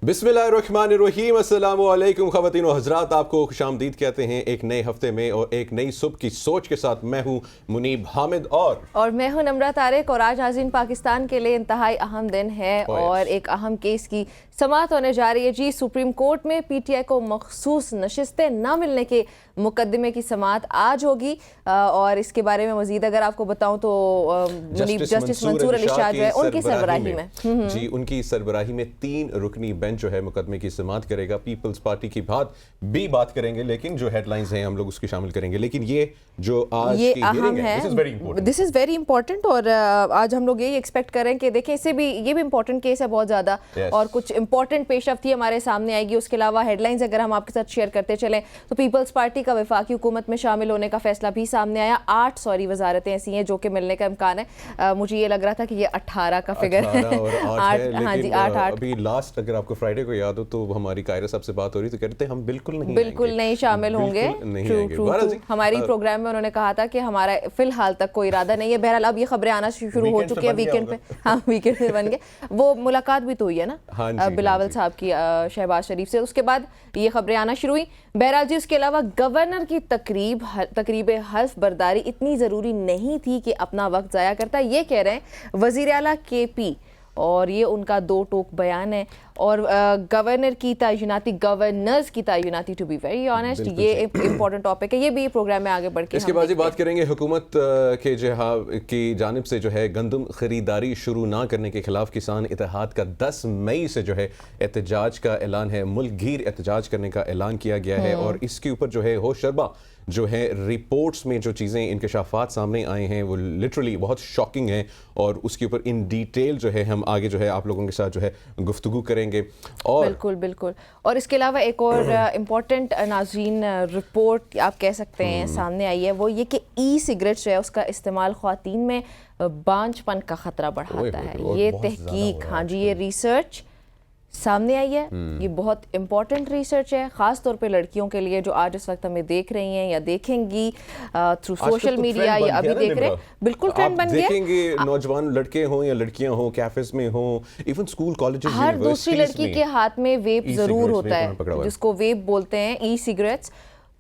बिस्मिल्लाहिर्रहमानिर्रहीम, अस्सलामु अलैकुम ख़वातीन व हज़रात, आपको खुशामदीद कहते हैं एक नए हफ्ते में और एक नई सुबह की सोच के साथ। मैं हूँ मुनीब हामिद और मैं हूँ नम्रा तारिक। और आज नाज़रीन पाकिस्तान के लिए इंतहाई अहम दिन है और एक अहम केस की समाअत होने जा रही है जी। सुप्रीम कोर्ट में PTI को मखसूस नशिस्तें न मिलने के मुकदमे की समाअत आज होगी और इसके बारे में मजीद अगर आपको बताऊं तो जस्टिस मंसूर अली शाह जो है उनकी सरबराही में जी, उनकी सरबराही में 3 रुकनी बेंच जो है मुकदमे की समाअत करेगा। पीपल्स पार्टी की बात करेंगे, लेकिन जो हेडलाइंस हैं हम लोग उसकी शामिल करेंगे। लेकिन ये जो आज की हियरिंग है, दिस इज वेरी इंपॉर्टेंट और आज हम लोग यही एक्सपेक्ट करें कि देखें इससे भी ये भी इंपॉर्टेंट केस है बहुत ज़्यादा और कुछ इंपॉर्टेंट पेशरफ्ती हमारे सामने आएगी। उसके अलावा हेडलाइंस अगर हम आपके साथ शेयर करते चलें तो पीपल्स पार्टी का वफाकी हुकूमत में शामिल होने का फैसला भी सामने आया। 8 वजारतें ऐसी हैं जो कि मिलने का इम्कान है। मुझे ये लग रहा था कि ये 18 का फिगर है। 8 हाँ जी, 8 अभी लास्ट अगर आपको फ्राइडे को याद हो तो हमारी कायरा साहब से बात हो रही तो कहते हैं हम बिल्कुल नहीं शामिल होंगे। हमारी प्रोग्राम में उन्होंने कहा था कि हमारा फिलहाल तक कोई इरादा नहीं है। बहरहाल अब ये खबरें आना शुरू हो चुकी है वीकेंड पे। हाँ, वीकेंड पे बन गए। वो मुलाकात भी तो हुई है ना बिलावल साहब की शहबाज शरीफ से, उसके बाद ये खबरें आना शुरू हुई। बहरहाल जी, उसके अलावा गवर्नर की तकरीब हल्फ बर्दारी इतनी ज़रूरी नहीं थी कि अपना वक्त ज़ाया करता, ये कह रहे हैं वज़ीर आला KP और ये उनका 2 टोक बयान है। और गवर्नर की तैनाती, गवर्नर्स की तैनाती, टू बी वेरी ऑनेस्ट, ये एक इंपॉर्टेंट टॉपिक है। ये भी प्रोग्राम में आगे बढ़ के इसके बाद बात करेंगे हुकूमत के की जानिब से जो है गंदम खरीदारी शुरू ना करने के खिलाफ किसान इत्तेहाद का 10 मई से जो है एहतजाज का ऐलान है। मुल्क घीर एहतजाज करने का ऐलान किया गया है और इसके ऊपर जो है होशरबा जो है रिपोर्ट्स में जो चीज़ें इंकशाफात सामने आए हैं वो लिटरली बहुत शॉकिंग हैं और उसके ऊपर इन डिटेल जो है हम आगे जो है आप लोगों के साथ जो है गुफ्तगू करेंगे। और बिल्कुल और इसके अलावा एक और इम्पॉर्टेंट नाज़रीन रिपोर्ट आप कह सकते हैं सामने आई है, वो ये कि E-सिगरेट जो है उसका इस्तेमाल ख़वातीन में बांझपन का ख़तरा बढ़ाता है। ये तहकीक, हाँ जी, ये रिसर्च सामने आई है। ये बहुत इंपॉर्टेंट रिसर्च है, ख़ास तौर पे लड़कियों के लिए जो आज इस वक्त हमें देख रही हैं या देखेंगी थ्रू सोशल मीडिया या अभी देख रहे हैं। बिल्कुल ट्रेंड बन गया। देखेंगे नौजवान लड़के हों या लड़कियां हों, कैफेज में हों, इवन स्कूल कॉलेजेस, हर दूसरी लड़की के हाथ में वेप ज़रूर होता है, जिसको वेप बोलते हैं, E-सिगरेट्स।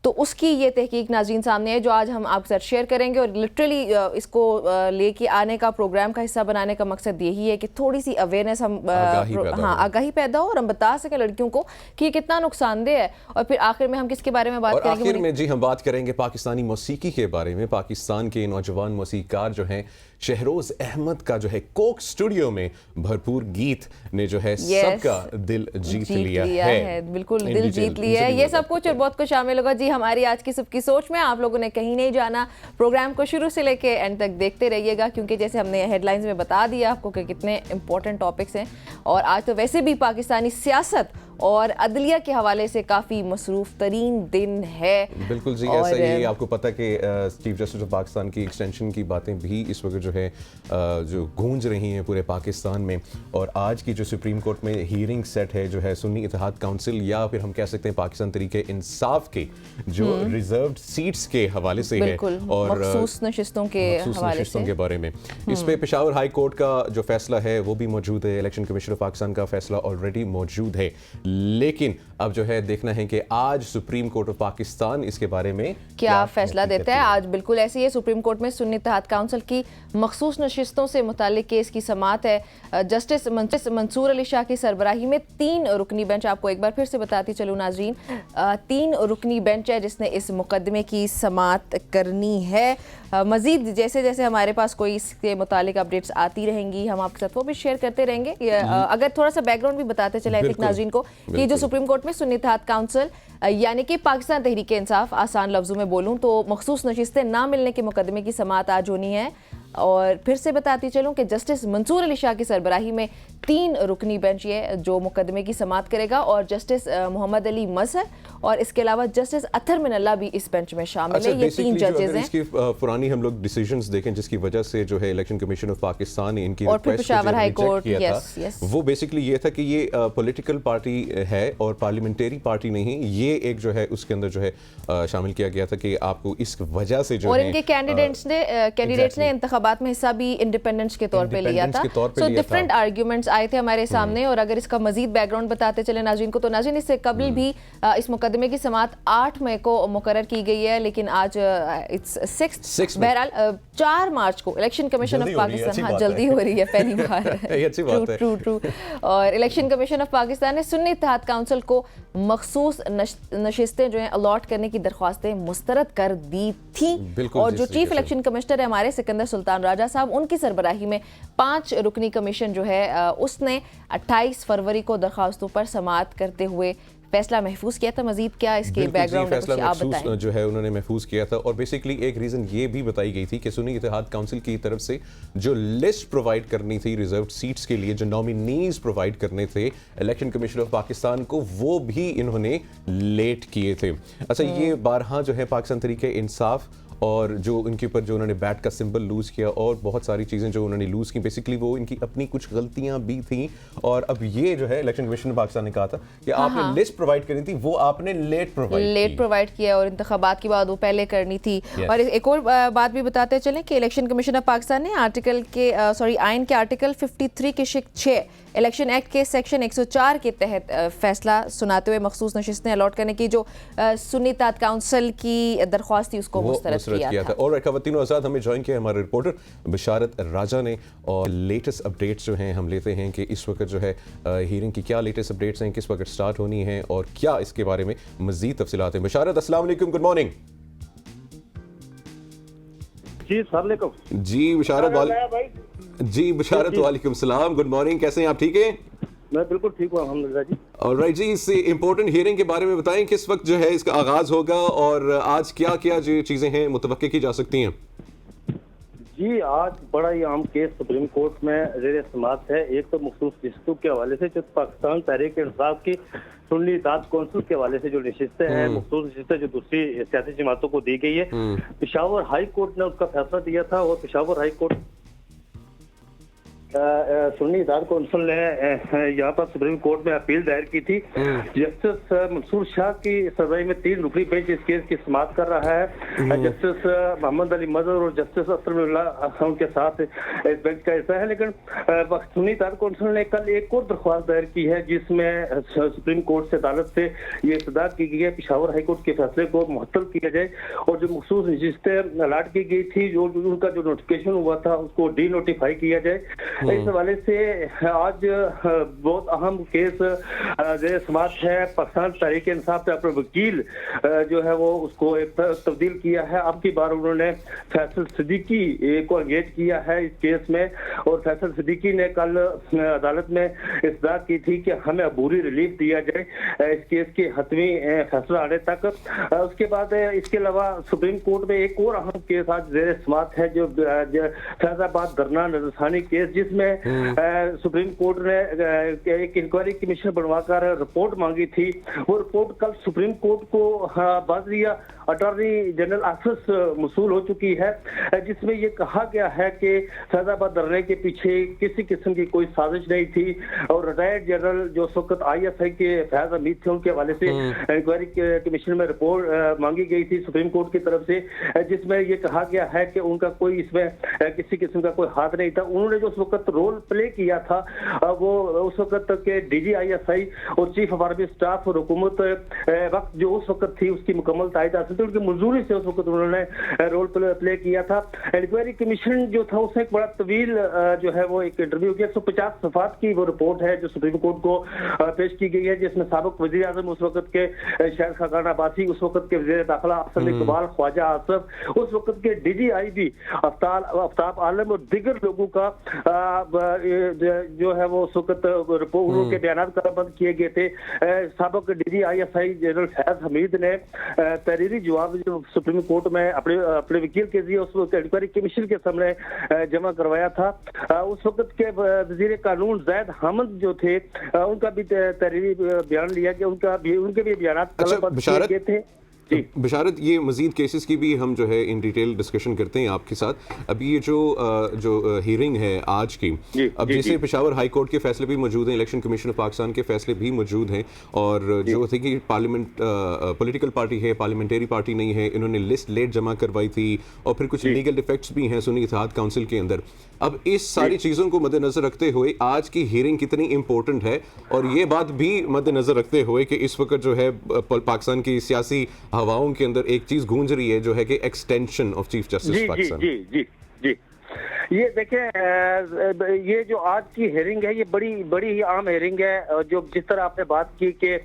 तो उसकी ये तहकीक नाज़रीन सामने है जो आज हम आपके साथ शेयर करेंगे और लिटरली इसको लेके आने का, प्रोग्राम का हिस्सा बनाने का मकसद यही है कि थोड़ी सी अवेयरनेस हम आगाही पैदा हो और हम बता सकें लड़कियों को कि ये कितना नुकसानदेह है। और फिर आखिर में हम किसके बारे में बात करेंगे? आखिर में जी हम बात करेंगे पाकिस्तानी मौसीकी के बारे में। पाकिस्तान के नौजवान मौसीकार जो हैं शहरोज अहमद का जो है कोक स्टूडियो में भरपूर गीत ने जो है सबका दिल जीत लिया है। बिल्कुल दिल जीत लिया है। ये सब कुछ और बहुत कुछ शामिल होगा जी हमारी आज की सबकी सोच में। आप लोगों ने कहीं नहीं जाना, प्रोग्राम को शुरू से लेके एंड तक देखते रहिएगा, क्योंकि जैसे हमने हेडलाइंस में बता दिया आपको कि कितने इंपॉर्टेंट टॉपिक्स हैं। और आज तो वैसे भी पाकिस्तानी सियासत और अदलिया के हवाले से काफ़ी मसरूफ़ तरीन दिन है। बिल्कुल जी, ऐसा ही आपको पता कि चीफ जस्टिस ऑफ पाकिस्तान की एक्सटेंशन की बातें भी इस वक्त जो है जो गूंज रही हैं पूरे पाकिस्तान में। और आज की जो सुप्रीम कोर्ट में हियरिंग सेट है जो है सुन्नी इत्तेहाद काउंसिल या फिर हम कह सकते हैं पाकिस्तान तरीके इंसाफ के जो रिजर्व्ड सीट्स के हवाले से है और मखसूस नशिस्तों के बारे में। इस पे पेशावर हाई कोर्ट का जो फैसला है वो भी मौजूद है। इलेक्शन कमीशन ऑफ पाकिस्तान का फैसला ऑलरेडी मौजूद है, लेकिन अब जो है देखना है कि आज सुप्रीम कोर्ट ऑफ पाकिस्तान इसके बारे में क्या फैसला देता है। आज बिल्कुल ऐसी है, सुप्रीम कोर्ट में सुन्नी इत्तेहाद काउंसिल की मखसूस नशिस्तों से मुताल्लिक केस की समाअत है। जस्टिस मंसूर अली शाह की सरबराही में 3 रुकनी बेंच, आपको एक बार फिर से बताती चलूँ नाजरीन, 3 रुकनी बेंच है जिसने इस मुकदमे की समाअत करनी है। मजीद जैसे जैसे हमारे पास कोई इसके मुतालिक अपडेट्स आती रहेंगी हम आपके साथ वो भी शेयर करते रहेंगे। अगर थोड़ा सा बैकग्राउंड भी बताते चले नाज़रीन को कि जो सुप्रीम कोर्ट में सुन्नी इत्तेहाद काउंसिल यानी कि पाकिस्तान तहरीक इंसाफ, आसान लफ्ज़ों में बोलूँ तो मखसूस नशिस्तें ना मिलने के मुकदमे की समाअत आज होनी है और फिर से बताती चलूं कि जस्टिस मंसूर अली शाह की सरबराही में 3 रुकनी बेंच है जो मुकदमे की समाअत करेगा और जस्टिस मोहम्मद अली मजहर और इसके अलावा जस्टिस अतहर मिनल्ला भी इस बेंच में शामिल है। ये 3 जजेस हैं। इसकी पुरानी हम लोग डिसीजंस देखें जिसकी वजह से जो है इलेक्शन कमीशन ऑफ पाकिस्तान ने इनकी और पेशावर हाई कोर्ट किया था, वो बेसिकली ये था कि ये पॉलिटिकल पार्टी है और पार्लियामेंट्री पार्टी नहीं, ये एक जो है उसके अंदर जो है शामिल किया गया था कि आपको इस वजह से जो और इनके कैंडिडेट्स ने इंतखाबात में हिस्सा भी इंडिपेंडेंस के तौर पे लिया था। सो डिफरेंट आर्ग्यूमेंट्स आए थे हमारे सामने। और अगर इसका मजीद बैकग्राउंड बताते चले नाज़रीन को, तो नाज़रीन इससे कबल भी इस मुकदमे की समाअत 8 मई को मुकर्रर की गई है, लेकिन आज इट्स 6 बहरहाल 4 मार्च को इलेक्शन कमीशन ऑफ पाकिस्तान, हाँ जल्दी हो रही है पहली बार, ट्रू। और इलेक्शन कमीशन ऑफ पाकिस्तान ने सुन्नी इत्तेहाद काउंसिल को मखसूस नशिस्तें जो हैं अलॉट करने की दरख्वास्तें मुस्तरद कर दी थी। और जो चीफ इलेक्शन कमिश्नर है हमारे सिकंदर सुल्तान राजा साहब, उनकी सरबराही में 5 रुकनी कमीशन जो है उसने 28 फरवरी को दरख्वास्तों पर समाअत करते हुए फैसला महफूज किया था। मजीद क्या इसके बैकग्राउंड है कुछ आप बताएं। जो है उन्होंने महफूज किया था और बेसिकली एक रीजन ये भी बताई गई थी कि सुन्नी इत्तेहाद काउंसिल की तरफ से जो लिस्ट प्रोवाइड करनी थी रिजर्व सीट्स के लिए, जो नॉमिनीज प्रोवाइड करने थे इलेक्शन कमीशन ऑफ पाकिस्तान को, वो भी इन्होंने लेट किए थे। अच्छा, ये बारहा जो है पाकिस्तान तहरीक इंसाफ और जो उनके ऊपर जो उन्होंने बैट का सिंबल लूज़ किया और बहुत सारी चीज़ें जो उन्होंने लूज़ की, बेसिकली वो इनकी अपनी कुछ गलतियां भी थी। और अब ये जो है इलेक्शन कमीशन पाकिस्तान ने कहा था कि आपने लिस्ट प्रोवाइड करनी थी, वो आपने लेट प्रोवाइड किया और इंतखाबात के बाद वो पहले करनी थी। और एक और बात भी बताते चलें कि इलेक्शन कमीशन ऑफ पाकिस्तान ने आइन के आर्टिकल 53 के शिक 6 इलेक्शन एक्ट के सेक्शन 104 के तहत फैसला सुनाते हुए मखसूस नशिस्तें अलॉट करने की जो सुन्नी इत्तेहाद काउंसिल की दरख्वास्त थी उसको मुस्तरद किया था। और खवातीन आज़ाद हमें ज्वाइन किया हमारे रिपोर्टर बिशारत राजा ने और लेटेस्ट अपडेट्स जो हैं हम लेते हैं कि इस वक्त जो है हियरिंग की क्या लेटेस्ट अपडेट्स हैं, किस वक्त स्टार्ट होनी है और क्या इसके बारे में मजीद तफसीलात हैं। बिशारत, अस्सलाम वालेकुम, गुड मॉर्निंग। जी अस्सलाम वालेकुम। जी बिशारत वालेकुम सलाम, गुड मॉर्निंग, कैसे हैं आप? ठीक है, मैं बिल्कुल ठीक हूँ अल्हम्दुलिल्लाह जी। ऑलराइट जी, इस इम्पोर्टेंट हियरिंग के बारे में बताएं, किस वक्त जो है इसका आगाज होगा और आज क्या क्या जो चीजें हैं मुतवक्के की जा सकती हैं? जी, आज बड़ा ही अहम केस सुप्रीम कोर्ट में ज़ेर समाअत है। एक तो मखसूस नशिस्तों के हवाले से जो पाकिस्तान तहरीक इंसाफ की सुन्नी इत्तेहाद काउंसिल के हवाले से जो नशिस्तें हैं, मखसूस नशिस्तें जो दूसरी सियासी जमातों को दी गई है, पेशावर हाई कोर्ट ने उसका फैसला दिया था और Peshawar high court Sunni Ittehad council ने यहाँ पर सुप्रीम कोर्ट में अपील दायर की थी। जस्टिस मंसूर शाह की सरबराही में 3 रुकनी बेंच इस केस की समाअत कर रहा है। जस्टिस मोहम्मद अली मजहर और जस्टिस अतहर मिनल्ला के साथ इस बेंच का हिस्सा है। लेकिन सुन्नी इत्तेहाद काउंसिल ने कल एक और दरख्वास्त दायर की है जिसमें सुप्रीम कोर्ट से अदालत से ये इस्तदा की गई है पेशावर हाई कोर्ट के फैसले को मुअत्तल किया जाए और जो मखसूस नशिस्तें अलॉट की गई थी, जो उनका जो नोटिफिकेशन हुआ था उसको डी नोटिफाई किया जाए। इस हवाले से आज बहुत अहम केस ज़ेर समाअत है। पाकिस्तान तहरीक इंसाफ से अपने वकील जो है वो उसको तब्दील किया है। अब की बार उन्होंने फैसल सिद्दीकी को एंगेज किया है इस केस में और फैसल सिद्दीकी ने कल अदालत में इस्तदा की थी कि हमें अबूरी रिलीफ दिया जाए इस केस की हतमी फैसला आने तक। उसके बाद इसके अलावा सुप्रीम कोर्ट में एक और अहम केस आज ज़ेर समाअत है जो फैजाबाद धरना नजरसानी केस, जिसमें सुप्रीम कोर्ट ने एक इंक्वायरी कमीशन बनवाकर रिपोर्ट मांगी थी। वो रिपोर्ट कल सुप्रीम कोर्ट को बाज़िया अटॉर्नी जनरल ऑफिस मसूल हो चुकी है, जिसमें ये कहा गया है कि फैजाबाद धरने के पीछे किसी किस्म की कोई साजिश नहीं थी और रिटायर्ड जनरल जो उस वक्त ISI के फैज हमीद थे उनके हवाले से इंक्वायरी कमीशन में रिपोर्ट मांगी गई थी सुप्रीम कोर्ट की तरफ से, जिसमें ये कहा गया है कि उनका कोई इसमें किसी किस्म का कोई हाथ नहीं था। उन्होंने जो उस वक्त रोल प्ले किया था वो उस वक्त के DG ISI और चीफ ऑफ आर्मी स्टाफ और हुकूमत वक्त जो उस वक्त थी उसकी मुकम्मल तायद हासिल थी, उनकी मंजूरी से उस वक्त उन्होंने रोल प्ले किया था। इंक्वायरी कमीशन जो था उसमें एक बड़ा तवील जो है वो एक इंटरव्यू किया, 150 सफ़ात की वो रिपोर्ट है जो सुप्रीम कोर्ट को पेश की गई है, जिसमें साबिक वज़ीर आज़म उस वक्त के शाहिद खाकान अब्बासी, उस वक्त के वज़ीर दाखिला अहसन इकबाल, ख्वाजा आसफ, उस वक्त के DGI भी आफ्ताब आलम और दीगर लोगों का जो है वो उस वक्त रिपोर्ट के बयान बंद किए गए थे। साबिक DG ISI general Faiz Hamid ने तहरीरी जवाब जो सुप्रीम कोर्ट में अपने वकील के लिए उस वक्त इंक्वायरी कमीशन के सामने जमा करवाया था, उस वक्त के वजीर कानून जैद हामिद जो थे उनका भी तहरीरी बयान लिया गया, उनके भी बयान कलमबंद किए गए थे। बिशारत, ये मजीद केसेस की भी हम जो है इन डिटेल डिस्कशन करते हैं आपके साथ। अभी ये जो हियरिंग है आज की, अब जैसे पेशावर हाई कोर्ट के फैसले भी मौजूद हैं, इलेक्शन कमीशन ऑफ पाकिस्तान के फैसले भी मौजूद हैं, और जो थे कि पार्लियामेंट पॉलिटिकल पार्टी है, पार्लियामेंट्री पार्टी नहीं है, इन्होंने लिस्ट लेट जमा करवाई थी, और फिर कुछ लीगल डिफेक्ट्स भी हैं सुन्नी इत्तेहाद काउंसिल के अंदर। अब इस सारी चीज़ों को मद्देनजर रखते हुए आज की हियरिंग कितनी इंपॉर्टेंट है, और ये बात भी मद्देनजर रखते हुए कि इस वक्त जो है पाकिस्तान की सियासी हवाओं के अंदर एक चीज गूंज रही है जो है कि extension of chief justice Pakistan. जी जी जी, ये देखें, ये जो आज की हेयरिंग है ये बड़ी ही आम हेयरिंग है। जो जिस तरह आपने बात की कि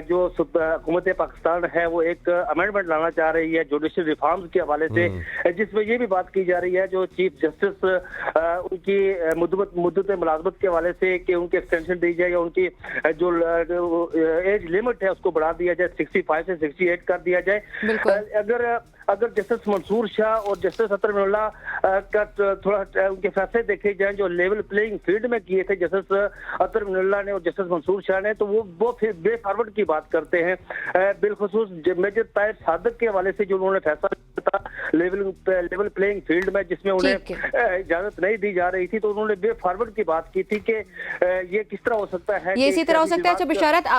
जो हुकूमत पाकिस्तान है वो एक अमेंडमेंट लाना चाह रही है जुडिशल रिफॉर्म्स के हवाले से, जिसमें ये भी बात की जा रही है जो चीफ जस्टिस उनकी मुद्दत मुलाजमत के हवाले से कि उनकी एक्सटेंशन दी जाए या उनकी जो एज लिमिट है उसको बढ़ा दिया जाए, 65 से 68 कर दिया जाए। अगर जस्टिस मंसूर शाह और जस्टिस अतर मिनुल्लाह का थोड़ा उनके फैसले देखे जाएं जो लेवल प्लेइंग फील्ड में किए थे जस्टिस अतर मिनुल्लाह ने और जस्टिस मंसूर शाह ने, तो वो फिर बे फॉरवर्ड की बात करते हैं। बिलखुसूस मेजर ताहिर सादिक के हवाले से जो उन्होंने फैसला था लेवल प्लेइंग फील्ड में, जिसमें उन्हें इजाजत नहीं दी जा रही थी, तो उन्होंने बे फॉरवर्ड की बात की थी कि ये किस तरह हो सकता है, ये इसी तरह हो सकता है। अच्छा,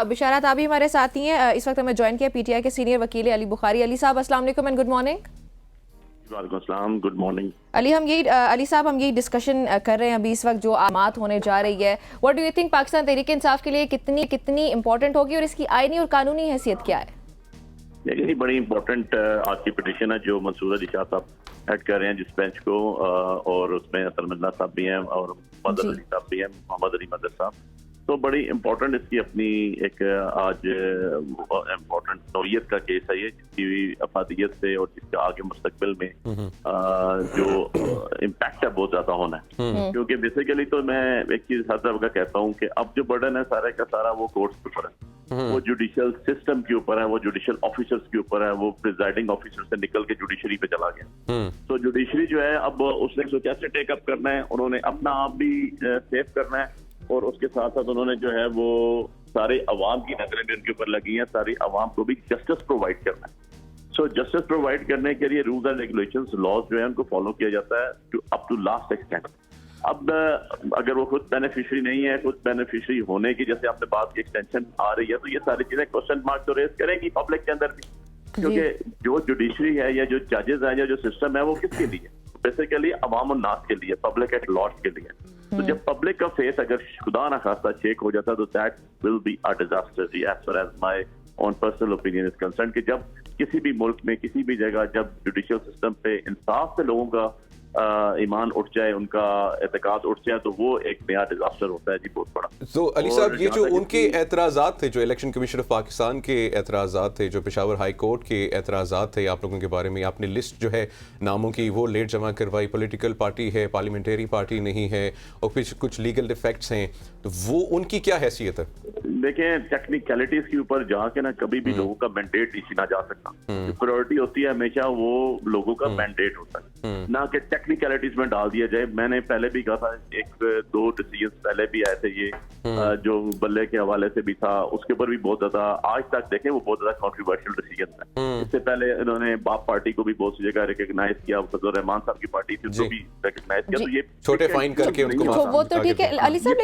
बिशारत आप भी हमारे साथ ही हैं, इस वक्त हमें ज्वाइन किया पीटीआई के सीनियर वकील अली बुखारी। अली साहब अस्सलाम वालेकुम and good morning. Good morning Ali साहब, हम यही डिस्कशन कर रहे हैं अभी इस वक्त जो आमात होने जा रही है। What do you think Pakistan Tehreek Insaf के लिए कितनी इंपॉर्टेंट होगी और इसकी आईनी और कानूनी हैसियत क्या है? देखिए, बड़ी इंपॉर्टेंट आज की पिटीशन है जो मंसूर अली शाह साहब हेड कर रहे हैं जिस बेंच को, और उसमें अतर मिनुल्लाह साहब भी हैं और मोहम्मद अली साहब भी हैं, मोहम्मद अली मदर साहब। तो बड़ी इम्पोर्टेंट इसकी अपनी एक आज इम्पोर्टेंट नौयत का केस है ये, जिसकी अफादियत से और जिसका आगे मुस्तकबिल में जो इम्पैक्ट है बहुत ज्यादा होना है। क्योंकि बेसिकली तो मैं एक चीज हर तरह का कहता हूँ कि अब जो बर्डन है सारे का सारा वो कोर्ट्स के ऊपर है, वो जुडिशियल सिस्टम के ऊपर है, वो जुडिशियल ऑफिसर्स के ऊपर है, वो प्रिजाइडिंग ऑफिसर से निकल के जुडिशरी पे चला गया। तो जुडिशरी जो है अब उसने इसको कैसे टेकअप करना है, उन्होंने अपना आप भी सेफ करना है, और उसके साथ साथ उन्होंने जो है वो सारे अवाम की नजरें भी उनके ऊपर लगी हैं, सारी अवाम को भी जस्टिस प्रोवाइड करना है। सो जस्टिस प्रोवाइड करने के लिए रूल्स एंड रेगुलेशंस, लॉज जो है उनको फॉलो किया जाता है अप टू लास्ट एक्सटेंट। अब अगर वो खुद बेनिफिशियरी नहीं है, खुद बेनिफिशियरी होने की जैसे आपने बात की एक्सटेंशन आ रही है, तो ये सारी चीजें क्वेश्चन मार्क तो रेज करेंगी पब्लिक के अंदर भी, क्योंकि जो जुडिशरी है या जो जजेस है या जो सिस्टम है वो किसके लिए? बेसिकली अवाम और नास के लिए, पब्लिक एट लार्ज के लिए। तो जब पब्लिक का फेस अगर खुदा ना खास्ता शेक हो जाता तो that will be a disaster as far as my own personal opinion is concern, कि जब किसी भी मुल्क में किसी भी जगह जब जुडिशियल सिस्टम पे इंसाफ से लोगों का ईमान उठ जाए, उनका एतकाद उठ जाए, तो वो एक नया डिजास्टर होता है जी, बहुत बड़ा। तो अली साहब, ये जो उनके एतराज़ात थे, जो इलेक्शन कमीशन ऑफ पाकिस्तान के एतराज़ात थे, जो पेशावर हाई कोर्ट के एतराज़ात थे आप लोगों के बारे में, आपने लिस्ट जो है नामों की वो लेट जमा करवाई, पॉलिटिकल पार्टी है, पार्लियामेंट्री पार्टी नहीं है, और फिर कुछ लीगल डिफेक्ट्स हैं, तो वो उनकी क्या हैसियत है? देखें, टेक्निकलिटीज के ऊपर जाके ना कभी भी लोगों का मैंडेट इसी ना जा सकता। प्रायोरिटी होती है हमेशा वो लोगों का मैंडेट होता है, ना कि टेक्निकलिटीज में डाल दिया जाए। मैंने पहले भी कहा था, एक दो डिसीजन पहले भी आए थे ये, जो बल्ले के हवाले से भी था, उसके ऊपर भी बहुत ज्यादा आज तक देखें वो बहुत ज्यादा कॉन्ट्रोवर्शियल डिसीजन है। इससे पहले इन्होंने बाप पार्टी को भी बहुत सी जगह रिकॉग्नाइज किया, फजल रहमान साहब की पार्टी थी उसको भी रिकॉग्नाइज किया, तो ये छोटे फाइन करके उनको वो तो ठीक है अली साहब,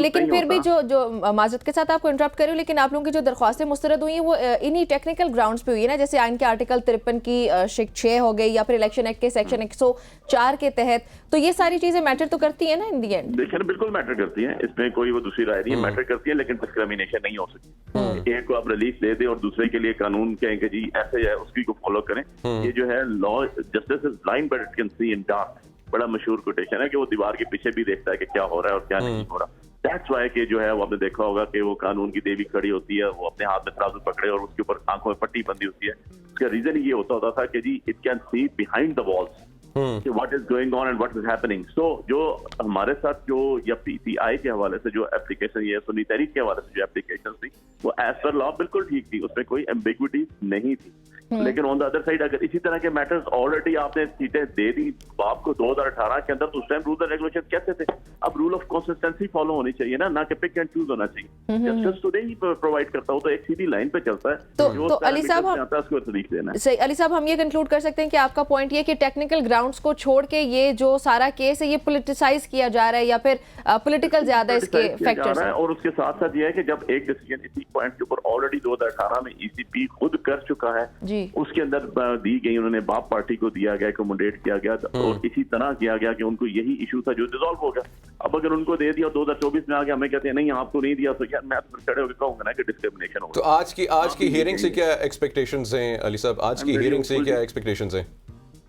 लेकिन फिर भी जो माजरत के साथ आपको इंटरप्ट कर रही हूं, लेकिन आप लोगों की जो दरख्वास्तें मुस्तरद हुई हैं वो इन्हीं टेक्निकल ग्राउंड्स पे हुई है ना, जैसे आइन के आर्टिकल 53 की शिक 6 हो गई, या फिर इलेक्शन एक्ट के सेक्शन 104 के तहत, तो ये सारी चीजें मैटर तो करती है ना इन दी एंड? देखिए, बिल्कुल मैटर करती हैं, इसमें कोई वो दूसरी राय नहीं है, मैटर करती है, लेकिन डिस्क्रिमिनेशन नहीं हो सकती। एक को आप रिलीफ दे दे और दूसरे के लिए कानून कहें कि जी ऐसे है, उसकी को फॉलो करें। ये जो है law, justice is blind but it can C in dark, बड़ा मशहूर कोटेशन है कि वो दीवार के पीछे भी देखता है कि क्या हो रहा है और क्या नहीं हो रहा। दैट्स व्हाई कि जो है वो आपने देखा होगा कि वो कानून की देवी खड़ी होती है, वो अपने हाथ में तराजू पकड़े और उसके ऊपर आंखों में पट्टी बंधी होती है। उसका रीजन ये होता था कि जी it can see behind the walls what is going on and what is happening. So जो हमारे साथ जो या पीटीआई के हवाले से जो एप्लीकेशन, ये सुन्नी तहरीक के हवाले से जो एप्लीकेशन थी, वो एज पर लॉ बिल्कुल ठीक थी, उसमें कोई एम्बिग्विटी नहीं थी। लेकिन ऑन द अदर साइड अगर इसी तरह के मैटर्स ऑलरेडी आपने सीटें दे दी बाप को 2018 के अंदर, तो उस टाइम रूल एंड रेगुलेशन कैसे थे? अब रूल ऑफ कंसिस्टेंसी फॉलो होनी चाहिए ना कि पिक एंड चूज होना चाहिए। जस्टिस तो नहीं प्रोवाइड करता, वो तो एक सीधी लाइन पे चलता है। तो अली साहब उसको तरीक देना सही, अली साहब हम ये कंक्लूड कर सकते हैं कि आपका पॉइंट ये कि टेक्निकल ग्राउंड्स को छोड़ के ये जो सारा केस है ये पॉलिटिसाइज किया जा रहा है या फिर पॉलिटिकल ज्यादा इसके फैक्टर्स हैं। और उसके साथ साथ ये है कि जब एक डिसीजन इसी पॉइंट के ऊपर ऑलरेडी 2018 में ईसीपी खुद कर चुका है जी, उसके अंदर दी गई, उन्होंने बाप पार्टी को दिया गया, कमोडेट किया गया और इसी तरह किया गया कि उनको यही इशू था जो डिसॉल्व हो गया। अब अगर उनको दे दिया 2024 में आ गया, हमें कहते हैं नहीं आपको नहीं दिया, तो यार मैं तो खड़े होकर कहूंगा ना कि डिस्क्रिमिनेशन हो। तो आज की हियरिंग से क्या एक्सपेक्टेशंस हैं अली साहब? आज की हियरिंग से क्या एक्सपेक्टेशंस हैं?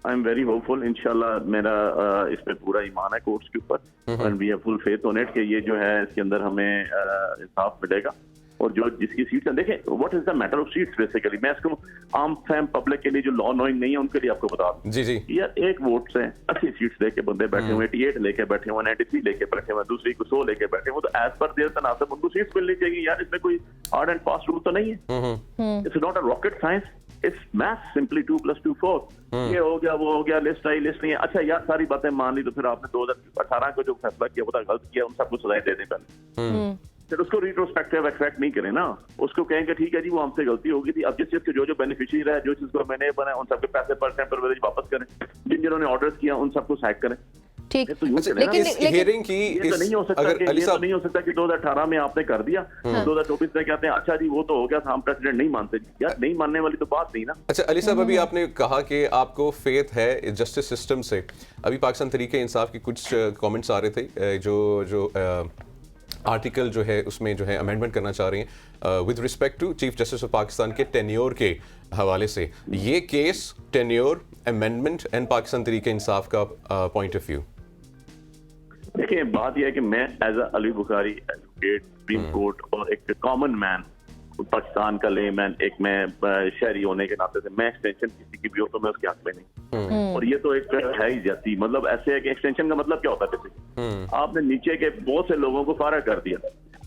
आई एम वेरी होपफुल, इंशाल्लाह मेरा इस पे पूरा ईमान है कोर्ट्स के ऊपर, and we have full faith on it कि ये जो है इसके अंदर हमें इंसाफ मिलेगा। और जो जिसकी सीट्स हैं, देखें what is the matter of seats basically, मैं इसको आम फैम पब्लिक के लिए जो लॉ नोइंग नहीं है उनके लिए आपको बता दूं। जी जी, यार एक वोट से 80 सीट्स लेके बंदे बैठे हुए, 88 लेके बैठे हुए, 93 लेके बैठे हुए, दूसरी को 100 लेके बैठे हुए, तो एज पर देयर तनासब उनको सीट्स मिलनी चाहिए यार। इसमें कोई हार्ड एंड फास्ट रूल तो नहीं है, it's not a rocket science, it's maths, simply 2 + 2 4। ये हो गया, वो हो गया, लिस्ट आई, लिस्ट नहीं है, अच्छा यार सारी बातें मान ली, तो फिर आपने 2018 को जो फैसला किया वो गलत किया, उन सबको सजाएं दे दें पहले, फिर उसको रिट्रोस्पेक्टिव एक्सपेक्ट नहीं करें ना, उसको कहेंगे ठीक है जी वो हमसे गलती होगी थी, अब जिस चीज के जो बेनिफिशियरी रहा, जो चीज को मैंने बनाया उन सबके पैसे % वापस करें, जिन्होंने ऑर्डर्स किया उन सबको सैक करें। ठीक, लेकिन हियरिंग की ये तो नहीं हो सकता कि ये तो नहीं हो सकता कि 2018 में आपने कर दिया, 2024 में कहते हैं अच्छा जी वो तो हो गया था, हम प्रेसिडेंट नहीं मानते। यार नहीं मानने वाली तो बात नहीं ना। अच्छा अली साहब, अभी आपने कहा कि आपको फेथ है जस्टिस सिस्टम से, अभी पाकिस्तान तरीके इंसाफ की कुछ कमेंट्स आ रहे थे जो आर्टिकल जो है उसमें जो है अमेंडमेंट करना चाह रही हैं with respect to chief justice of Pakistan के टेन्योर के हवाले से। ये case tenure, amendment and Pakistan तरीके इंसाफ का पॉइंट ऑफ व्यू, देखिए बात यह है कि मैं as Ali Bukhari advocate, supreme court और एक कॉमन मैन, पाकिस्तान का लेमैन, एक मैं शहरी होने के नाते से, मैं एक्सटेंशन किसी की भी हो तो मैं उसके हक में नहीं। और ये तो एक है ही जाती, मतलब ऐसे है कि एक्सटेंशन का मतलब क्या होता है बेसिकली, आपने नीचे के बहुत से लोगों को फारा कर दिया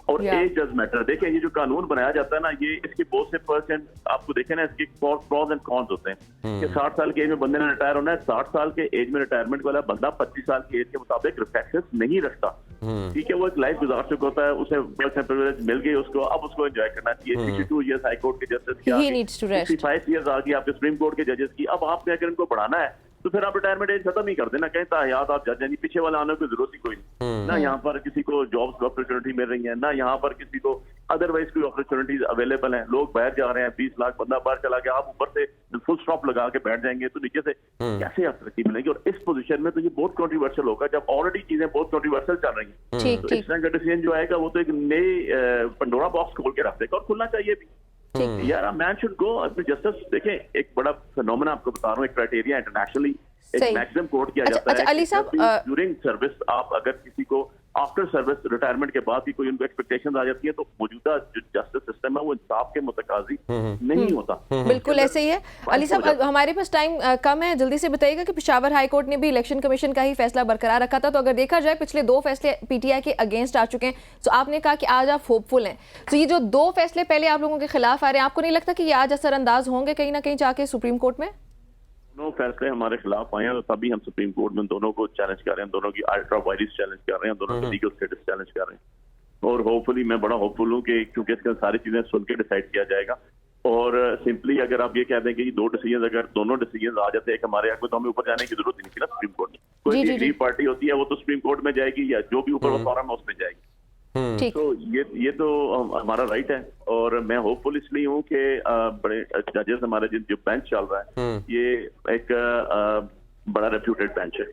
और एज डज मैटर। देखिए ये जो कानून बनाया जाता है ना, ये इसके बहुत से % आपको देखें ना, इसके प्रॉज एंड कॉन्स होते हैं कि 60 साल की एज में बंदे ने रिटायर होना है, 60 साल के एज में रिटायरमेंट वाला बंदा 25 साल की एज के मुताबिक रिफ्लेक्शंस नहीं रखता, ठीक है, वो एक लाइफ गुजार चुका होता है, उसे प्रिविलेज मिल गई उसको, अब उसको एंजॉय करना चाहिए। 62 ईयर्स हाई कोर्ट के जस्टिस की, 65 ईयर्स आ गई आपके सुप्रीम कोर्ट के जजेस की, अब आपने अगर इनको बढ़ाना है तो फिर आप रिटायरमेंट एज खत्म ही कर देना, कहीं तायात आप जज, पीछे वाले आने की जरूरत ही कोई नहीं, ना यहाँ पर किसी को जॉब्स की अपॉर्चुनिटी मिल रही है, ना यहाँ पर किसी को अदरवाइज कोई अपॉर्चुनिटीज अवेलेबल हैं, लोग बाहर जा रहे हैं, 20 लाख बंदा बाहर चला गया, आप ऊपर से फुल स्टॉप लगा के बैठ जाएंगे तो नीचे से कैसे आप तरक्की मिलेगी। और इस पोजीशन में तो ये बहुत कंट्रोवर्शियल होगा जब ऑलरेडी चीजें बहुत कंट्रोवर्शियल चल रही हैं, तो इस तरह का डिसीजन जो आएगा वो तो एक नई पंडोरा बॉक्स खोल के रख देगा, और खुलना चाहिए भी यार। मैन शुड गो अपने जस्टिस। देखें एक बड़ा फिनोमेना आपको बता रहा हूँ, एक क्राइटेरिया इंटरनेशनली एक मैक्सिमम कोड किया जाता है अली साहब, ड्यूरिंग सर्विस आप अगर किसी को आफ्टर सर्विस रिटायरमेंट के बाद भी कोई उनको एक्सपेक्टेशंस आ जाती है तो मौजूदा जो जस्टिस सिस्टम है वो इंसाफ के मुतकाजी नहीं होता। बिल्कुल ऐसे ही है। अली साहब हमारे पास टाइम कम है, जल्दी से बताइएगा कि पेशावर हाई कोर्ट ने भी इलेक्शन कमीशन का ही फैसला बरकरार रखा था, तो अगर देखा जाए पिछले 2 फैसले पीटीआई के अगेंस्ट आ चुके हैं, तो आपने कहा कि आज आप होपफुल हैं, तो ये जो 2 फैसले पहले आप लोगों के खिलाफ आ रहे हैं, आपको नहीं लगता कि ये आज असरअंदाज होंगे कहीं ना कहीं जाके सुप्रीम कोर्ट में? दोनों फैसले हमारे खिलाफ आए हैं तो तभी हम सुप्रीम कोर्ट में दोनों को चैलेंज कर रहे हैं, दोनों की अल्ट्रा वायरस चैलेंज कर रहे हैं, दोनों का लीगल स्टेटस चैलेंज कर रहे हैं। और होपफुली मैं बड़ा होपफुल हूँ कि क्योंकि इसका सारी चीजें सुन के डिसाइड किया जाएगा। और सिंपली अगर आप ये कह दें कि 2 डिसीजन, अगर दोनों डिसीजन आ जाते हैं हमारे हक में, तो हमें ऊपर जाने की जरूरत नहीं थी ना सुप्रीम कोर्ट में। कोई भी पार्टी होती है वो तो सुप्रीम कोर्ट में जाएगी या जो भी ऊपर वो फॉरम है उसमें जाएगी। तो ये तो हमारा राइट है। और मैं होपफुल इसलिए हूँ कि बड़े जजेस हमारे जो बेंच चल रहा है ये एक बड़ा रेप्यूटेड बेंच है,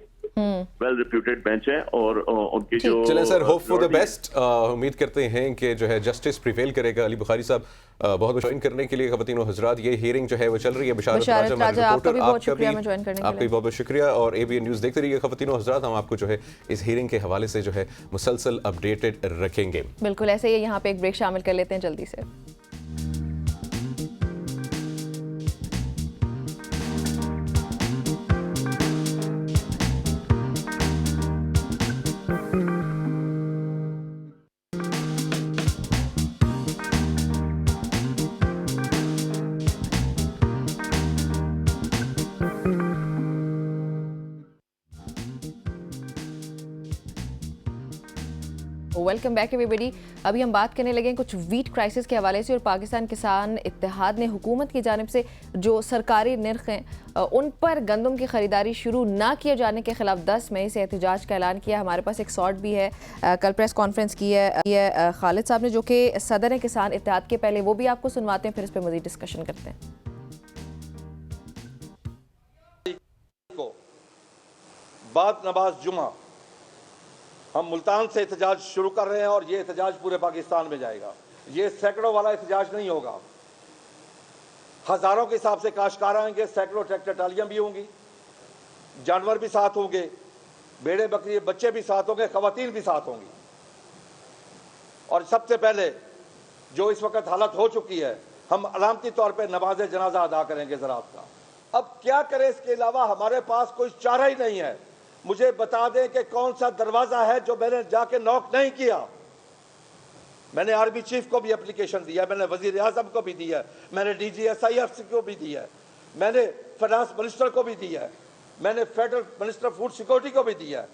वेल रेप्यूटेड बेंच है, और उनकी जो चलें sir, hope for the best. उम्मीद करते हैं कि जो है जस्टिस प्रिवेल करेगा। अली बुखारी साहब बहुत बहुत ज्वाइन करने के लिए खवातीन और हजरात, ये हियरिंग जो है वो चल रही है। बशारत राजा आपका भी बहुत शुक्रिया ज्वाइन करने के लिए। आपका भी बहुत बहुत शुक्रिया। और ABN न्यूज़ देखते रहिए खवातीन और हजरात, हम आपको जो है इस हियरिंग के हवाले से जो है मुसलसल अपडेटेड रखेंगे। बिल्कुल ऐसे ही, यहाँ पे एक ब्रेक शामिल कर लेते हैं जल्दी से। Welcome back everybody. अभी हम बात करने लगे हैं कुछ वीट क्राइसिस के हवाले से, और पाकिस्तान किसान इत्तेहाद ने हुकूमत की जानिब से जो सरकारी निर्ख हैं उन पर गंदम की खरीदारी शुरू ना किए जाने के खिलाफ 10 मई से एहतजाज का ऐलान किया। हमारे पास एक शॉट भी है, कल प्रेस कॉन्फ्रेंस की है खालिद साहब ने, जो कि सदर हैं किसान इत्तेहाद के, पहले वो भी आपको सुनवाते हैं, फिर इस पर मज़ीद डिस्कशन करते हैं। बाद नमाज जुमा हम मुल्तान से एहतजाज शुरू कर रहे हैं और ये एहतजाज पूरे पाकिस्तान में जाएगा। ये सैकड़ों वाला एहतजाज नहीं होगा, हजारों के हिसाब से काश्तकार आएंगे, सैकड़ों ट्रैक्टर ट्रालियां भी होंगी, जानवर भी साथ होंगे, भेड़े बकरी बच्चे भी साथ होंगे, खवातीन भी साथ होंगी। और सबसे पहले जो इस वक्त हालत हो चुकी है, हम अलामती तौर पर नमाज जनाजा अदा करेंगे ज़राअत का। अब क्या करें, इसके अलावा हमारे पास कोई चारा ही नहीं है। मुझे बता दें कि कौन सा दरवाजा है जो मैंने जाके नॉक नहीं किया। मैंने आर्मी चीफ को भी एप्लीकेशन दिया, मैंने वजीर आजम को भी दिया, मैंने DGSIF को भी दिया, मैंने फाइनेंस मिनिस्टर को भी दिया, मैंने फेडरल मिनिस्टर फूड सिक्योरिटी को भी दिया,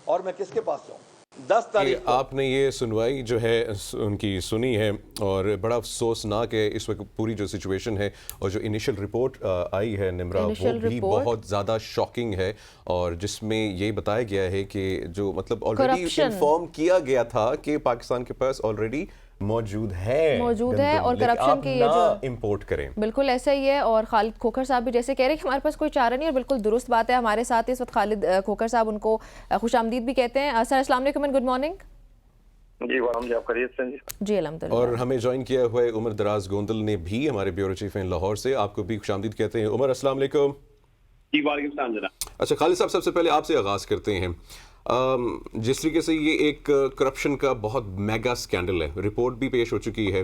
और मैं किसके पास जाऊं? 10 तारीख आपने ये सुनवाई जो है उनकी सुनी है, और बड़ा अफसोसनाक है इस वक्त पूरी जो सिचुएशन है, और जो इनिशियल रिपोर्ट आई है निम्रा, वो भी बहुत ज़्यादा शॉकिंग है, और जिसमें ये बताया गया है कि जो मतलब ऑलरेडी इन्फॉर्म किया गया था कि पाकिस्तान के पास ऑलरेडी मौजूद है और करप्शन के ये जो इंपोर्ट करें, बिल्कुल ऐसा ही है। और खालिद खोखर साहब भी जैसे कह रहे हैं कि हमारे पास कोई चारा नहीं, और बिल्कुल दुरुस्त बात है। हमारे साथ इस वक्त खालिद खोखर साहब, उनको खुशामदीद भी कहते हैं। सर अस्सलाम वालेकुम एंड गुड मॉर्निंग। जी वालेकुम जी, आप खैरियत से जी अल्हम्दुलिल्लाह। और हमें ज्वाइन किया हुआ है उमर दराज गोंदल ने भी, हमारे ब्यूरो चीफ हैं लाहौर से, आपको भी खुशामदीद कहते हैं। उमर अस्सलाम वालेकुम। जी वालेकुम सलाम जनाब। अच्छा खालिद साहब, सबसे पहले आपसे आगाज़ करते हैं। जिस तरीके से ये एक करप्शन का बहुत मेगा स्कैंडल है, रिपोर्ट भी पेश हो चुकी है।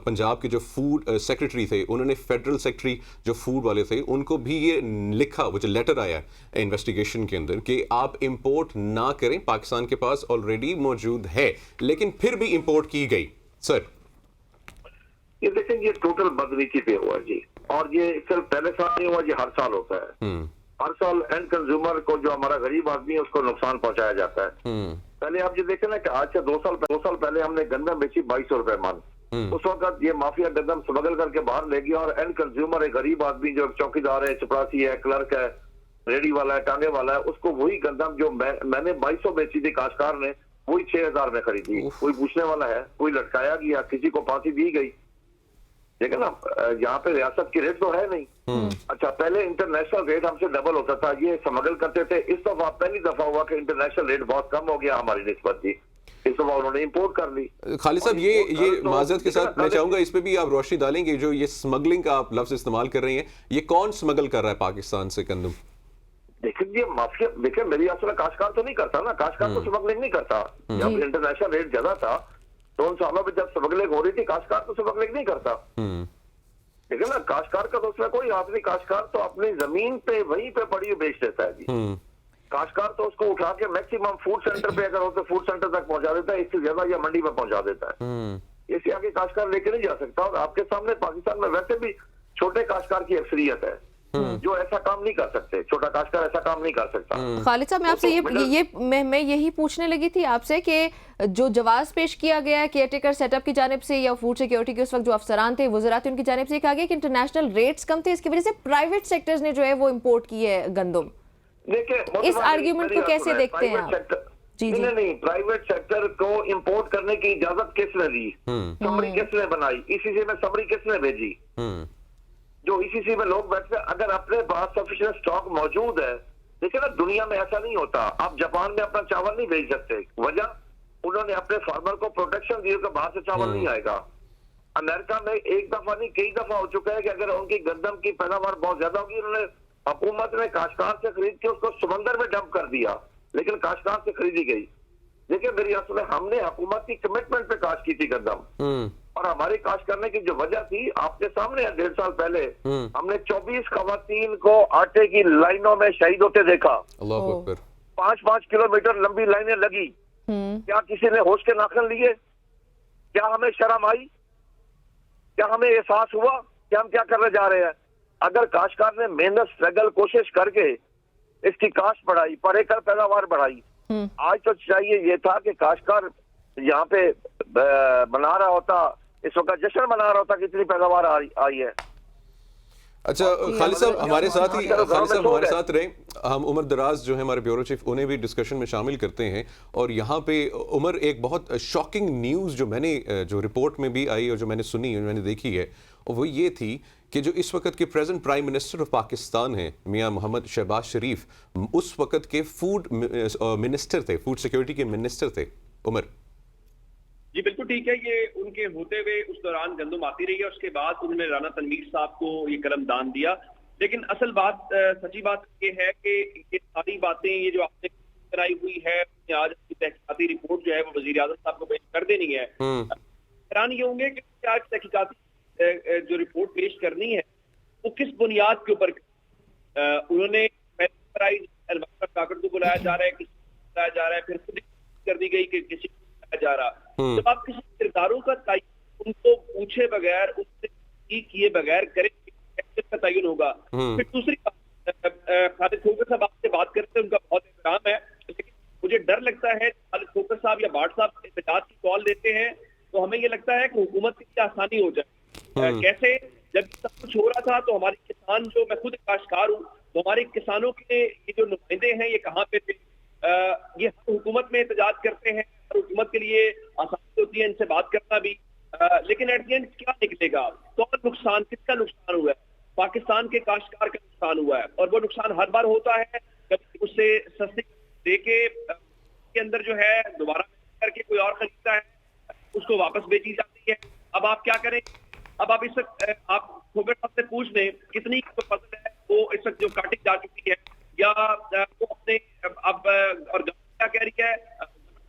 पंजाब के जो फूड सेक्रेटरी थे, उन्होंने फेडरल सेक्रेटरी जो फूड वाले थे उनको भी ये लिखा, वो जो लेटर आया इन्वेस्टिगेशन के अंदर, कि आप इंपोर्ट ना करें, पाकिस्तान के पास ऑलरेडी मौजूद है, लेकिन फिर भी इंपोर्ट की गई। सर ये देखें, ये टोटल बदनीति पे हुआ जी, और ये सिर्फ पहले साल नहीं हुआ, ये हर साल होता है। हर साल एंड कंज्यूमर को, जो हमारा गरीब आदमी है, उसको नुकसान पहुंचाया जाता है। पहले आप ये देखें ना कि आज से 2 साल पहले हमने गंदम बेची 2200 रुपए मन। उस वक्त ये माफिया गंदम स्मगल करके बाहर ले गया, और एंड कंज्यूमर एक गरीब आदमी जो चौकीदार है, चपरासी है, क्लर्क है, रेडी वाला है, टांगे वाला है, उसको वही गंदम जो मैंने 2200 बेची थी, काश्तकार ने वही 6000 में खरीदी। कोई पूछने वाला है? कोई लटकाया गया? किसी को फांसी दी गई? ठीक है ना, यहाँ पे रियासत की रेट तो है नहीं। अच्छा, पहले इंटरनेशनल रेट हमसे डबल होता था, ये स्मगल करते थे। इस दफा पहली दफा हुआ कि इंटरनेशनल रेट बहुत कम हो गया हमारी निस्बत की, इस दफा उन्होंने इंपोर्ट कर ली। खालिद साहब, ये माजरत के साथ मैं चाहूंगा इस पे भी आप रोशनी डालेंगे, जो ये स्मगलिंग का आप लफ्ज इस्तेमाल कर रही हैं, ये कौन स्मगल कर रहा है पाकिस्तान से गंदम? देखिए, ये माफिया, देखिए मेरी असल काश्तकार तो नहीं करता ना, काश्तकार तो स्मगलिंग नहीं करता। जब इंटरनेशनल रेट ज्यादा था तो उन सालों में जब स्मगलिंग हो रही थी, काश्तकार तो स्मगलिंग नहीं करता। ठीक है ना, काश्तकार का तो उसमें कोई हाथ नहीं। काश्तकार तो अपनी जमीन पे वहीं पे पड़ी बेच देता है जी। काश्तकार तो उसको उठा के मैक्सिमम फूड सेंटर पे, अगर हो तो फूड सेंटर तक पहुंचा देता है, इससे ज्यादा या मंडी में पहुंचा देता है। इससे आगे काश्तकार लेके नहीं जा सकता। और आपके सामने पाकिस्तान में वैसे भी छोटे काश्तकार की अक्सरियत है जो ऐसा काम नहीं कर सकते। छोटा काश्तकार ऐसा काम नहीं कर सकता। खालिद साहब, मैं आपसे मैं यही पूछने लगी थी आपसे कि जो जवाब पेश किया गया केयरटेकर सेटअप की जानिब से, या फूड सिक्योरिटी के उस वक्त जो अफसरान थे, वज़रात, उनकी जानिब से कहा गया कि इंटरनेशनल रेट्स कम थे, इसकी वजह से प्राइवेट सेक्टर्स ने जो है वो इम्पोर्ट की है गंदम। इस आर्ग्यूमेंट को कैसे देखते हैं आप? जी जी, नहीं, प्राइवेट सेक्टर को इंपोर्ट करने की इजाजत किसने दी? समरी किसने बनाई? ICC में समरी किसने भेजी? जो ICC में लोग बैठते, अगर अपने पास सफिशिएंट स्टॉक मौजूद है। देखिए ना, दुनिया में ऐसा नहीं होता। आप जापान में अपना चावल नहीं भेज सकते, वजह उन्होंने अपने फार्मर को प्रोटेक्शन दी कि बाहर से चावल नहीं आएगा। अमेरिका में एक दफा नहीं कई दफा हो चुका है कि अगर उनकी गंदम की पैदावार बहुत ज्यादा होगी, उन्होंने हुकूमत ने काश्तकार से खरीद के उसको समंदर में डंप कर दिया, लेकिन काश्तकार से खरीदी गई। देखिए मेरी असल में हमने हुकूमत की कमिटमेंट पे काश्त की थी गंदम, और हमारी काश्त करने की जो वजह थी आपके सामने है। 1.5 साल पहले हमने 24 खवातीन को आटे की लाइनों में शहीद होते देखा। 5-5 किलोमीटर लंबी लाइनें लगी। क्या किसी ने होश के नाखन लिए? क्या हमें शर्म आई? क्या हमें एहसास हुआ कि हम क्या करने जा रहे हैं? अगर काश्तकार ने मेहनत, स्ट्रगल, कोशिश करके इसकी काश्त बढ़ाई, पर एकड़ पैदावार बढ़ाई, आज तो चाहिए ये था कि काश्तकार यहाँ पे मना रहा होता, इस वक्त जश्न मना रहा होता कि इतनी पैदावार आई है। अच्छा खालिद साहब हमारे साथ रहे, हम उमर दराज जो है हमारे ब्यूरो चीफ, उन्हें भी डिस्कशन में शामिल करते हैं। और यहाँ पे उमर एक बहुत शॉकिंग न्यूज़ जो मैंने जो रिपोर्ट में भी आई और जो मैंने सुनी और मैंने देखी है, और वो ये थी कि जो इस वक्त के present prime minister of Pakistan हैं मियां मोहम्मद शहबाज शरीफ, उस वक्त के फूड मिनिस्टर थे, फूड सिक्योरिटी के मिनिस्टर थे। उमर जी बिल्कुल ठीक है, ये उनके होते हुए उस दौरान गंदम आती रही है, उसके बाद उन्होंने राना तनवीर साहब को ये कलम दान दिया। लेकिन असल बात, सच्ची बात ये है कि ये सारी बातें ये जो आपने कराई हुई है, आज तहकीकाती रिपोर्ट जो है वो वजीर आजम साहब को पेश कर देनी है। हैरान ये होंगे कि आज तहकीकाती जो रिपोर्ट पेश करनी है वो किस बुनियाद के ऊपर उन्होंने काकड़ को बुलाया जा रहा है, किसी को बुलाया जा रहा है, फिर खुद कर दी गई कि किसी जा रहा। जब आप किसी किरदारों का तयन उनको पूछे बगैर, उससे किए बगैर करें का तयन होगा। फिर दूसरी बात, खालिद खोखर साहब आपसे बात करते हैं, उनका बहुत एहतराम है, लेकिन मुझे डर लगता है खालिद खोखर साहब या भाट साहब एहतजाज की कॉल देते हैं तो हमें ये लगता है कि हुकूमत के लिए आसानी हो जाए। कैसे, जब सब कुछ हो रहा था तो हमारे किसान, जो मैं खुद काश्तकार हूँ, तो हमारे किसानों के ये जो नुमाइंदे हैं ये कहाँ पे थे? ये हुकूमत में एहतजाज करते हैं, हुकूमत के लिए आसानी होती है इनसे बात करना भी, लेकिन एट द एंड क्या निकलेगा? कौन नुकसान, किसका नुकसान हुआ है? पाकिस्तान के काश्तकार का नुकसान हुआ है, और वो नुकसान हर बार होता है। कभी उससे सस्ती दे के अंदर जो है दोबारा करके कोई और खरीदता है, उसको वापस बेची जाती है। अब आप क्या करें? अब आप इस वक्त आप खोखर साहब से पूछ लें कितनी फसल है वो इस वक्त जो काटी जा चुकी है, या वो अपने अब और क्या कह रही है,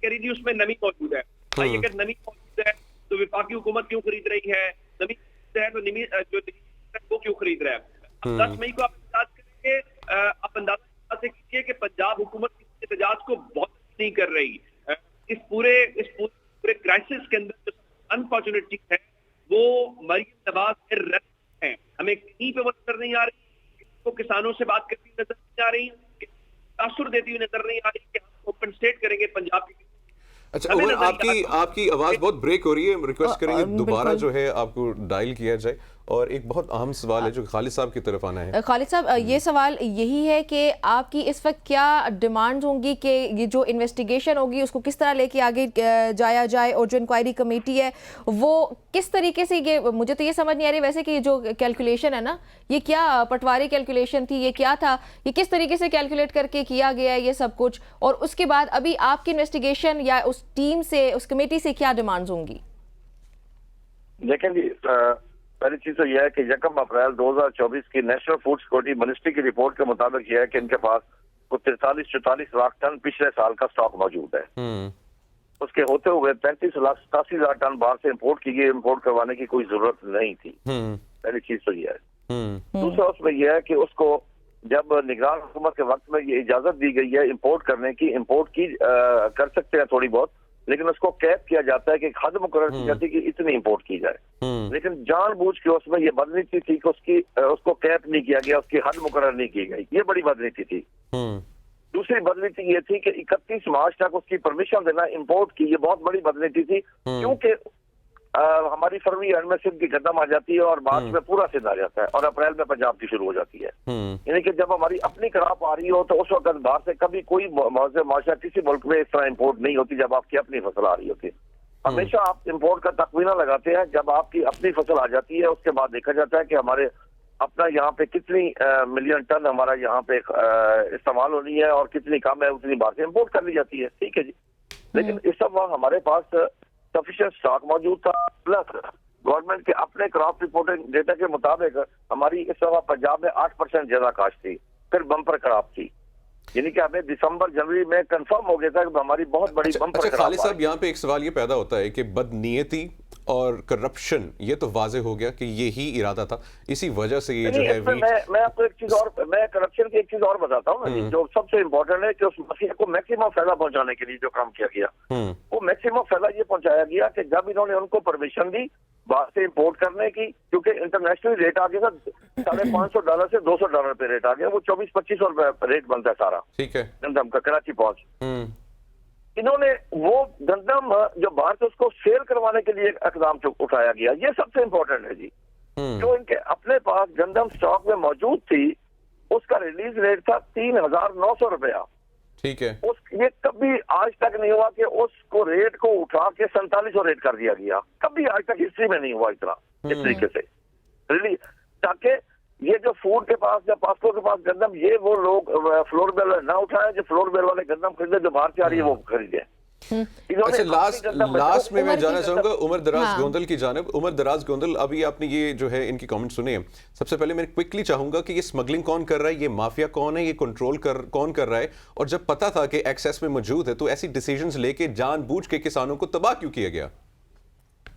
कह रही थी उसमें नमी मौजूद है। भाई अगर नमी मौजूद है तो विफाकी हुकूमत क्यों खरीद रही है? नमी है तो नमी जो वो क्यों खरीद रहा है? 10 मई को आप अंदाज करेंगे, आप अंदाजा से कीजिए कि पंजाब हुकूमत एहतजाज को बहुत नहीं कर रही। इस पूरे क्राइसिस के अंदर जो अनफॉर्चुनेट चीज है वो मरियम नवाज के रद्द है। हमें कहीं पे वो नजर नहीं आ रही, तो किसानों से बात करती नजर नहीं आ रही, तासुर देती हुई नजर नहीं आ रही कि हम कंपनसेट करेंगे पंजाब की। अच्छा उमर, आपकी आवाज बहुत ब्रेक हो रही है, रिक्वेस्ट करेंगे दोबारा जो है आपको डायल किया जाए। और एक बहुत अहम सवाल है जो खालिद साहब की तरफ आना है। खालिद साहब, ये सवाल यही है कि आपकी इस वक्त क्या डिमांड्स होंगी कि ये जो इन्वेस्टिगेशन होगी उसको किस तरह लेके आगे जाया जाए, और जो इंक्वायरी कमेटी है वो किस तरीके से, ये मुझे तो ये समझ नहीं आ रही वैसे कि जो कैलकुलेशन है ना, ये क्या पटवारी कैलकुलेशन थी, ये क्या था, ये किस तरीके से कैलकुलेट करके किया गया है ये सब कुछ, और उसके बाद अभी आपकी इन्वेस्टिगेशन या उस टीम से, उस कमेटी से क्या डिमांड्स होंगी? देखें जी, पहली चीज तो यह है कि 1 अप्रैल 2024 की नेशनल फूड सिक्योरिटी मिनिस्ट्री की रिपोर्ट के मुताबिक यह है कि इनके पास कुछ 43-44 लाख टन पिछले साल का स्टॉक मौजूद है। उसके होते हुए 35,87,000 टन बाहर से इंपोर्ट की गई, इंपोर्ट करवाने की कोई जरूरत नहीं थी। पहली चीज तो यह है। दूसरा उसमें यह है कि उसको जब निगरान हुकूमत के वक्त में ये इजाजत दी गई है इंपोर्ट करने की, इंपोर्ट की कर सकते हैं थोड़ी बहुत, लेकिन उसको कैप किया जाता है कि हद मुकर्रर की जाती है कि इतनी इंपोर्ट की जाए। लेकिन जानबूझ के उसमें ये बदनीति थी कि उसको कैप नहीं किया गया, उसकी हद मुकर्रर नहीं की गई, ये बड़ी बदनीति थी। दूसरी बदनीति ये थी कि 31 मार्च तक उसकी परमिशन देना इंपोर्ट की, ये बहुत बड़ी बदनीति थी, क्योंकि हमारी फरवरी एंड में सिंध की कदम आ जाती है और मार्च में पूरा सिंध आ जाता है और अप्रैल में पंजाब की शुरू हो जाती है। यानी कि जब हमारी अपनी क्रॉप आ रही हो तो उस वक्त बाहर से कभी कोई माशा किसी मुल्क में इस तरह इंपोर्ट नहीं होती जब आपकी अपनी फसल आ रही होती है। हमेशा आप इंपोर्ट का तखमीना लगाते हैं जब आपकी अपनी फसल आ जाती है, उसके बाद देखा जाता है कि हमारे अपना यहाँ पे कितनी मिलियन टन हमारा यहाँ पे इस्तेमाल होनी है और कितनी कम है उतनी बाहर से इंपोर्ट कर ली जाती है। ठीक है जी, लेकिन इस सब वक्त हमारे पास सफिशिएंट स्टॉक मौजूद था, प्लस गवर्नमेंट के अपने क्रॉप रिपोर्टिंग डेटा के मुताबिक हमारी इस वक्त पंजाब में 8% ज्यादा काश्त थी, फिर बम्पर क्रॉप थी, यानी कि हमें दिसंबर जनवरी में कंफर्म हो गया था कि हमारी बहुत बड़ी बम्पर क्रॉप। खालिद साहब, यहाँ पे एक सवाल ये पैदा होता है कि बदनीयती और करप्शन, ये तो वाजे हो गया कि ये ही इरादा था, इसी वजह से ये जो है मैं आपको एक चीज और, मैं करप्शन की एक चीज और बताता हूँ जो सबसे इम्पोर्टेंट है कि उस मसले को मैक्सिमम फायदा पहुंचाने के लिए जो काम किया गया वो मैक्सिमम फायदा ये पहुंचाया गया कि जब इन्होंने उनको परमिशन दी बाहर से इंपोर्ट करने की, क्योंकि इंटरनेशनल रेट आ गया था $550 से $200 पे रेट आ गया, वो 24-25 रेट बनता है सारा, ठीक है, गंदम का कराची पहुंच। इन्होंने वो गंदम जो बाहर से उसको सेल करवाने के लिए एक इकदाम उठाया गया, ये सबसे इम्पोर्टेंट है जी। जो इनके अपने पास गंदम स्टॉक में मौजूद थी उसका रिलीज रेट था 3,900 रुपया। ठीक है। ये कभी आज तक नहीं हुआ कि उसको रेट को उठा के 4700 रेट कर दिया गया, कभी आज तक हिस्ट्री में नहीं हुआ इतना इस तरीके से रिलीज, ताकि ये जो फूड के पास या पास्को के पास गंदम, ये वो लोग फ्लोर बेल ना उठाए, जो फ्लोर बेल वाले गंदम खरीदे, जो बाहर से आ रही है वो खरीदे। अच्छा, लास्ट में मैं जाना चाहूंगा उमर दराज गोंदल की जानिब। उमर दराज गोंदल, अभी आपने ये जो है इनकी कमेंट सुने, सबसे पहले मैं क्विकली चाहूंगा कि ये स्मगलिंग कौन कर रहा है, ये माफिया कौन है, ये कंट्रोल कौन कर रहा है, और जब पता था कि एक्सेस में मौजूद है तो ऐसी डिसीजंस लेके जानबूझ के किसानों को तबाह क्यों किया गया?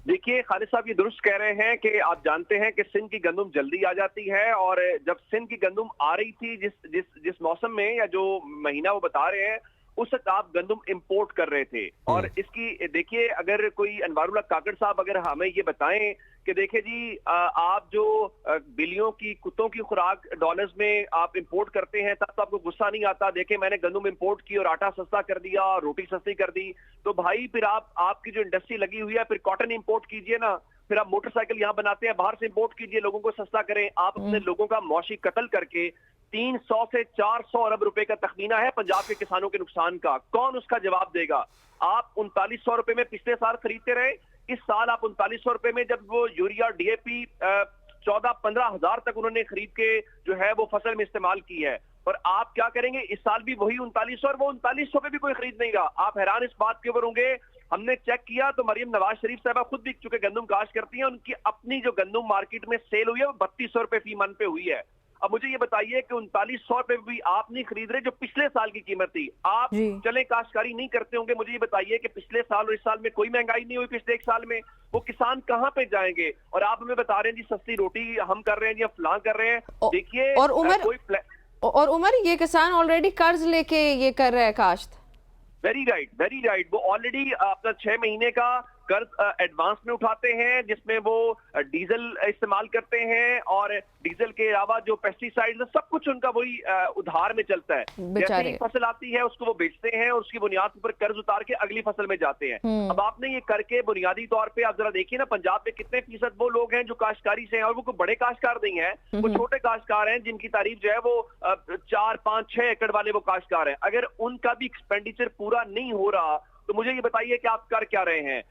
देखिए खालिद साहब, ये दुरुस्त कह रहे हैं कि आप जानते हैं कि सिंध की गंदम जल्दी आ जाती है, और जब सिंध की गंदम आ रही थी जिस मौसम में या जो महीना वो बता रहे हैं, उस वक्त आप गंदम इंपोर्ट कर रहे थे। और इसकी देखिए, अगर कोई अनवारुल्लाह काकड़ साहब अगर हमें ये बताएं कि देखिए जी, आप जो बिल्लियों की, कुत्तों की खुराक डॉलर्स में आप इंपोर्ट करते हैं, तब तो आपको गुस्सा नहीं आता। देखिए मैंने गंदम इंपोर्ट की और आटा सस्ता कर दिया, रोटी सस्ती कर दी, तो भाई फिर आपकी जो इंडस्ट्री लगी हुई है, फिर कॉटन इंपोर्ट कीजिए ना, फिर आप मोटरसाइकिल यहाँ बनाते हैं, बाहर से इंपोर्ट कीजिए, लोगों को सस्ता करें। आप अपने लोगों का मौशी कत्ल करके 300 से 400 अरब रुपए का तखमीना है पंजाब के किसानों के नुकसान का, कौन उसका जवाब देगा? आप 3900 रुपए में पिछले साल खरीदते रहे, इस साल आप 3900 रुपए में, जब वो यूरिया DAP 14-15 हजार तक उन्होंने खरीद के जो है वो फसल में इस्तेमाल की है, और आप क्या करेंगे? इस साल भी वही 3900, और वो 3900 पे भी कोई खरीद नहीं रहा। आप हैरान इस बात के ऊपर होंगे, हमने चेक किया तो मरियम नवाज शरीफ साहबा खुद भी चुके गंदम काश्त करती हैं, उनकी अपनी जो गंदम मार्केट में सेल हुई है वो 3200 रुपए फी मन पे हुई है। अब मुझे ये बताइए कि 3900 रुपए भी आप नहीं खरीद रहे जो पिछले साल की कीमत थी। आप चले काश्तकारी नहीं करते होंगे, मुझे ये बताइए कि पिछले साल और इस साल में कोई महंगाई नहीं हुई पिछले एक साल में, वो किसान कहाँ पे जाएंगे? और आप हमें बता रहे हैं जी सस्ती रोटी हम कर रहे हैं या फलां कर रहे हैं। देखिए और उमर ये किसान ऑलरेडी कर्ज लेके ये कर रहा है काश्त। वेरी राइट, वो ऑलरेडी अपना 6 महीने का कर्ज एडवांस में उठाते हैं, जिसमें वो डीजल इस्तेमाल करते हैं, और डीजल के अलावा जो पेस्टिसाइड्स है सब कुछ उनका वही उधार में चलता है। जैसे ही फसल आती है उसको वो बेचते हैं और उसकी बुनियाद पर कर्ज उतार के अगली फसल में जाते हैं। अब आपने ये करके बुनियादी तौर पे आप जरा देखिए ना, पंजाब में कितने फीसद वो लोग हैं जो काश्तकारी से हैं, और वो कोई बड़े काश्तकार नहीं है, वो छोटे काश्तकार हैं जिनकी तारीफ जो है वो 4, 5, 6 एकड़ वाले वो काश्तकार हैं। अगर उनका भी एक्सपेंडिचर पूरा नहीं हो रहा तो मुझे ये बताइए कि आप कर क्या रहे हैं?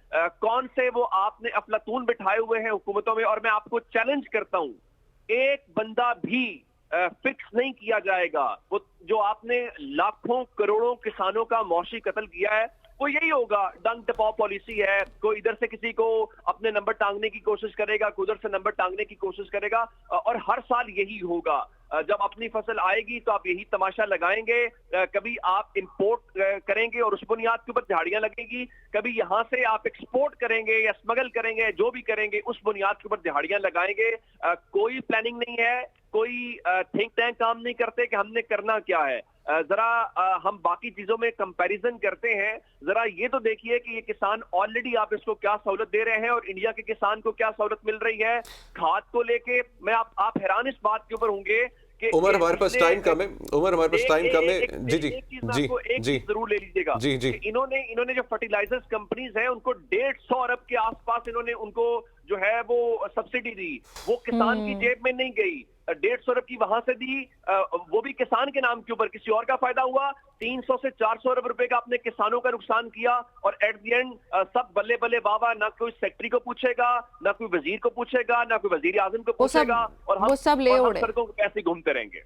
कौन से वो आपने अफलातून बिठाए हुए हैं हुकूमतों में? और मैं आपको चैलेंज करता हूं, एक बंदा भी फिक्स नहीं किया जाएगा। वो जो आपने लाखों करोड़ों किसानों का मौशी कत्ल किया है, वो यही होगा। डंग टपाव पॉलिसी है, कोई इधर से किसी को अपने नंबर टांगने की कोशिश करेगा, कोई उधर से नंबर टांगने की कोशिश करेगा, और हर साल यही होगा। जब अपनी फसल आएगी तो आप यही तमाशा लगाएंगे, कभी आप इंपोर्ट करेंगे और उस बुनियाद के ऊपर झाड़ियां लगेगी, कभी यहां से आप एक्सपोर्ट करेंगे या स्मगल करेंगे, जो भी करेंगे उस बुनियाद के ऊपर झाड़ियां लगाएंगे। कोई प्लानिंग नहीं है, कोई थिंक टैंक काम नहीं करते कि हमने करना क्या है। जरा हम बाकी चीजों में कंपैरिजन करते हैं, जरा ये तो देखिए कि ये किसान ऑलरेडी आप इसको क्या सहूलत दे रहे हैं और इंडिया के किसान को क्या सहूलत मिल रही है खाद को लेके। मैं आप हैरान इस बात के ऊपर होंगे कि उमर हमारे पास टाइम कम है, उमर हमारे पास टाइम कम है। जी जरूर ले लीजिएगा। इन्होंने जो फर्टिलाइजर्स कंपनीज हैं उनको 150 अरब के आसपास इन्होंने उनको जो है वो सब्सिडी दी, वो किसान की जेब में नहीं गई। 150 अरब की वहां से दी, वो भी किसान के नाम के ऊपर, किसी और का फायदा हुआ। 300 से 400 अरब रुपए का आपने किसानों का नुकसान किया, और एट द एंड सब बल्ले बल्ले वाह, ना कोई सेक्रेटरी को पूछेगा, ना कोई वजीर को पूछेगा, ना कोई वजीर आजम को पूछेगा, और हम सड़कों पे ऐसे घूमते रहेंगे।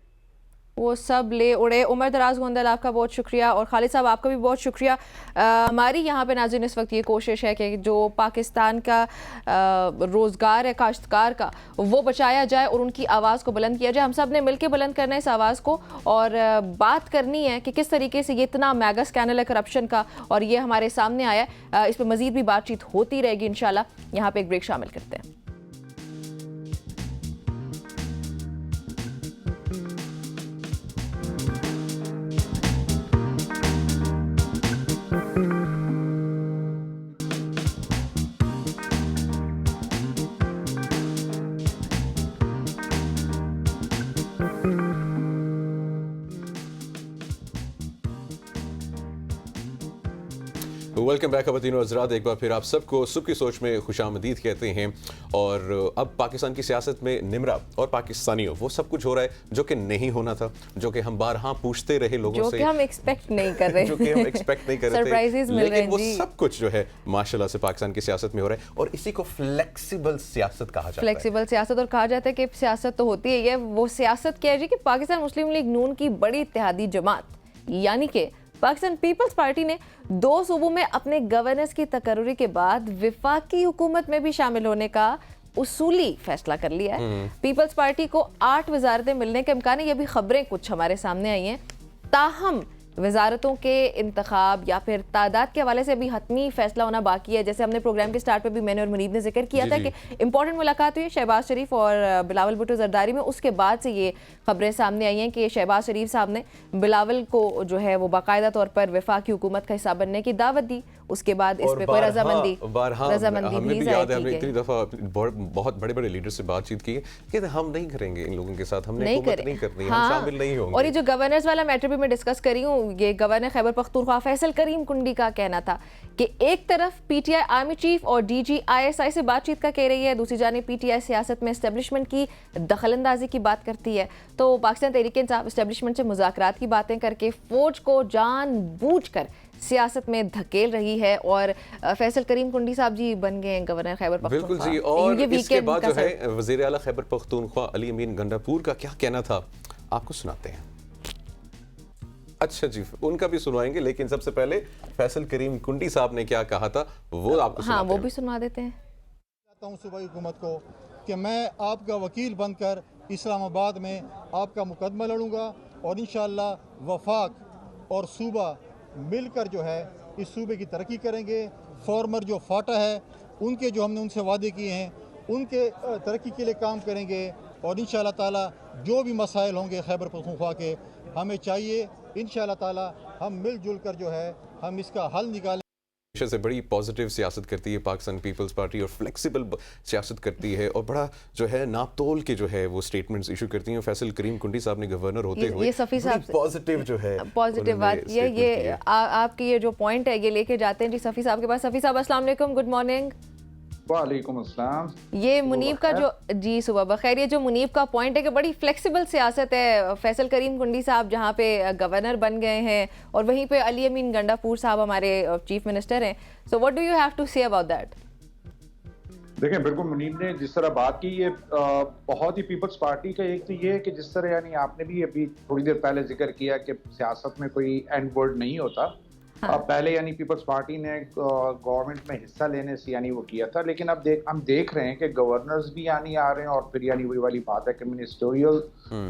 वो सब ले उड़े। उमर दराज गोंदल आपका बहुत शुक्रिया, और खालिद साहब आपका भी बहुत शुक्रिया। हमारी यहाँ पे नाज़रीन इस वक्त ये कोशिश है कि जो पाकिस्तान का रोज़गार है काश्तकार का, वो बचाया जाए और उनकी आवाज़ को बुलंद किया जाए। हम सब ने मिलकर बुलंद करना है इस आवाज़ को, और बात करनी है कि किस तरीके से ये इतना मेगा स्कैंडल है करप्शन का, और ये हमारे सामने आया है। इस पर मज़ीद भी बातचीत होती रहेगी इंशाल्लाह। यहाँ पर एक ब्रेक शामिल करते हैं। वेलकम बैक खवातीन और हज़रात, एक बार फिर आप सबको सुबह की सोच में खुशामदीद कहते हैं। और अब पाकिस्तान की सियासत में निमरा और पाकिस्तानियों वो सब कुछ हो रहा है जो कि नहीं होना था, जो कि हम बारहा पूछते रहे लोगों से, जो कि हम एक्सपेक्ट नहीं कर रहे, जो कि हम एक्सपेक्ट नहीं कर रहे सरप्राइजेस थे, मिल रहे लेकिन वो हैं जी। सब कुछ जो है माशाल्लाह से पाकिस्तान की सियासत में हो रहा है और इसी को फ्लेक्सिबल सियासत कहा जाता है। फ्लेक्सिबल सियासत, और कहा जाता है कि सियासत तो होती है, ये वो सियासत क्या है जी कि पाकिस्तान मुस्लिम लीग नून की बड़ी इत्तेहादी जमात यानी कि पाकिस्तान पीपल्स पार्टी ने 2 सूबों में अपने गवर्नर्स की तकर्री के बाद विफाकी हुकूमत में भी शामिल होने का उसूली फैसला कर लिया है। पीपल्स पार्टी को 8 वजारतें मिलने के इम्कान है, ये भी खबरें कुछ हमारे सामने आई हैं। ताहम वजारतों के इंतखाब या फिर तादाद के हवाले से अभी हतमी फैसला होना बाकी है। जैसे हमने प्रोग्राम के स्टार्ट पे भी मैंने और मुनीब ने जिक्र किया था कि इंपॉर्टेंट मुलाकात हुई शहबाज शरीफ और बिलावल भुट्टो जरदारी में। उसके बाद से ये खबरें सामने आई हैं कि शहबाज शरीफ साहब ने बिलावल को जो है वो बाकायदा तौर पर वफाकी हुकूमत का हिस्सा बनने की दावत दी। उसके बाद इस पे कोई रजामंदी हमें भी याद है, हमने इतनी दफा बहुत बड़े बड़े लीडर से बातचीत की कि हम नहीं करेंगे इन लोगों के साथ, हमने हुकूमत नहीं करनी, हम शामिल नहीं होंगे। और ये जो गवर्नर्स वाला मैटर भी मैं डिस्कस करी हूँ, ये गवर्नर खैबर पख्तूनख्वा फैसल करीम कुंडी का कहना था कि एक तरफ पीटीआई आर्मी चीफ और डीजी आईएसआई से बातचीत का कह रही है, दूसरी जानिब पीटीआई सियासत में एस्टेब्लिशमेंट की दखलंदाजी की बात करती है। तो पाकिस्तान तहरीक इंसाफ एस्टेब्लिशमेंट से मुज़ाकरात की बातें करके फौज को जानबूझकर सियासत में धकेल रही है और फैसल करीम कुंडी साहब जी बन गए गवर्नर खैबर पख्तूनख्वा। बिल्कुल जी। और इसके बाद जो है वज़ीर आला खैबर पख्तूनख्वा अली अमीन गंडापुर का क्या कहना था आपको सुनाते हैं। अच्छा जी, उनका भी सुनवाएंगे, लेकिन सबसे पहले फैसल करीम कुंडी साहब ने क्या कहा था वो आपको सुनाते हैं। वो भी सुनवा देते हैं। चाहता हूँ सूबाई हुकूमत को कि मैं आपका वकील बनकर इस्लामाबाद में आपका मुकदमा लड़ूंगा और इंशाअल्लाह वफाक और सूबा मिलकर जो है इस सूबे की तरक्की करेंगे। फॉर्मर जो फाटा है उनके जो हमने उनसे वादे किए हैं उनके तरक्की के लिए काम करेंगे और इंशाअल्लाह ताला जो भी मसाइल होंगे खैबर पख्तूनख्वा के हमें चाहिए, इंशाअल्लाह ताला हम मिलजुल कर जो है हम इसका हल निकालें। से बड़ी पॉजिटिव सियासत करती है पाकिस्तान पीपल्स पार्टी और फ्लेक्सिबल सियासत करती है और बड़ा जो है नापतोल के जो है वो स्टेटमेंट्स इशू करती हैं। फैसल करीम कुंडी साहब ने गवर्नर होते हुए सफ़ी साहब पॉजिटिव जो है पॉजिटिव बात ये आपकी ये जो पॉइंट है ये लेके जाते हैं जी सफ़ी साहब के पास। सफ़ी साहब अस्सलाम वालेकुम, गुड मॉर्निंग। वालेकुम अस्सलाम। ये मुनीब का जो जी सुबह बखैर, ये जो मुनीब का पॉइंट है कि बड़ी फ्लेक्सिबल सियासत है। फैसल करीम कुंडी साहब जहाँ पे गवर्नर बन गए हैं और वहीं पे अली अमीन गंडापुर साहब हमारे चीफ मिनिस्टर हैं। So what do you have to say about that? देखें, बिल्कुल मुनीब ने जिस तरह बात की ये बहुत ही पीपल्स पार्टी का एक तो ये है कि जिस तरह यानी आपने भी अभी थोड़ी देर पहले जिक्र किया कि सियासत में कोई एंड वर्ड नहीं होता। पहले यानी पीपल्स पार्टी ने गवर्नमेंट में हिस्सा लेने से यानी वो किया था, लेकिन अब हम देख रहे हैं कि गवर्नर्स भी यानी आ रहे हैं और फिर यानी वही वाली बात है कि मिनिस्टोरियल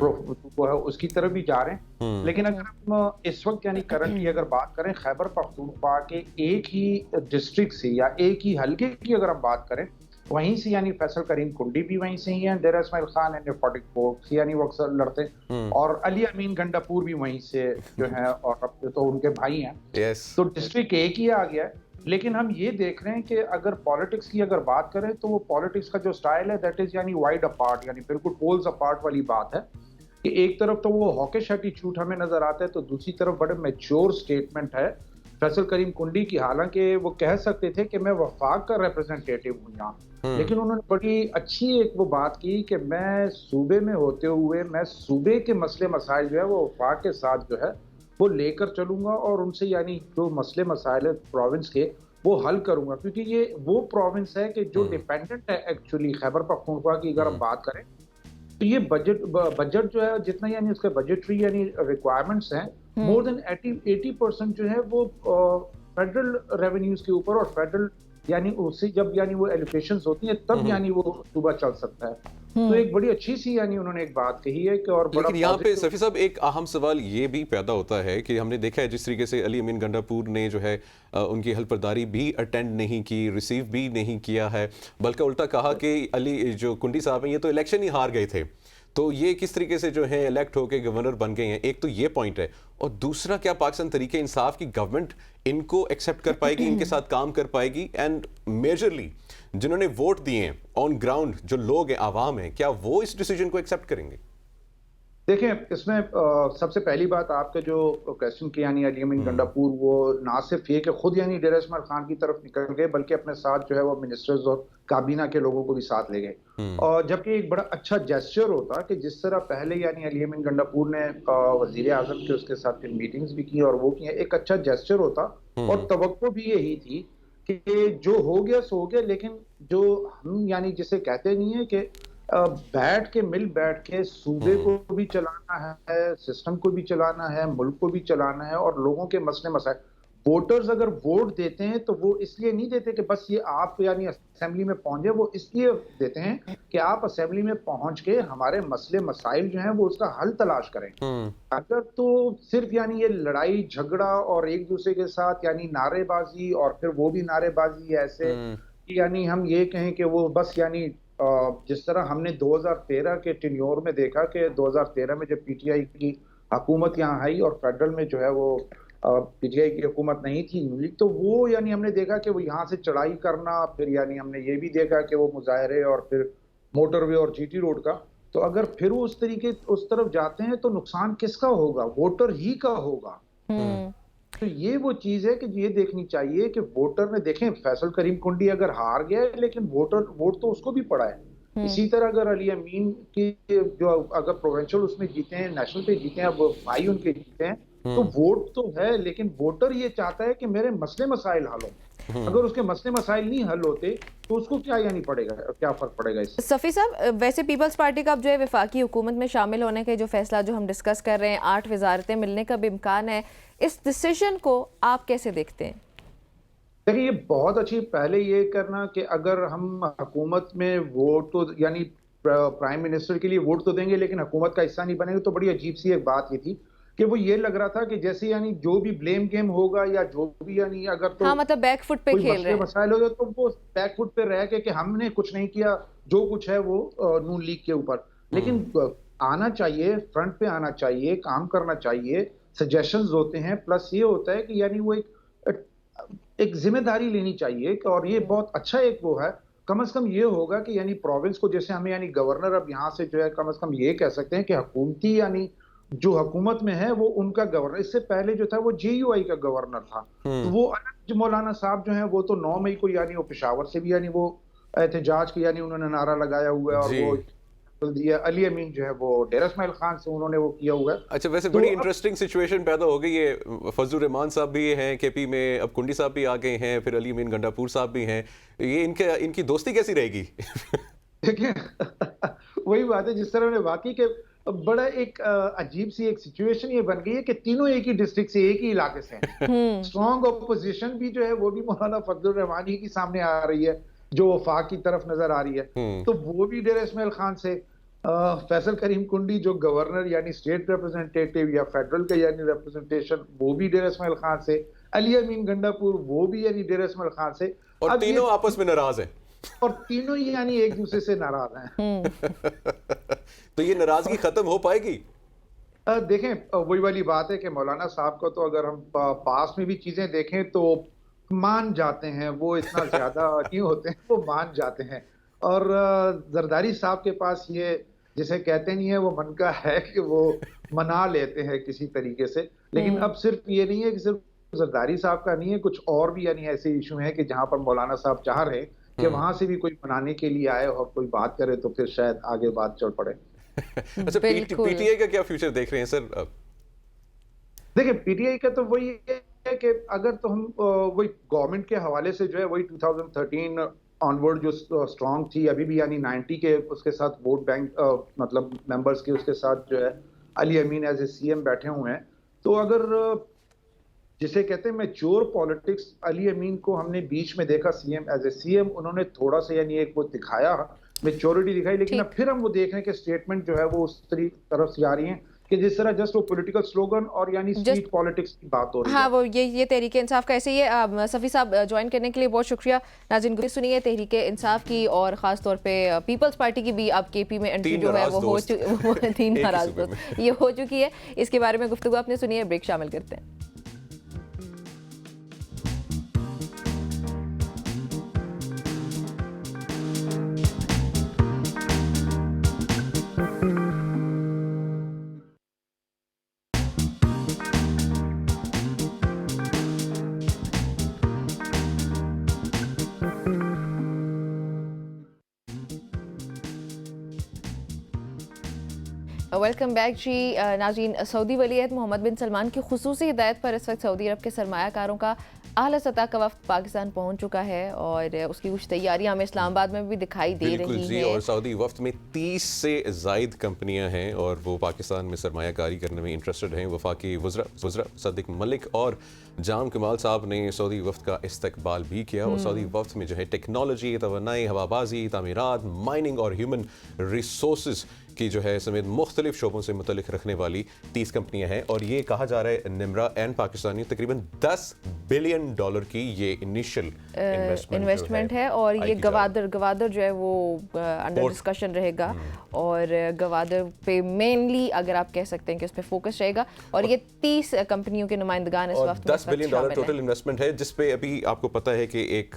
वो है उसकी तरफ भी जा रहे हैं। लेकिन अगर हम इस वक्त यानी करंटली अगर बात करें खैबर पख्तूनख्वा के एक ही डिस्ट्रिक्ट से या एक ही हल्के की अगर हम बात करें, वहीं से यानी फैसल करीम कुंडी भी वहीं से ही हैं, डेरा इस्माइल खान एंड 44 यानी वो अक्सर लड़ते हैं और अली अमीन गंडापुर भी वहीं से जो है और अब तो उनके भाई हैं। तो डिस्ट्रिक्ट एक ही आ गया है। लेकिन हम ये देख रहे हैं कि अगर पॉलिटिक्स की अगर बात करें तो वो पॉलिटिक्स का जो स्टाइल है दैट इज यानी वाइड अपार्ट, यानी बिल्कुल पोल्स अपार्ट वाली बात है कि एक तरफ तो वो हॉकिश एटीट्यूड हमें नजर आता है तो दूसरी तरफ बड़े मैच्योर स्टेटमेंट है फैसल करीम कुंडी की। हालांकि वो कह सकते थे कि मैं वफाक का रिप्रेजेंटेटिव हूँ यहाँ, लेकिन उन्होंने बड़ी अच्छी एक वो बात की कि मैं सूबे में होते हुए मैं सूबे के मसले मसाइल जो है वो वफाक के साथ जो है वो लेकर चलूंगा और उनसे यानी जो मसले मसाइल है प्रोविंस के वो हल करूंगा, क्योंकि ये वो प्रोविंस है कि जो डिपेंडेंट है एक्चुअली खैबर पख्तूनख्वा की अगर हम बात करें तो ये बजट जो है जितना यानी उसके बजटरी यानी रिक्वायरमेंट्स हैं मोर देन 80% जो है वो फेडरल रेवेन्यूज के ऊपर और फेडरल यानी उससे जब यानी वो एलोकेशंस होती हैं तब यानी वो सूबा चल सकता है। तो एक बड़ी अच्छी सी यानी उन्होंने एक बात कही है कि और लेकिन यहाँ पे सफ़ी साहब एक अहम सवाल ये भी पैदा होता है कि हमने देखा है जिस तरीके से अली अमीन गंडापुर ने जो है उनकी हल्फबरदारी भी अटेंड नहीं की, रिसीव भी नहीं किया है, बल्कि उल्टा कहा कि अली जो कुंडी साहब हैं ये तो इलेक्शन ही हार गए थे, तो ये किस तरीके से जो है इलेक्ट होकर गवर्नर बन गए हैं। एक तो ये पॉइंट है और दूसरा क्या पाकिस्तान तरीके इंसाफ की गवर्नमेंट इनको एक्सेप्ट कर पाएगी, इनके साथ काम कर पाएगी? एंड मेजरली जिन्होंने वोट दिए हैं ऑन ग्राउंड जो लोग हैं आवाम हैं, क्या वो इस डिसीजन को एक्सेप्ट करेंगे? देखें, इसमें सबसे पहली बात आपका जो क्वेश्चन किया यानी अली अमीन गंडापुर, वो ना सिर्फ ये कि खुद यानी डेरा इस्माइल खान की तरफ निकल गए, बल्कि अपने साथ जो है वो मिनिस्टर्स और काबीना के लोगों को भी साथ ले गए। और जबकि एक बड़ा अच्छा जेस्चर होता कि जिस तरह पहले यानी अली अमीन गंडापुर ने वजीर आजम के उसके साथ फिर मीटिंग्स भी की और वो की, एक अच्छा जेस्चर होता और तवक्को भी यही थी कि जो हो गया सो गया, लेकिन जो हम यानी जिसे कहते नहीं है कि बैठ के सूबे को भी चलाना है, सिस्टम को भी चलाना है, मुल्क को भी चलाना है और लोगों के मसले मसाइल। वोटर्स अगर वोट देते हैं तो वो इसलिए नहीं देते कि बस ये आप यानी असेंबली में पहुंचे, वो इसलिए देते हैं कि आप असेंबली में पहुंच के हमारे मसले मसाइल जो हैं वो उसका हल तलाश करें। अगर तो सिर्फ यानी ये लड़ाई झगड़ा और एक दूसरे के साथ यानी नारेबाजी, और फिर वो भी नारेबाजी ऐसे कि यानी हम ये कहें कि वो बस यानी जिस तरह हमने 2013 के टेन्योर में देखा कि 2013 में जब पीटीआई की हुकूमत यहाँ आई और फेडरल में जो है वो पीटीआई की हुकूमत नहीं थी, तो वो यानी हमने देखा कि वो यहाँ से चढ़ाई करना, फिर यानी हमने ये भी देखा कि वो मुजाहरे और फिर मोटरवे और जीटी रोड का। तो अगर फिर वो उस तरीके उस तरफ जाते हैं तो नुकसान किसका होगा? वोटर ही का होगा। तो ये वो चीज है कि ये देखनी चाहिए कि वोटर ने, देखें फैसल करीम कुंडी अगर हार गया है लेकिन वोट तो उसको भी पड़ा है। इसी तरह अगर अली अमीन की जो अगर प्रोविंशियल उसमें जीते हैं, नेशनल पे जीते हैं, अब भाई उनके जीते हैं, तो वोट तो है, लेकिन वोटर ये चाहता है कि मेरे मसले मसाइल हल हो। अगर उसके मसले मसाइल नहीं हल होते तो उसको क्या यानी पड़ेगा, क्या फर्क पड़ेगा इससे? सफ़ी साहब, वैसे पीपल्स पार्टी का अब जो है वफाकी हुकूमत में शामिल होने के जो फैसला जो हम डिस्कस कर रहे हैं, 8 वजारतें मिलने का भी इम्कान है, इस डिसीजन को आप कैसे देखते हैं? देखिए, ये बहुत अच्छी, पहले ये करना कि अगर हम हुकूमत में वोट तो यानी प्राइम मिनिस्टर के लिए वोट तो देंगे लेकिन हुकूमत का हिस्सा नहीं बनेंगे, तो बड़ी अजीब सी एक बात ये थी कि वो ये लग रहा था कि जैसे यानी जो भी ब्लेम गेम होगा या जो भी यानी अगर तो हाँ, मतलब बैकफुट पे खेल रहे हैं, मसाइल हो गए तो वो बैकफुट पे रह के कि हमने कुछ नहीं किया, जो कुछ है वो नून लीग के ऊपर। लेकिन आना चाहिए, फ्रंट पे आना चाहिए, काम करना चाहिए, सजेशंस होते हैं, प्लस ये होता है कि यानी वो एक जिम्मेदारी लेनी चाहिए। और ये बहुत अच्छा एक वो है, कम से कम ये होगा कि यानी प्रोविंस को, जैसे हमें यानी गवर्नर अब यहाँ से जो है कम से कम ये कह सकते हैं कि हुकूमती यानी जो हुकूमत में है वो उनका गवर्नर, इससे पहले जो था वो जेयूआई का गवर्नर था, तो वो अलग मौलाना साहब जो हैं वो तो 9 मई को यानी वो पेशावर से भी यानी वो एहतजाज की यानी उन्होंने नारा लगाया हुआ है, और वो दिया अली अमीन जो है वो डेरा इस्माइल खान से उन्होंने वो किया हुआ है। अच्छा, वैसे बड़ी इंटरेस्टिंग सिचुएशन पैदा हो गई है, फजलुर रहमान साहब भी हैं केपी में, अब कुंडी साहब भी आ गए हैं, फिर अली अमीन गंडापुर साहब भी हैं, ये इनकी दोस्ती कैसी रहेगी? देखिए वही बात है, जिस तरह ने वाकई के बड़ा एक अजीब सी एक सिचुएशन ये बन गई है कि तीनों एक ही डिस्ट्रिक्ट से, एक ही इलाके से हैं। स्ट्रॉन्ग ऑपोजिशन भी जो है वो भी मौलाना फजलुर रहमान ही की सामने आ रही है, जो वफाक की तरफ नजर आ रही है, तो वो भी डेरा इस्माइल खान से, फैसल करीम कुंडी जो गवर्नर यानी स्टेट रिप्रेजेंटेटिव या फेडरल का यानी रिप्रेजेंटेशन, वो भी डेरा इस्माइल खान से, अली अमीन गंडापुर वो भी यानी डेरा इस्माइल खान से, और तीनों आपस में नाराज हैं, और तीनों ही यानी एक दूसरे से नाराज हैं। तो ये नाराजगी खत्म हो पाएगी? देखें, वही वाली बात है कि मौलाना साहब को तो अगर हम पास में भी चीजें देखें तो मान जाते हैं, वो इतना ज्यादा नहीं होते हैं, वो मान जाते हैं। और जरदारी साहब के पास ये जिसे कहते नहीं है वो मन का है कि वो मना लेते हैं किसी तरीके से। लेकिन अब सिर्फ ये नहीं है कि सिर्फ जरदारी साहब का नहीं है, कुछ और भी यानी ऐसे इशू हैं कि जहां पर मौलाना साहब चाह रहे हैं कि वहां से भी कोई मनाने के लिए आए और कोई बात करे तो फिर शायद आगे बात चल पड़े। अच्छा, पीटीआई का क्या फ्यूचर देख रहे हैं सर? देखिए, पीटीआई का तो वही है कि अगर तो हम वही गवर्नमेंट के हवाले से जो है वही 2013 ऑनवर्ड जो स्ट्रॉन्ग थी, अभी भी यानी 90 के उसके साथ वोट बैंक मतलब मेंबर्स के उसके साथ जो है अली अमीन एज ए सीएम बैठे हुए हैं, तो अगर जिसे कहते हैं मैच्योर पॉलिटिक्स, अली अमीन को हमने बीच में देखा सीएम एज ए सीएम, उन्होंने थोड़ा सा यानी एक वो दिखाया, मैच्योरिटी दिखाई, लेकिन अब फिर हम वो देख रहे हैं कि स्टेटमेंट जो है वो उस तरफ से आ रही है कि जिस तरह जस्ट वो पॉलिटिकल स्लोगन और यानी स्ट्रीट पॉलिटिक्स की बात हो रही है। हाँ, वो ये तहरीके इंसाफ का ऐसे ही। सफ़ी साहब, ज्वाइन करने के लिए बहुत शुक्रिया। नाज़रीन, सुनिए तहरीके इंसाफ की और ख़ास तौर पे पीपल्स पार्टी की भी अब केपी में एंट्री जो है वो हो चुकी, 3 नाराज दोस्त ये हो चुकी है। इसके बारे में गुफ्तगू आपने सुनिए, ब्रेक शामिल करते हैं। वेलकम बैक जी। नाज़रीन, सऊदी वलीअहद मोहम्मद बिन सलमान की खुसूसी हिदायत पर इस वक्त सऊदी अरब के सरमायाकारों का आला सतह का वफ्द पाकिस्तान पहुंच चुका है और उसकी कुछ तैयारियां हमें इस्लामाबाद में भी दिखाई दे रही हैं। और सऊदी वफ्द में 30 से जायद कंपनियां हैं और वो पाकिस्तान में सरमायाकारी करने में इंटरेस्टेड हैं। वफाकी वज़रा सदिक मलिक और जाम कमाल साहब ने सऊदी वफ्द का इस्तकबाल भी किया और सऊदी वफ्द में जो है टेक्नोलॉजी, तवानाई, हवाबाजी, तामीरात, माइनिंग और ह्यूमन रिसोर्स की जो है समेत मुख्तलिफ शोबों से मुतल्लिक रखने वाली 30 कंपनियां हैं और ये कहा जा रहा है निम्रा एंड पाकिस्तानी तकरीबन $10 बिलियन की ये इनिशियल इन्वेस्टमेंट है और ये गवादर जो है वो अंडर डिस्कशन रहेगा और गवादर पे मेनली अगर आप कह सकते हैं कि उस पर फोकस रहेगा और ये 30 कंपनियों के नुमाइंदगान इस वक्त $10 बिलियन टोटल इन्वेस्टमेंट है, जिसपे अभी आपको पता है कि एक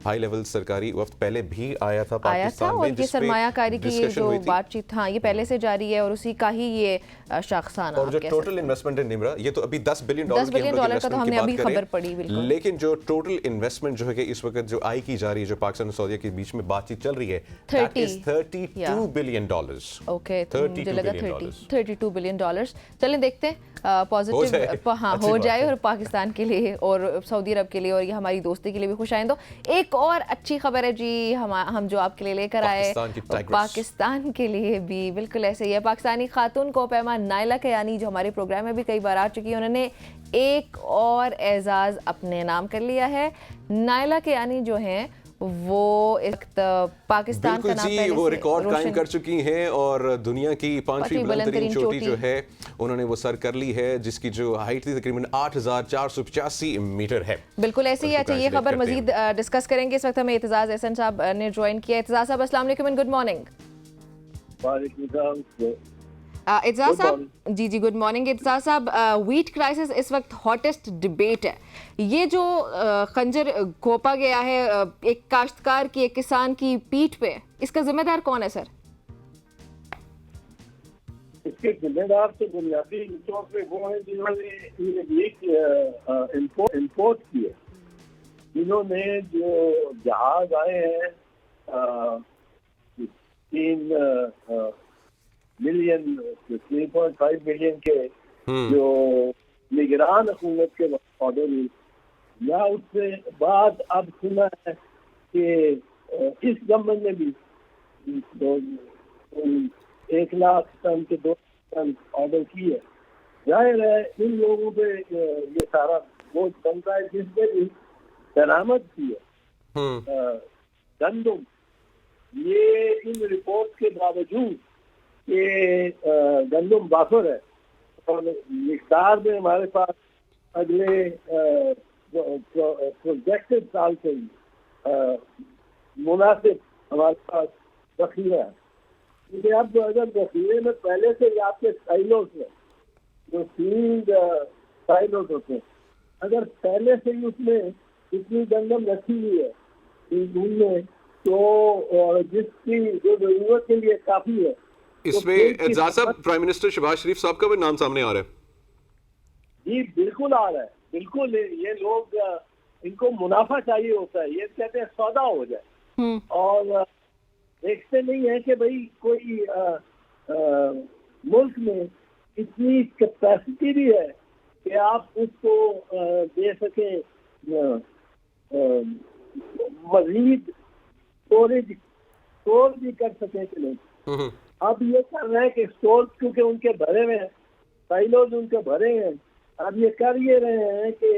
हाई लेवल सरकारी वफ्द पहले भी आया था पाकिस्तान में, ये सरमायाकारी की जो बातचीत हाँ ये पहले से जारी है और उसी का ही ये शाखसाना। और जो टोटल इन्वेस्टमेंट है निम्रा, ये तो अभी $10 बिलियन का तो हमने अभी खबर पड़ी, बिल्कुल। लेकिन जो टोटल इन्वेस्टमेंट जो है कि इस वक्त जो आई की जा रही है, जो पाकिस्तान और सऊदी के बीच में बातचीत चल रही है, that is $32 बिलियन। ओके, मुझे लगा 32 बिलियन डॉलर्स। चलें देखते हैं पॉजिटिव हाँ हो जाए और पाकिस्तान के लिए और सऊदी अरब के लिए और ये हमारी दोस्ती के लिए भी खुश आइंदो। एक और अच्छी खबर है जी, हम जो आपके लिए लेकर आए पाकिस्तान के लिए भी बिल्कुल ऐसे ही है। पाकिस्तानी खातून को पैमा नायला कयानी जो हमारे प्रोग्राम में भी कई बार आ चुकी है, उन्होंने एक और एजाज अपने नाम कर लिया है। नायला कयानी जो हैं वो एक पाकिस्तान का नाम पहले वो रिकॉर्ड कायम कर चुकी हैं और दुनिया की 5वीं बुलंदतरीन चोटी जो है उन्होंने वो सर कर ली है, जिसकी जो हाइट थी तकरीबन 8,485 मीटर है। बिल्कुल ऐसे ही। अच्छा, ये खबर मजीद डिस्कस करेंगे। इस वक्त हमें इत्तेजाज एहसन साहब ने ज्वाइन किया। इत्तेजाज साहब अस्सलाम वालेकुम एंड गुड मॉर्निंग। इत्तेजाज साहब जी गुड मॉर्निंग। इत्तेजाज साहब, व्हीट क्राइसिस इस वक्त हॉटेस्ट डिबेट है। ये जो खंजर घोंपा गया है एक काश्तकार की, एक किसान की पीठ पे, इसका जिम्मेदार कौन है सर? इसके जिम्मेदार तो बुनियादी तौर पे वो हैं जिन्होंने इम्पोर्ट किए, जिन्होंने जो जहाज आए हैं 3.5 मिलियन के जो निगरान हुकूमत के ऑर्डर या उससे बाद अब सुना है कि इस गवर्नमेंट ने भी 1 लाख टन के 2 टन ऑर्डर किए। जाहिर है इन लोगों पे ये सारा बोझ बनता है, जिसने भी बरामद की है गंदम, ये इन रिपोर्ट के बावजूद ये गंदम बाफर है और मिकदार में हमारे पास अगले प्रोजेक्टेड साल से मुनासिब हमारे पास जखीरा है। क्योंकि अब अगर जखीरे में पहले से ही आपके साइलोस में जो फील्ड साइलोस होते हैं, अगर पहले से ही उसमें इतनी गंदम रखी हुई है उनमें, तो जिसकी जो जरूरत के लिए काफी है। इसमें एजाज साहब, प्राइम मिनिस्टर शहबाज शरीफ साहब का भी नाम सामने आ रहा है। जी बिल्कुल आ रहा है, बिल्कुल। ये लोग इनको मुनाफा चाहिए होता है, ये कहते हैं सौदा हो जाए, और देखते नहीं है कि भाई कोई मुल्क में इतनी कैपेसिटी भी है कि आप उसको दे सके मजीद स्टोर भी कर सके कि नहीं। अब ये कर रहे हैं कि स्टोर क्योंकि उनके भरे हुए हैं, साइलोज उनके भरे हैं, अब ये कर ये रहे हैं कि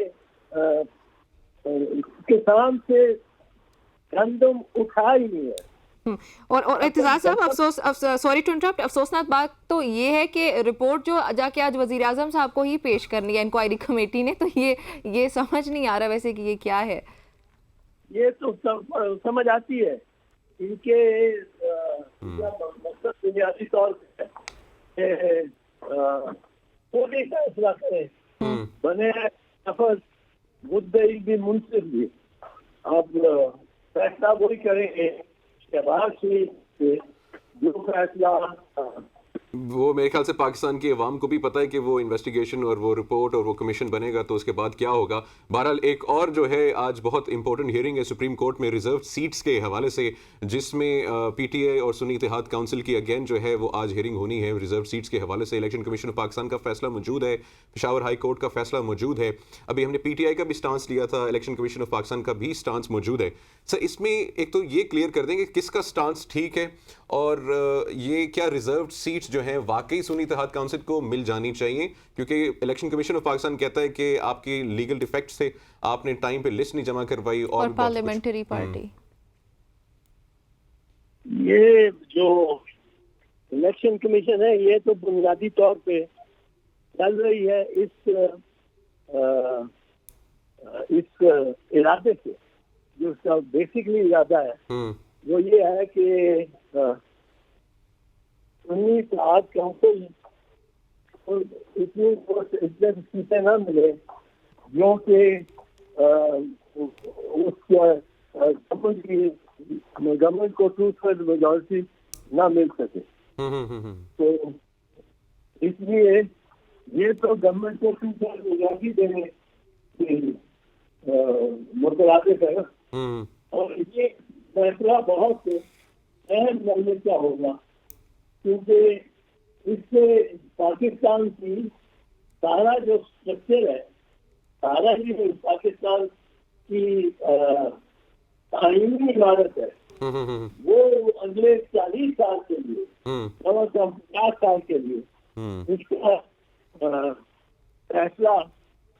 किसान से गंदम उठा ही नहीं है। और इत्तेजाज साहब, सॉरी टू इंटरप्ट, अफसोसनाक बात तो ये है कि रिपोर्ट जो जाके आज वजीर आजम साहब को ही पेश करनी है इंक्वायरी कमेटी ने, तो ये समझ नहीं आ रहा वैसे कि ये क्या है। ये तो समझ आती है, इनके मकसद बुनियादी तौर पे कोई फैसला करें, बने नफज मुद्दई भी मुंसिफ भी। अब फैसला वही करेंगे शहबाज शरीफ से जो फैसला वो मेरे ख्याल से पाकिस्तान की अवाम को भी पता है कि वो इन्वेस्टिगेशन और वो रिपोर्ट और वो कमीशन बनेगा तो उसके बाद क्या होगा। बहरहाल एक और जो है आज बहुत इंपॉर्टेंट हियरिंग है सुप्रीम कोर्ट में रिजर्व सीट्स के हवाले से, जिसमें पीटीआई और सुन्नी इत्तेहाद काउंसिल की अगेन जो है वो आज हियरिंग होनी है रिजर्व सीट्स के हवाले से। इलेक्शन कमीशन ऑफ पाकिस्तान का फैसला मौजूद है, पेशावर हाई कोर्ट का फैसला मौजूद है, अभी हमने पीटीआई का भी स्टांस लिया था, इलेक्शन कमीशन ऑफ पाकिस्तान का भी स्टांस मौजूद है। सर इसमें एक तो ये क्लियर कर देंगे किसका स्टांस ठीक है और ये क्या रिजर्व सीट्स जो हैं वाकई सुन्नी इत्तेहाद काउंसिल को मिल जानी चाहिए, क्योंकि इलेक्शन कमीशन ऑफ पाकिस्तान कहता है कि आपकी लीगल डिफेक्ट्स थे, आपने टाइम पे लिस्ट नहीं जमा करवाई और पार्लियामेंट्री पार्टी। ये जो इलेक्शन कमीशन है ये तो बुनियादी तौर पे चल रही है इस इरादे से, जो उसका बेसिकली इरादा है वो ये है कि सुन्नी इत्तेहाद काउंसिल इतनी सीटें न मिले जो कि गवर्नमेंट को 2/3 मेजॉरिटी ना मिल सके। तो इसलिए ये तो गवर्नमेंट को 2/3 मेजॉरिटी देने की मुतरादिफ है ना, और ये फैसला बहुत अहम मायने का होगा, क्योंकि इससे पाकिस्तान की सारा जो स्ट्रक्चर है, सारा ही पाकिस्तान की आईनी इमारत है, वो अगले 40 साल के लिए, कम से कम 50 साल के लिए इसका फैसला,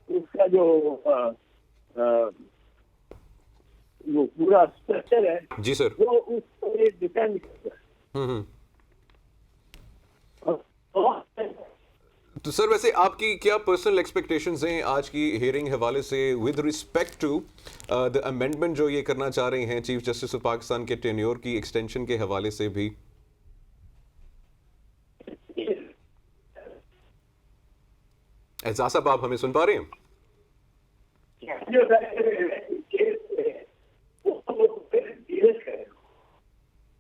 उसका जो वो पूरा स्ट्रक्चर है जी सर, वो उस पर डिपेंड करता है। तो सर वैसे आपकी क्या पर्सनल एक्सपेक्टेशंस हैं आज की हियरिंग हवाले से with respect to the amendment जो ये करना चाह रहे हैं चीफ जस्टिस ऑफ पाकिस्तान के टेन्योर की एक्सटेंशन के हवाले से भी? एजाज साहब आप हमें सुन पा रहे हैं?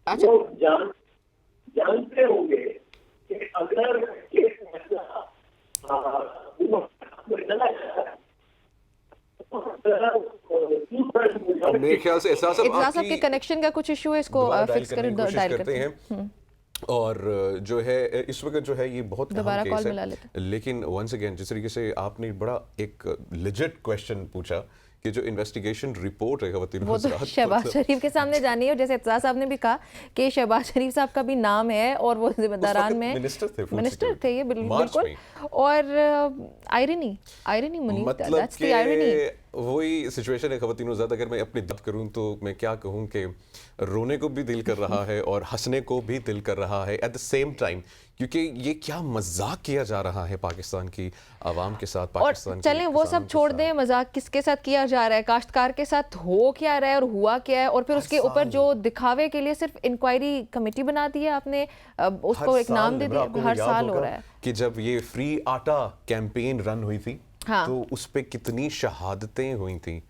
अच्छा, जानते होंगे कि अगर मेरे ख्याल से एहसास साहब के कनेक्शन का कुछ इशू है, इसको फिक्स करते हैं। और जो है इस वक्त जो है ये बहुत दोबारा अहम केस है, लेकिन वंस अगेन जिस तरीके से आपने बड़ा एक लेजिट क्वेश्चन पूछा कि जो इन्वेस्टिगेशन रिपोर्ट है वो तो शहबाज शरीफ के सामने जानी है, और जैसे एतजाज साहब ने भी कहा कि शहबाज शरीफ साहब का भी नाम है और वो जिम्मेदारान में मिनिस्टर थे ये बिल्कुल, और irony Munib, that's the irony. वही सिचुएशन है खवातीनो ज़्यादा, अगर मैं अपनी बात करूं तो मैं क्या कहूं कि रोने को भी दिल कर रहा है और हंसने को भी दिल कर रहा है एट द सेम टाइम, क्योंकि ये क्या मजाक किया जा रहा है पाकिस्तान की आवाम के साथ, पाकिस्तान और चलें वो सब छोड़ दें, मजाक किसके साथ किया जा रहा है, काश्तकार के साथ हो क्या रहा है और हुआ क्या है, और फिर उसके ऊपर जो दिखावे के लिए सिर्फ इंक्वायरी कमेटी बना दी है आपने, उसको एक नाम दे दिया, हर साल हो रहा है कि जब ये फ्री आटा कैंपेन रन हुई थी तो उस पे कितनी शहादतें हुई थी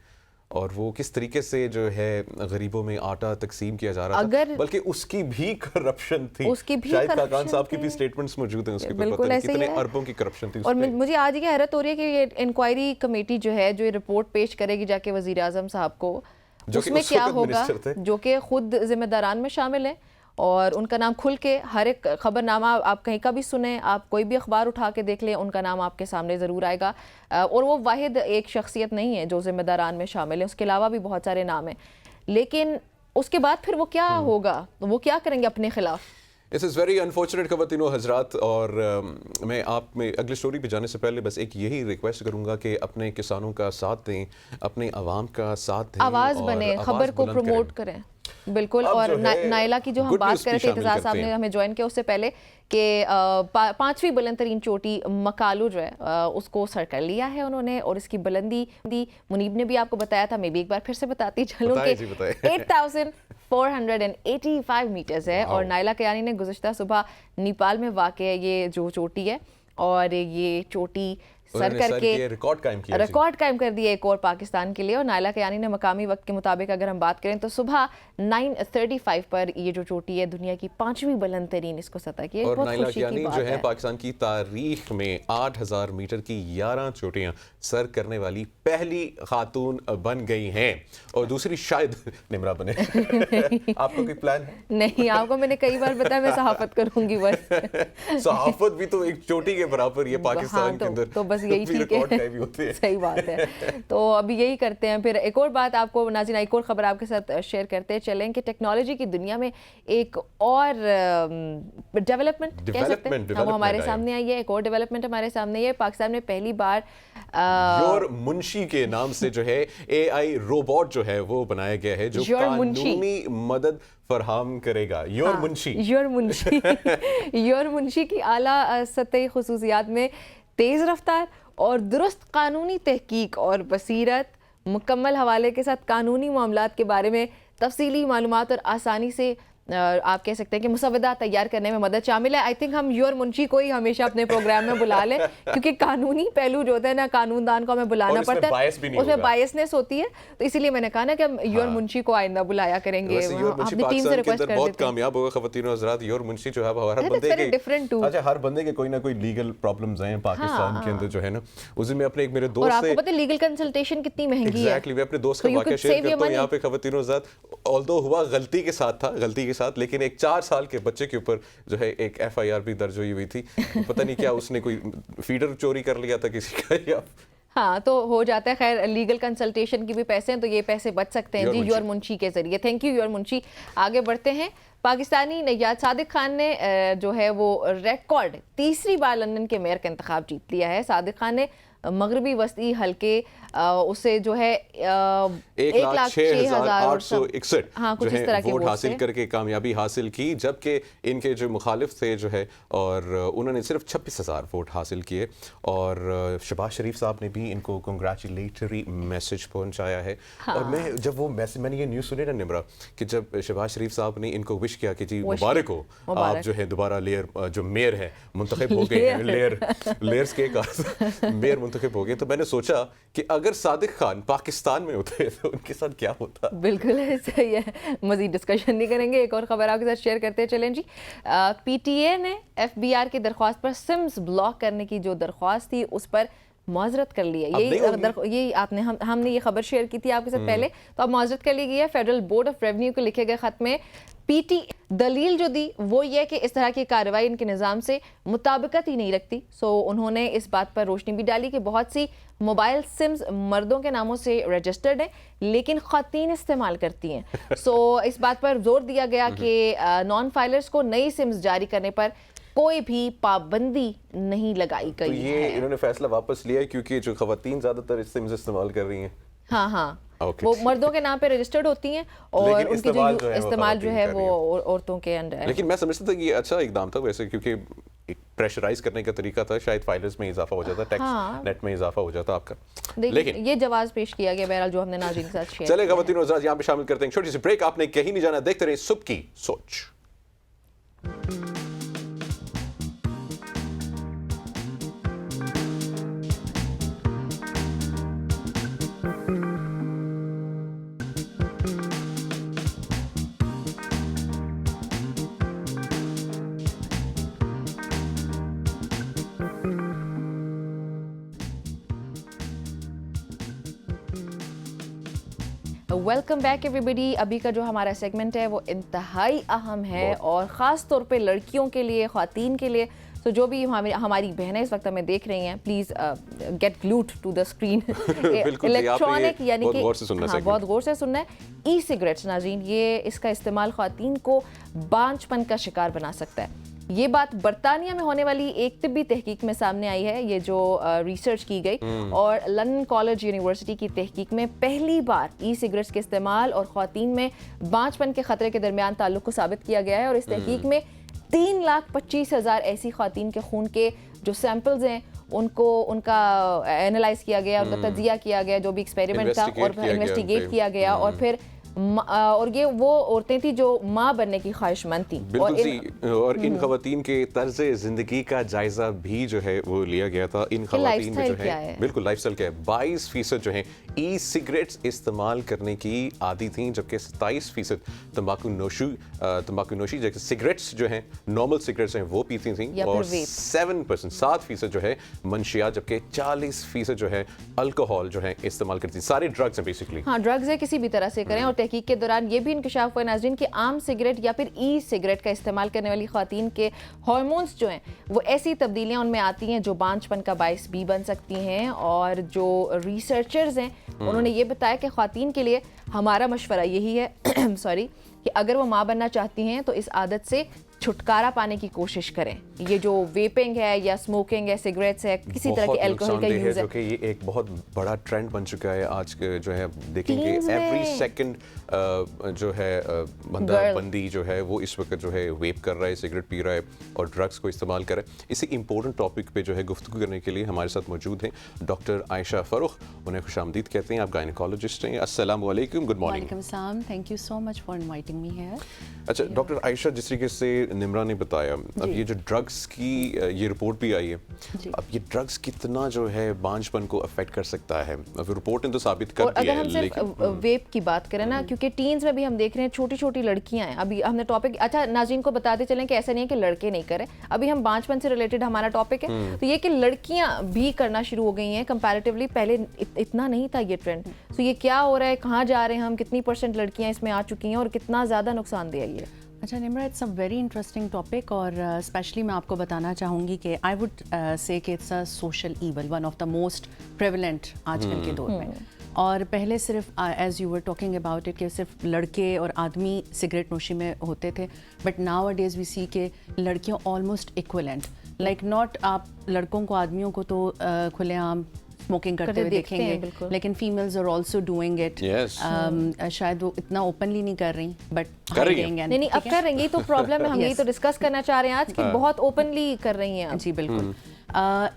और वो किस तरीके से जो है गरीबों में आटा तकसीम किया जा रहा था, बल्कि उसकी भी करप्शन थी, शायद खाकान साहब की भी स्टेटमेंट्स मौजूद हैं उसके बिल्कुल ऐसे कितने अरबों की करप्शन थी। और मुझे आज ये हैरत हो रही है कि ये इंक्वायरी कमेटी जो है, जो ये रिपोर्ट पेश करेगी जाके वजीर आजम साहब को, उसमें क्या होगा, जो कि खुद जिम्मेदारान में शामिल है और उनका नाम खुल के हर एक खबरनामा आप कहीं का भी सुने, आप कोई भी अखबार उठा के देख लें, उनका नाम आपके सामने ज़रूर आएगा, और वो वाहिद एक शख्सियत नहीं है जो जिम्मेदारान में शामिल है, उसके अलावा भी बहुत सारे नाम हैं। लेकिन उसके बाद फिर वो क्या होगा, वो क्या करेंगे अपने खिलाफ? इस इज़ वेरी अनफॉर्चुनेट खवातीनो हजरात। और मैं आप में अगली स्टोरी पे जाने से पहले बस एक यही रिक्वेस्ट करूंगा कि अपने किसानों का साथ दें, अपने आवाम का साथ दें, आवाज़ बने, खबर को प्रमोट करें बिल्कुल। और नायला की जो हम बात कर रहे थे, एतजाज साहब ने हमें ज्वाइन किया उससे पहले, कि 5वीं बुलंद तरीन चोटी मकालू जो है उसको सर कर लिया है उन्होंने, और इसकी बुलंदी मुनीब ने भी आपको बताया था, मैं भी एक बार फिर से बताती चलूँ कि 8,485 मीटर्स है। और नायला कयानी ने गुज़िश्ता सुबह नेपाल में वाक़ ये जो चोटी है, और ये चोटी सर करके रिकॉर्ड कायम कर दिया एक और पाकिस्तान के लिए। और नायला कयानी ने मकामी वक्त के मुताबिक अगर हम बात करें तो सुबह 9:35 पर ये जो चोटी है दुनिया की 5वीं बुलंद तरीन इसको सतह की। और नायला कयानी जो है पाकिस्तान की तारीख में 8000 मीटर की 11 चोटियां सर करने वाली पहली खातून बन गई हैं। और दूसरी शायद निमरा बने। आपको कोई प्लान है? नहीं, आपको मैंने कई बार बताया मैं सहाफत करूंगी बस। सहाफत भी तो एक चोटी के बराबर ये पाकिस्तान के अंदर, तो बस यही ठीक है। सही बात है। तो अभी यही करते हैं। फिर एक और बात आपको नाज़रीन, एक और खबर आपके साथ शेयर करते चलें कि टेक्नोलॉजी की दुनिया में एक और डेवलपमेंट कह सकते हैं वो हमारे सामने आई है। एक और डेवलपमेंट हमारे सामने है। पाकिस्तान में पहली बार योर मुंशी के नाम से जो है AI रोबोट जो है वो बनाया गया है जो कानूनी मदद फरहम करेगा। योर मुंशी की आला सतही खुसूसियात में तेज रफ्तार और दुरुस्त कानूनी तहकीक और बसीरत, मुकम्मल हवाले के साथ कानूनी मामलात के बारे में तफसीली मालूमात और आसानी से आप कह सकते हैं कि मुसवदा तैयार करने में मदद शामिल है। आई थिंक हम योर मुंशी को ही हमेशा अपने प्रोग्राम में बुला लें, क्योंकि कानूनी पहलू जो होता है ना, कानूनदान को हमें बुलाना पड़ता है, उसमें बायसनेस होती है। तो इसीलिए मैंने कहा ना कि हम योर मुंशी को आइंदा बुलाया करेंगे। अपनी टीम से रिक्वेस्ट कर बहुत कामयाब होगा ख़वातीन और हज़रात। योर मुंशी जो है हर बंदे के डिफरेंट टू, अच्छा हर बंदे के कोई ना कोई लीगल प्रॉब्लम्स हैं पाकिस्तान के अंदर जो है ना। उस दिन मैं अपने एक मेरे दोस्त से, आपको पता है लीगल कंसल्टेशन कितनी महंगी है। एग्जैक्टली, मैं अपने दोस्त का वाकया शेयर करता हूं यहां पे ख़वातीन और हज़रात। ऑल्दो हुआ गलती के साथ, लेकिन एक 4 साल के बच्चे के ऊपर जो है एक FIR भी दर्ज हुई थी। पता नहीं क्या उसने कोई फीडर चोरी कर लिया था किसी का या हाँ, तो हो जाता है। खैर, लीगल कंसल्टेशन की भी पैसे हैं, तो ये पैसे बच सकते हैं जी योर मुंशी के जरिए। Thank you your Munshi. आगे बढ़ते हैं। पाकिस्तानी नैयाद सादिक खान ने जो है वो रिकॉर्ड तीसरी बार लंदन के मेयर का इंतखाब जीत लिया है। सादिक खान ने मगरबी वस्ती हल्के उसे जो है 1,06,861 हाँ, कुछ इस तरह के वोट हासिल करके कामयाबी हासिल की, जबकि इनके जो मुखालिफ थे जो है और उन्होंने सिर्फ 26,000 वोट हासिल किए। और शहबाज शरीफ साहब ने भी इनको कंग्रेचुलेटरी मैसेज पहुंचाया है। हाँ। और मैं जब वो मैसेज, मैंने ये न्यूज़ सुनी ना निमरा, कि जब शहबाज शरीफ साहब ने इनको विश किया कि जी मुबारक हो, आप जो है दोबारा लेयर जो मेयर है मुंतखब हो गए हैं, लेयर्स के मेयर मुंतखब हो गए, तो मैंने सोचा कि अगर सादिक खान पाकिस्तान में होते तो उनके साथ क्या होता। बिल्कुल ऐसा ही है। मजीद डिस्कशन नहीं करेंगे, एक और खबर आपके साथ शेयर करते चलें जी। PTA ने FBR की दरख्वास्त पर सिम्स ब्लॉक करने की जो दरख्वास्त थी उस पर माजरत कर ली है। यही आपने हमने ये खबर शेयर की थी आपके साथ पहले, तो अब माजरत कर ली गई है। फेडरल बोर्ड ऑफ रेवेन्यू को लिखे गए खत में PT दलील जो दी वो ये कि इस तरह की कार्रवाई इनके निज़ाम से मुताबिकत ही नहीं रखती। सो उन्होंने इस बात पर रोशनी भी डाली कि बहुत सी मोबाइल सिम्स मर्दों के नामों से रजिस्टर्ड हैं लेकिन ख़वातीन इस्तेमाल करती हैं। सो इस बात पर जोर दिया गया कि नॉन फाइलर्स को नई सिम्स जारी करने पर कोई भी पाबंदी नहीं लगाई गई। तो ये इन्होंने फैसला वापस लिया है क्योंकि जो ख़वातीन ज़्यादातर सिम्स इस्तेमाल कर रही हैं। हाँ, वो मर्दों के नाम पे रजिस्टर्ड होती हैं और उनकी जो इस्तेमाल जो है वो औरतों के अंदर है। लेकिन मैं समझता था कि ये अच्छा इकदाम था वैसे, क्योंकि एक प्रेशराइज करने का तरीका था, शायद फाइलर्स में इजाफा हो जाता, टैक्स नेट में इजाफा हो जाता आपका। लेकिन ये जवाब पेश किया गया बहरहाल जो हमने नाज़रीन के साथ शेयर। चले ख़वातीन और हज़रात यहाँ पे शामिल करते हैं छोटी सी ब्रेक। आपने कहीं नहीं जाना, देखते रहे सुबह की सोच। Welcome back everybody. अभी का जो हमारा सेगमेंट है वो इंतहाई अहम है और ख़ास तौर पे लड़कियों के लिए, ख़वातीन के लिए। तो जो भी हमारी बहनें इस वक्त हमें देख रही हैं, please get glued to the screen. Electronic यानी कि बहुत गौर से सुनना है। E-सिगरेट्स नाज़रीन, ये इसका इस्तेमाल ख़वातीन को बांझपन का शिकार बना सकता है। ये बात बरतानिया में होने वाली एक तिब्बी तहकीक में सामने आई है, ये जो रिसर्च की गई और लंदन कॉलेज यूनिवर्सिटी की तहकीक में पहली बार ई-सिगरेट्स के इस्तेमाल और ख़वातीन में बांझपन के ख़तरे के दरमियान ताल्लुक को साबित किया गया है। और इस तहकीक में 3,25,000 ऐसी ख़वातीन के खून के जो सैंपल्स हैं उनका एनालाइज किया गया, उनका तजिया किया गया, जो भी एक्सपेरिमेंट था और इन्वेस्टिगेट किया गया और फिर और ये वो औरतें थी जो माँ बनने की ख्वाहिशमंद थी। और इन खवातीन के तर्ज ज़िंदगी का जायजा भी जो है वो लिया गया था। इन खवातीन में जो है बिल्कुल लाइफस्टाइल क्या है, 22% जो है ई सिगरेट्स इस्तेमाल करने की आदी थी, जबकि 27% तंबाकू नोशी जैसे सिगरेट्स जो हैं नॉर्मल सिगरेट्स हैं वो पीती थी, और 7% जो है मंशियात, जबकि 40% जो है अल्कोहल जो है इस्तेमाल करती। सारे ड्रग्स हैं बेसिकली। हाँ, ड्रग्स है किसी भी तरह से करें। और तहकीक के दौरान ये भी इंकशाफ हुआ नाज़रीन कि आम सिगरेट या फिर ई सिगरेट का इस्तेमाल करने वाली ख़वातीन के हार्मोन्स जो हैं वो ऐसी तब्दीलियाँ उनमें आती हैं जो बांझपन का बायस भी बन सकती हैं। और जो रिसर्चर्स हैं उन्होंने ये बताया कि ख़वातीन के लिए हमारा मशवरा यही है सॉरी कि अगर वो माँ बनना चाहती हैं तो इस आदत से छुटकारा पाने की कोशिश करें। ये जो वेपिंग है या स्मोकिंग है, सिगरेट्स है, किसी तरह के अल्कोहल का यूज है, जो कि ये एक बहुत बड़ा ट्रेंड बन चुका है आज के, जो है देखेंगे एवरी सेकंड जो है बंदी जो है वो इस वक्त जो है वेप कर रहा है, सिगरेट पी रहा है और ड्रग्स को इस्तेमाल कर रहा है। इसी इंपॉर्टेंट टॉपिक पे जो है गुफ्तगू करने के लिए हमारे साथ मौजूद हैं डॉक्टर आयशा फरुख। उन्हें खुशामदीद कहते हैं। आप गायनेकोलॉजिस्ट हैं। अस्सलाम वालेकुम, गुड मॉर्निंग। वालेकुम सलाम, thank you so much for inviting me here. अच्छा डॉक्टर आयशा, जिस तरीके से निम्रा ने बताया, अब ये जो ड्रग्स की ये रिपोर्ट भी आई है, अब ये ड्रग्स कितना जो है बांझपन को अफेक्ट कर सकता है, अब रिपोर्ट ने तो साबित कर दिया है। अगर हम सिर्फ वेप की बात करें ना, क्योंकि टीन्स में भी हम देख रहे हैं छोटी छोटी लड़कियां हैं। अभी हमने टॉपिक, अच्छा नाज़रीन को बताते चलें कि ऐसा नहीं है कि लड़के नहीं करें, अभी हम बांझपन से रिलेटेड हमारा टॉपिक है, तो ये कि लड़कियां भी करना शुरू हो गई हैं कंपैरेटिवली, पहले इतना नहीं था ये ट्रेंड। तो ये क्या हो रहा है, कहाँ जा रहे हैं हम, कितनी % लड़कियां इसमें आ चुकी हैं और कितना ज़्यादा नुकसानदेह है ये? अच्छा Nimra, it's a very interesting topic और स्पेशली मैं आपको बताना चाहूँगी कि आई वुड से कि it's a social evil, one of the most prevalent आजकल के दौर में। और पहले सिर्फ as you were talking about it कि सिर्फ लड़के और आदमी सिगरेट नोशी में होते थे, but nowadays we see के लड़कियाँ ऑलमोस्ट इक्वलेंट, लाइक नॉट आप लड़कों को आदमियों को तो खुलेआम स्मोकिंग करते हुए देखेंगे, लेकिन females are also doing it. शायद वो इतना ओपनली नहीं कर रही, बट नहीं अब कर रही, तो प्रॉब्लम है। हम यही तो डिस्कस करना चाह रहे हैं आज कि बहुत ओपनली कर रही हैं। जी बिल्कुल।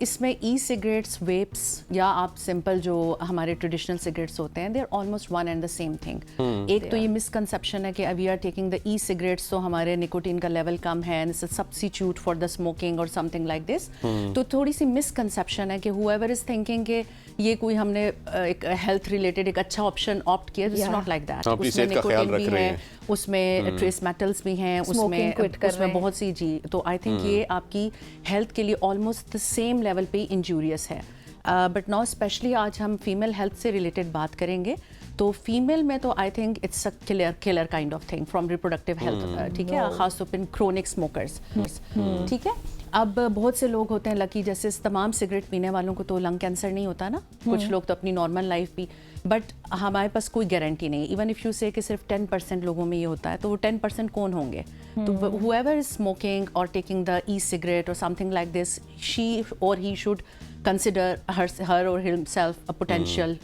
इसमें ई सिगरेट्स, वेप्स या आप सिंपल जो हमारे ट्रेडिशनल सिगरेट्स होते हैं, they are almost one and the same thing. एक तो ये मिसकंसेप्शन है कि we are taking the E cigarettes तो हमारे निकोटीन का लेवल कम है, and it's a substitute for the smoking और समथिंग लाइक दिस। तो थोड़ी सी मिसकंसेप्शन है कि हुएवर इज थिंकिंग कि ये कोई हमने एक हेल्थ रिलेटेड एक अच्छा ऑप्शन ऑप्ट किया, इट्स नॉट लाइक दैट। उसमें निकोटीन भी है, उसमें ट्रेस मेटल्स भी हैं, उसमें बहुत सी जी, तो आई थिंक ये आपकी हेल्थ के लिए ऑलमोस्ट द सेम लेवल पे इंजूरियस है। बट नाउ स्पेशली आज हम फीमेल हेल्थ से रिलेटेड बात करेंगे, तो फीमेल में तो I think it's a killer kind of thing from reproductive health, ठीक है, खासतौर पर क्रोनिक स्मोकर्स, ठीक है। अब बहुत से लोग होते हैं लकी, जैसे तमाम सिगरेट पीने वालों को तो लंग कैंसर नहीं होता ना, कुछ लोग तो अपनी नॉर्मल लाइफ भी, बट हमारे पास कोई गारंटी नहीं। इवन इफ़ यू से कि सिर्फ 10% लोगों में ये होता है, तो वो 10% कौन होंगे? तो whoever is smoking or taking the e-cigarette or something like this, she or he should consider her or himself a potential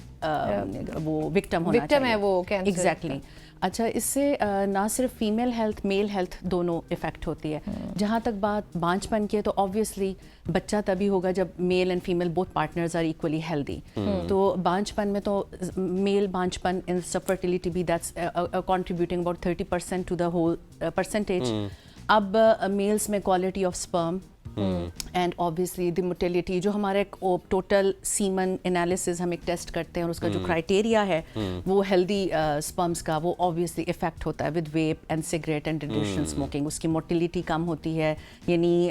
वो victim होना चाहिए। है वो कैंसर। Exactly. अच्छा, इससे ना सिर्फ फीमेल हेल्थ, मेल हेल्थ दोनों इफ़ेक्ट होती है। जहाँ तक बात बांझपन की है, तो ऑब्वियसली बच्चा तभी होगा जब male and female both partners are equally healthy. तो बांझपन में तो मेल बांझपन इन फर्टिलिटी भी that's contributing about 30% to the whole percentage. अब मेल्स में quality of sperm and obviously the motility, जो हमारे टोटल सीमन एनालिसिस हम एक टेस्ट करते हैं और उसका जो क्राइटेरिया है वो हेल्दी स्पर्म्स का, वो ऑब्वियसली इफेक्ट होता है with vape and cigarette and traditional smoking. उसकी मोटिलिटी कम होती है, यानी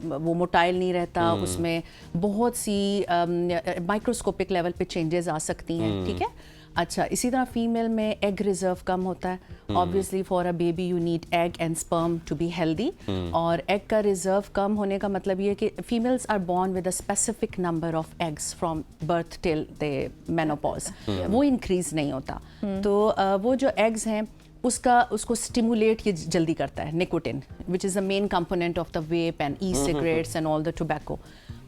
वो मोटाइल नहीं रहता, उसमें बहुत सी माइक्रोस्कोपिक लेवल पे चेंजेस आ सकती हैं, ठीक है। अच्छा, इसी तरह फीमेल में एग रिजर्व कम होता है। Obviously for a baby you need egg and sperm to be healthy, और एग का रिजर्व कम होने का मतलब ये कि females are born with a specific number of eggs from birth till the menopause, वो इंक्रीज नहीं होता। तो वो जो एग्स हैं उसको स्टिमुलेट ये जल्दी करता है nicotine, which is the main component of the vape and e cigarettes and all the tobacco.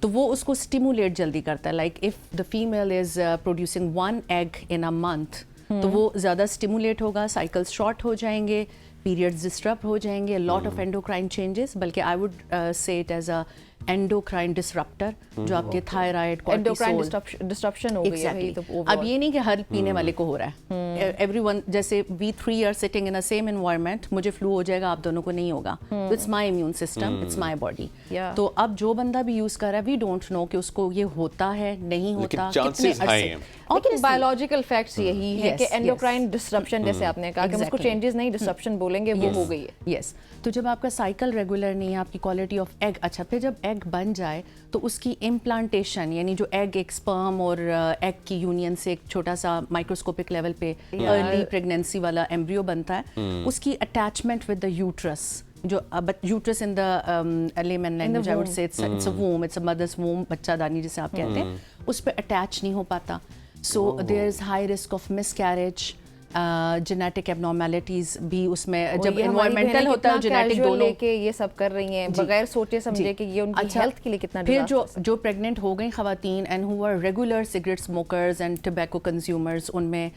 तो वो उसको स्टिमुलेट जल्दी करता है। Like if the female is producing 1 egg in a month, तो वो ज़्यादा स्टिमुलेट होगा, साइकिल्स शॉर्ट हो जाएंगे, पीरियड्स डिस्टर्ब हो जाएंगे, लॉट ऑफ एंडोक्राइन चेंजेस। बल्कि I would say it as a endocrine disruptor जो आपके थायराइड, एंडोक्राइन कॉर्टिसोल, डिस्ट्रप्शन हो गई है तो अब ये नहीं कि हर पीने वाले को हो रहा है, एवरीवन, जैसे we 3 are sitting in a same environment, मुझे फ्लू हो जाएगा, आप दोनों को नहीं होगा, it's my immune system, it's my body. तो अब जो बंदा भी यूज कर रहा है, वी डोंट नो कि उसको ये होता है नहीं होता, कितने अरसे। लेकिन बायोलॉजिकल फैक्ट्स यही है कि एंडोक्राइन डिस्रप्शन, जैसे आपने कहा कि हम उसको चेंजेस नहीं डिस्रप्शन बोलेंगे, वो हो गई है। यस, तो जब आपका साइकिल रेगुलर नहीं है, आपकी क्वालिटी ऑफ एग, अच्छा फिर जब एग बन जाए तो उसकी इम्प्लांटेशन, यानी जो एग एक स्पर्म और एग की यूनियन से एक छोटा सा माइक्रोस्कोपिक लेवल पे अर्ली प्रेगनेंसी वाला एम्ब्रियो बनता है, उसकी अटैचमेंट विद द यूट्रस, जो uterus in the layman language I would say it's a womb, it's a mother's womb, बच्चादानी जिसे आप कहते हैं, उस पर अटैच नहीं हो पाता। So there is high risk of miscarriage, genetic abnormalities भी उसमें, जब एनवायरमेंटल होता है जेनेटिक दोनों लेके ये सब कर रही हैं बगैर सोचे समझे कि ये उनकी हेल्थ के लिए कितना फिर जो प्रेग्नेंट हो गई खवातीन and who are regular cigarette smokers and tobacco consumers, उनमें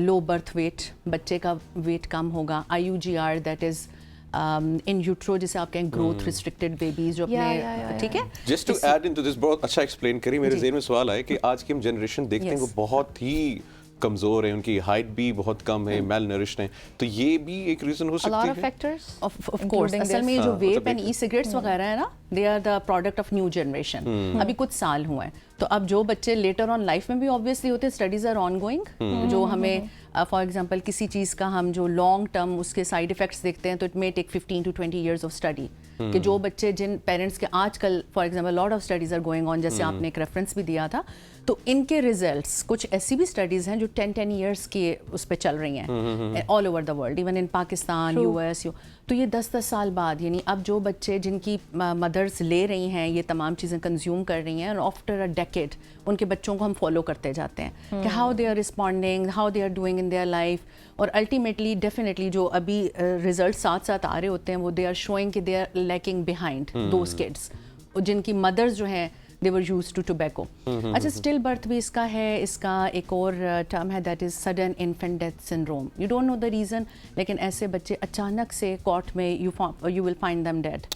लो बर्थ वेट, बच्चे का वेट कम होगा, IUGR that is in utero, जिसे आप कहें ग्रोथ रिस्ट्रिक्टेड बेबीज जो अपने, ठीक है। Just to add into this, बहुत अच्छा एक्सप्लेन करी, मेरे ज़हन में सवाल आया कि आज की हम जनरेशन देखते हैं वो बहुत ही कमजोर है, उनकी हाइट भी बहुत कम है, मेल नरिश्ड है, तो ये भी एक रीजन हो सकती है। ऑफ कोर्स, असल में जो वेप एंड ई सिगरेट्स वगैरह है ना, they are the product of new generation, अभी कुछ साल हुए हैं, तो अब जो बच्चे लेटर ऑन लाइफ में भी ऑब्वियसली होते हैं, स्टडीज आर ऑन गोइंग, जो हमें फॉर एग्जांपल किसी चीज़ का हम जो लॉन्ग टर्म उसके साइड इफेक्ट्स देखते हैं, तो it may take 15 to 20 years of study, कि जो बच्चे जिन पेरेंट्स के आजकल for example lot of studies are going on, जैसे आपने एक रेफरेंस भी दिया था, तो इनके रिजल्ट्स, कुछ ऐसी भी स्टडीज हैं जो 10 years की उस पर चल रही हैं all over the world, even in Pakistan, US, तो ये 10 साल बाद, यानी अब जो बच्चे जिनकी मदर्स ले रही हैं ये तमाम चीज़ें कंज्यूम कर रही हैं, और आफ्टर अ डेकेड उनके बच्चों को हम फॉलो करते जाते हैं कि how they are responding, how they are doing in their life, और अल्टीमेटली डेफिनेटली जो अभी रिजल्ट साथ साथ आ रहे होते हैं वो दे आर शोइंग कि they are lacking behind those kids जिनकी मदर्स जो हैं they were used to tobacco. अच्छा, स्टिल बर्थ भी इसका है, इसका एक और टर्म है that is sudden infant death syndrome, you don't know the reason, लेकिन ऐसे बच्चे अचानक से कोर्ट में you will find them dead,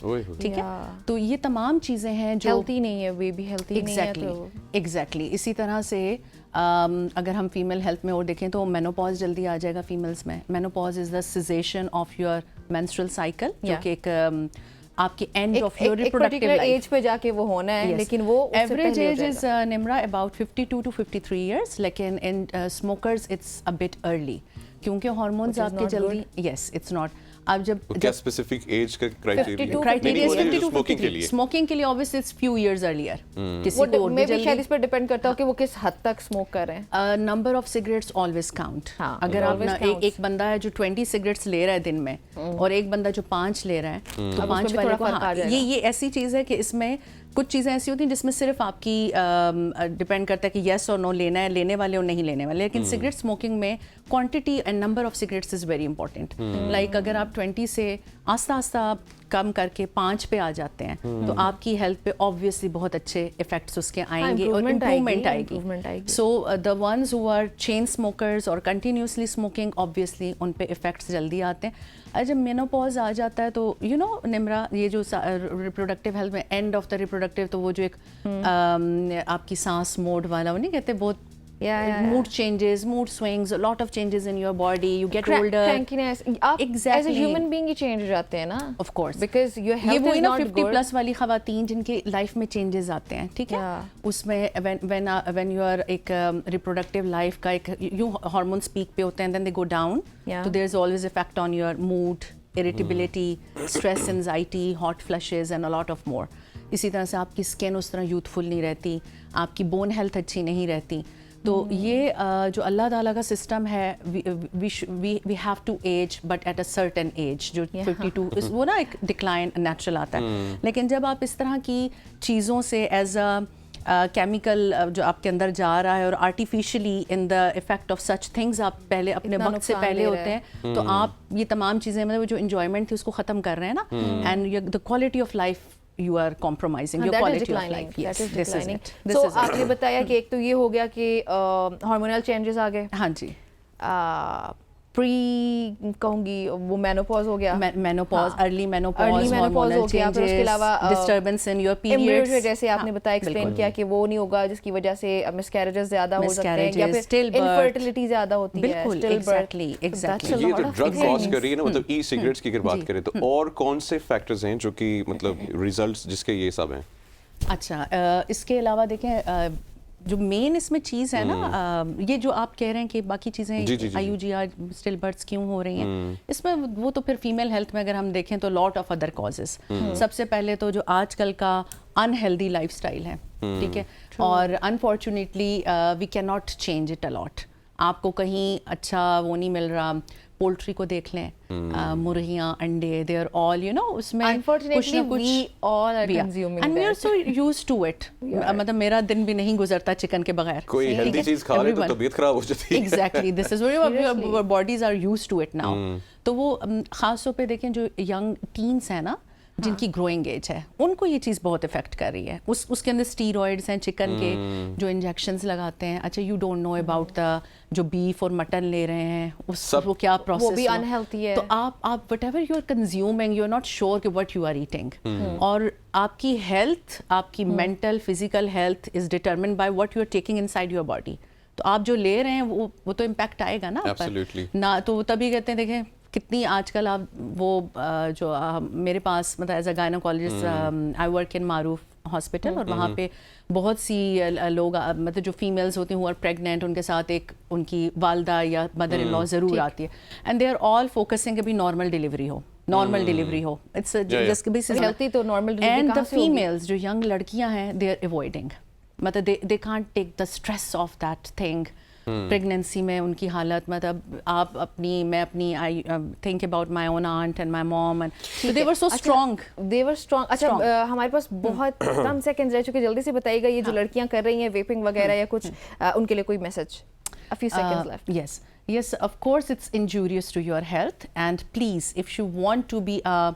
ठीक है। तो ये तमाम चीज़ें हैं जो हेल्थी नहीं है, वे भी हेल्थी नहीं है, तो एग्जैक्टली इसी तरह से अगर हम फीमेल हेल्थ में और देखें तो मेनोपॉज जल्दी आ जाएगा फीमेल्स में। Menopause is the cessation of your menstrual cycle, जो कि एक आपकी end of your reproductive life age पे जाके वो होना है, लेकिन वो average age is Nimra about 52 to 53 years, लेकिन in smokers it's a bit early, क्योंकि हार्मोन्स आपके जल्दी, यस इट्स नॉट। अब जब क्या स्पेसिफिक एज का क्राइटेरिया स्मोकिंग के लिए obviously it's few years earlier, किसी को मे बी शायद इस पर डिपेंड करता हो कि वो किस हद तक स्मोक कर रहे हैं। Number of cigarettes always count, अगर आप एक बंदा है जो 20 सिगरेट्स ले रहा है दिन में और एक बंदा जो 5 ले रहा है, तो 5 वाले को ये ऐसी चीज है कि इसमें कुछ चीज़ें ऐसी होती हैं जिसमें सिर्फ आपकी डिपेंड करता है कि येस और नो लेना है, लेने वाले और नहीं लेने वाले, लेकिन सिगरेट स्मोकिंग में quantity and number of cigarettes is very important. Like अगर आप 20 से आस्ता आस्ता कम करके 5 पे आ जाते हैं तो आपकी हेल्थ पे ऑब्वियसली बहुत अच्छे इफेक्ट्स उसके आएंगे और इम्प्रूवमेंट आएगी। So the ones who are chain smokers और कंटिन्यूसली स्मोकिंग, ऑब्वियसली उन पे इफेक्ट्स जल्दी आते हैं। जब मेनोपॉज आ जाता है तो यू नो निम्रा, ये जो रिप्रोडक्टिव हेल्थ में एंड ऑफ द रिप्रोडक्टिव, तो वो जो एक आपकी सांस मोड वाला, वो नहीं कहते, बहुत mood changes, mood swings, a lot of changes in your body, you get older, crankiness, आप as a human being he change हो जाते हैं ना, of course, because your health is not 50 plus वाली खवातीन जिनके लाइफ में changes आते हैं, ठीक है, उसमें when you are एक reproductive life का एक you hormones peak पे होते हैं, then they go down, so there's always effect on your mood, irritability, stress, anxiety, hot flushes and a lot of more. इसी तरह से आपकी स्किन उस तरह यूथफुल नहीं रहती, आपकी बोन हेल्थ अच्छी नहीं रहती। तो ये जो अल्लाह ताला का सिस्टम है, we have to age but at a certain age, जो 52 वो ना एक डिक्लाइन नेचुरल आता है, लेकिन जब आप इस तरह की चीज़ों से एज अ केमिकल जो आपके अंदर जा रहा है और artificially in the effect of such things आप पहले अपने वक्त से पहले होते हैं, तो आप ये तमाम चीज़ें मतलब जो इंजॉयमेंट थी उसको ख़त्म कर रहे हैं ना, and the quality of life you are compromising your quality of life. Yes, this is it. So आपने बताया कि एक तो ये हो गया कि हार्मोनल चेंजेस आ गए, हाँ जी, प्री कहूंगी वो मेनोपॉज हो गया, मेनोपॉज, अर्ली मेनोपॉज हो गया, फिर उसके अलावा डिस्टर्बेंस इन योर पीरियड्स, जैसे आपने बताया एक्सप्लेन किया कि वो नहीं होगा जिसकी वजह से मिसकैरेजेस ज्यादा हो सकते हैं या फिर इनफर्टिलिटी ज्यादा होती है। बिल्कुल, एग्जैक्टली। ये जो ड्रग कॉज कर रही है ना, मतलब ई सिगरेट्स की अगर बात करें तो और कौन से फैक्टर्स हैं जो कि मतलब रिजल्ट्स जिसके ये सब हैं? अच्छा, इसके अलावा देखें जो मेन इसमें चीज़ है ना, ये जो आप कह रहे हैं कि बाकी चीज़ें IUGR स्टिल बर्थ्स क्यों हो रही हैं, इसमें वो तो फिर फीमेल हेल्थ में अगर हम देखें तो लॉट ऑफ अदर कॉजेस। सबसे पहले तो जो आजकल का अनहेल्दी लाइफस्टाइल है, ठीक है, और unfortunately we can not change it a lot. आपको कहीं अच्छा वो नहीं मिल रहा, पोल्ट्री को देख लें, मुर्गियां, अंडे, they are all you know उसमें कुछ ना कुछ, we all are consuming and we are so used to it। मतलब मेरा दिन भी नहीं गुजरता चिकन के बगैर। कोई हेल्दी चीज खा ले तो तबीयत खराब हो जाती है। Exactly, this is where our bodies are used to it now। तो वो खास तौर पे देखें जो यंग टीन्स है ना, जिनकी ग्रोइंग एज है, उनको ये चीज़ बहुत इफेक्ट कर रही है। उसके अंदर स्टीरॉइड्स हैं चिकन के जो इंजेक्शंस लगाते हैं। अच्छा, you don't know about the जो बीफ और मटन ले रहे हैं वो क्या प्रोसेस, वो भी अनहेल्थी है। तो आप whatever you are consuming, you are not sure कि व्हाट यू आर ईटिंग। और आपकी हेल्थ, आपकी mental physical health is determined by what you are taking inside your body. तो आप जो ले रहे हैं वो तो इम्पैक्ट आएगा ना Absolutely। ना। तो तभी कहते हैं देखें कितनी आजकल आप वो जो मेरे पास मतलब as a gynaecologist I work in Maroof hospital, और वहाँ पे बहुत सी लोग मतलब जो फीमेल्स होती हैं, वो आर प्रेग्नेंट, उनके साथ एक उनकी वालदा या मदर इन लॉ ज़रूर आती है, and they are all focusing अभी नॉर्मल डिलीवरी हो, नॉर्मल डिलीवरी हो। इट्स हेल्थी तो normal delivery and the females जो यंग लड़कियां हैं, दे आर अवॉइडिंग, मतलब they can't take the stress of that thing. Pregnancy में उनकी हालत, मतलब मैं अपनी I think about my own aunt and my mom, and so they were so strong, they were strong. अच्छा, हमारे पास बहुत कम सेकंड्स रह चुके, जल्दी से बताइएगा ये जो लड़कियां कर रही हैं वेपिंग वगैरह या कुछ, उनके लिए कोई message? A few seconds left. Yes, of course it's injurious to your health, and please, if you want to be a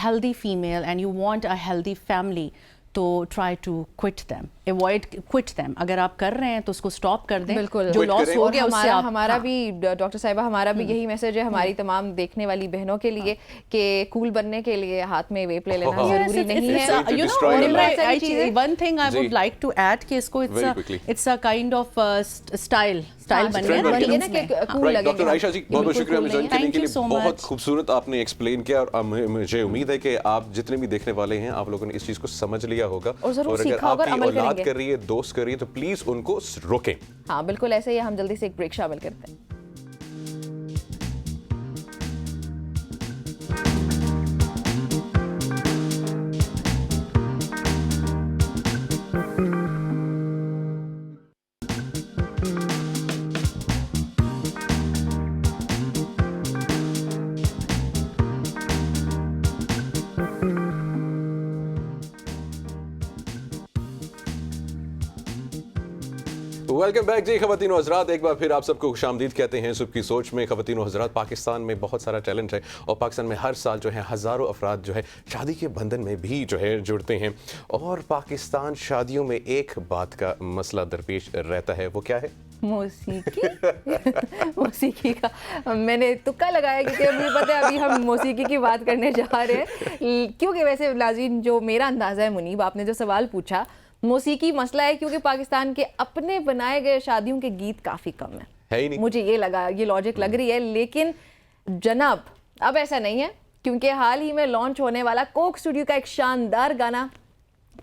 healthy female and you want a healthy family, तो try to quit them, quit them। अगर आप कर रहे हैं तो उसको stop कर दें। बिल्कुल, जो लॉस हो गया उससे आप, हमारा भी डॉक्टर साहिबा, हमारा भी यही मैसेज है हमारी तमाम देखने वाली बहनों के लिए कि कूल बनने के लिए हाथ में वेप ले लेना जरूरी नहीं है। You know, one thing I would like to add कि इसको it's a kind of style बन गया ना कि कूल लगेगा। डॉक्टर आयशा जी, बहुत बहुत शुक्रिया हमें ज्वाइन करने के लिए, बहुत खूबसूरत आपने एक्सप्लेन किया, और मुझे उम्मीद है कि आप जितने भी देखने वाले हैं, आप लोगों ने इस चीज को समझ लिया होगा, और अगर आपकी औलाद कर रही है, दोस्त कर रही है, तो प्लीज उनको रोकें। हाँ बिल्कुल, ऐसे ही हम जल्दी से एक ब्रेक शामिल करते हैं। वेलकम बैक जी ख़वातीन व हज़रात, एक बार फिर आप सबको खुशामदीद कहते हैं सुबह की सोच में। ख़वातीन व हज़रात, पाकिस्तान में बहुत सारा टैलेंट है, और पाकिस्तान में हर साल जो है हज़ारों अफराद जो है शादी के बंधन में भी जो है जुड़ते हैं, और पाकिस्तान शादियों में एक बात का मसला दरपेश रहता है, वो क्या है? मौसीकी। मौसीकी का मैंने तुक्का लगाया क्योंकि मुझे पता है अभी हम मौसीकी की बात करने जा रहे हैं, क्योंकि वैसे नाज़रीन जो मेरा अंदाज़ा है, मुनीब आपने जो सवाल पूछा, मौसीकी मसला है क्योंकि पाकिस्तान के अपने बनाए गए शादियों के गीत काफ़ी कम है ही नहीं। मुझे ये लगा, ये लॉजिक लग रही है, लेकिन जनाब अब ऐसा नहीं है, क्योंकि हाल ही में लॉन्च होने वाला कोक स्टूडियो का एक शानदार गाना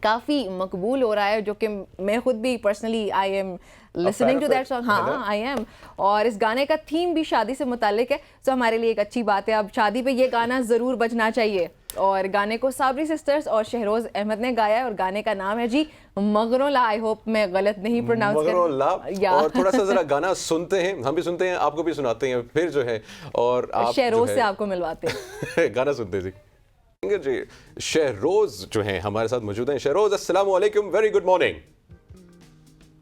काफ़ी मकबूल हो रहा है, जो कि मैं खुद भी personally I am listening to that song. हाँ आई एम, और इस गाने का थीम भी शादी से मुतालिक है, तो हमारे लिए एक अच्छी बात है। अब शादी पे ये गाना ज़रूर बजना चाहिए, और गाने को साबरी सिस्टर्स और शहरोज अहमद ने गाया है, और गाने का नाम है जी मगरों ला। आई होप मैं गलत नहीं प्रोनाउंस कर रही। और थोड़ा सा जरा गाना सुनते हैं, हम भी सुनते हैं, आपको भी सुनाते हैं फिर जो है, और आप शहरोज से आपको मिलवाते हैं। गाना सुनते हैं जी। शहरोज जो हैं हमारे साथ मौजूद हैं। शहरोज, अस्सलाम वालेकुम, वेरी गुड मॉर्निंग।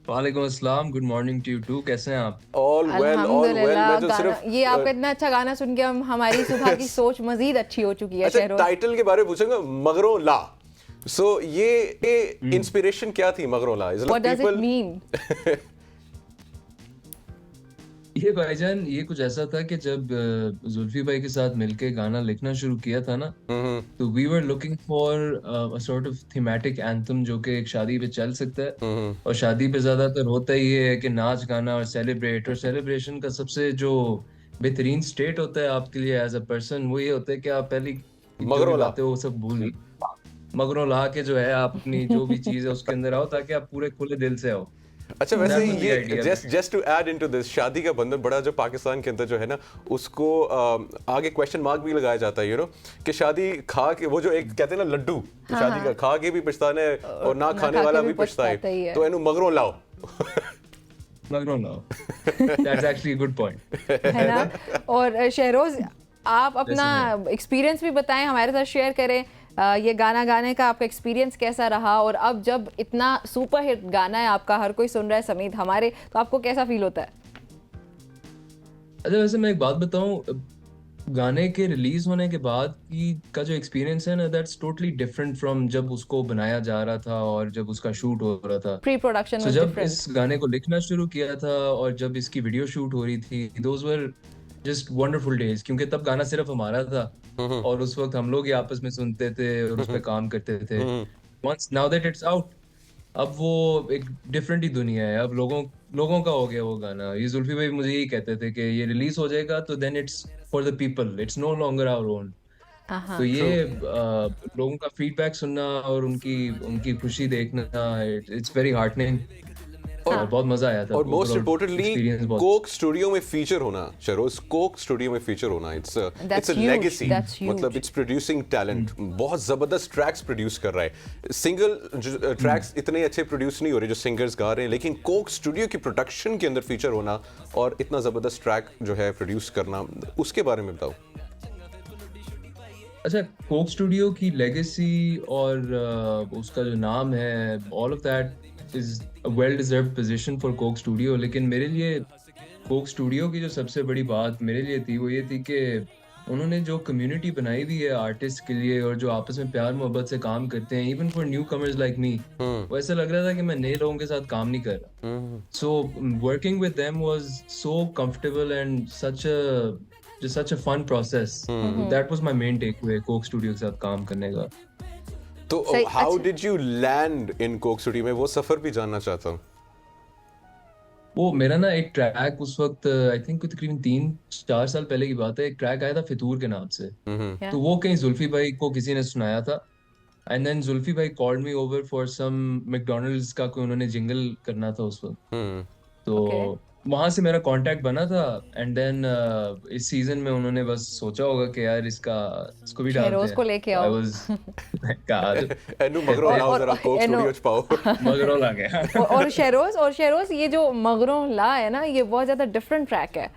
वालेकुम अस्सलाम, good morning to you too, कैसे हैं आप? All well, all well. मैं जो सिर्फ ये आपका इतना अच्छा गाना सुन के हमारी सुबह की सोच मजीद अच्छी हो चुकी है। अच्छा, टाइटल के बारे में पूछूंगा, मगरों ला। सो ये इंस्पिरेशन क्या थी मगरों ला? What does it mean? ये भाईजान, ये कुछ ऐसा था कि जब जुल्फी भाई के साथ मिलके गाना लिखना शुरू किया था ना, तो we were looking for a sort of thematic anthem जो कि एक शादी पे चल सकता है। और शादी पे ज्यादातर होता ही है कि नाच गाना और सेलिब्रेट, और सेलिब्रेशन का सबसे जो बेहतरीन स्टेट होता है आपके लिए एज अ पर्सन, वो ये होता है कि आप पहली जो भी बातें वो सब भूल मगरों ला के जो है आप अपनी जो भी चीज है उसके अंदर आओ, ताकि आप पूरे खुले दिल से आओ। अच्छा, वैसे ये just to add into this, शादी का बंधन बड़ा जो पाकिस्तान के अंदर जो है ना, उसको आगे क्वेश्चन मार्क भी लगाया जाता है, यू नो, कि शादी खा के, वो जो एक कहते हैं ना लड्डू, हाँ, शादी का खा के भी पछताना है और ना खाने वाला भी पछताए, तो इन्हें मगरों लाओ। मगरों लाओ, that's actually a good point, है ना। और शहरोज, आप अपना एक्सपीरियंस भी बताएं, हमारे साथ शेयर करें, ये गाना गाने का आपका एक्सपीरियंस कैसा रहा, और अब जब इतना सुपर हिट गाना है आपका, हर कोई सुन रहा है समेत हमारे, तो आपको कैसा फील होता है? अच्छा, वैसे मैं एक बात बताऊं, गाने के रिलीज होने के बाद की का जो एक्सपीरियंस है ना, दैट्स टोटली डिफरेंट फ्रॉम जब उसको बनाया जा रहा था और जब उसका शूट हो रहा था। प्री प्रोडक्शन तो जब इस गाने को लिखना शुरू किया था और जब इसकी वीडियो शूट हो रही थी, those were just wonderful days, क्योंकि तब गाना सिर्फ हमारा था और उस वक्त हम लोग ही आपस में सुनते थे और उस पर काम करते थे। Once now that it's out, अब वो एक डिफरेंट ही दुनिया है, अब लोगों का हो गया वो गाना। ये जुल्फी भाई मुझे यही कहते थे कि ये रिलीज हो जाएगा तो then it's for the people, it's no longer our own. तो ये लोगों का फीडबैक सुनना और उनकी खुशी देखना, इट्स वेरी हार्टनिंग। और बहुत मजा आया था। और मोस्ट इम्पोर्टेंटली कोक स्टूडियो में फीचर होना, शरोज, कोक स्टूडियो में फीचर होना, इट्स अ लेगेसी, मतलब इट्स प्रोड्यूसिंग टैलेंट। बहुत जबरदस्त ट्रैक्स प्रोड्यूस कर रहा है। सिंगल ट्रैक्स इतने अच्छे प्रोड्यूस नहीं हो रहे जो सिंगर्स गा रहे हैं, लेकिन कोक स्टूडियो की प्रोडक्शन के अंदर फीचर होना और इतना जबरदस्त ट्रैक जो है प्रोड्यूस करना, उसके बारे में बताओ। अच्छा, कोक स्टूडियो की लेगेसी और उसका जो नाम है, all of that is a well deserved position for Coke Studio। लेकिन मेरे लिए Coke Studio की जो सबसे बड़ी बात मेरे लिए थी वो ये थी कि उन्होंने जो कम्युनिटी बनाई हुई है आर्टिस्ट के लिए और जो आपस में प्यार मोहब्बत से काम करते हैं, even for new commerce like me, वो ऐसा लग रहा था कि मैं नए लोगों के साथ काम नहीं कर रहा। So working with them was so comfortable and such a fun process। That was my main takeaway Coke Studio के साथ काम करने का। तो how did you land in Coke studio में, वो सफर भी जानना चाहता हूँ। वो मेरा ना एक ट्रैक उस वक्त आई थिंक तकरीबन 3-4 साल पहले की बात है, एक ट्रैक आया था फितूर के नाम से। तो वो कहीं जुल्फी भाई को किसी ने सुनाया था, एंड देन जुल्फी भाई called me over for some McDonald's का कोई उन्होंने जिंगल करना था उस वक्त। तो वहां से मेरा कांटेक्ट बना था, एंड देन इस सीजन में उन्होंने बस सोचा होगा कि यार इसको भी डालते हैं। को लेके आओ। I was God, एनु मगरों लाओ जरा कोक स्टूडियो च पाओ। मगरों ला गया। और शहरोज ये जो मगरों ला है ना, ये बहुत ज्यादा डिफरेंट ट्रैक है।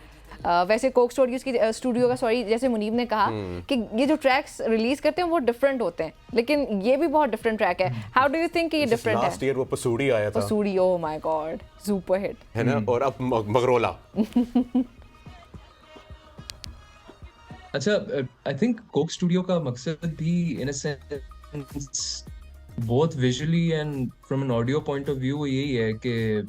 वैसे कोक स्टूडियो का जैसे मुनीब ने कहा कि ये जो ट्रैक्स रिलीज करते हैं वो डिफरेंट होते हैं, लेकिन ये भी बहुत डिफरेंट ट्रैक है। हाउ डू यू थिंक ये डिफरेंट है? लास्ट ईयर वो पसूड़ी आया था। Pasoori, oh my God, super hit है ना। और अब मगरोला। अच्छा, आई थिंक कोक स्टूडियो का मकसद भी in a sense both visually and from an audio point of view यही है कि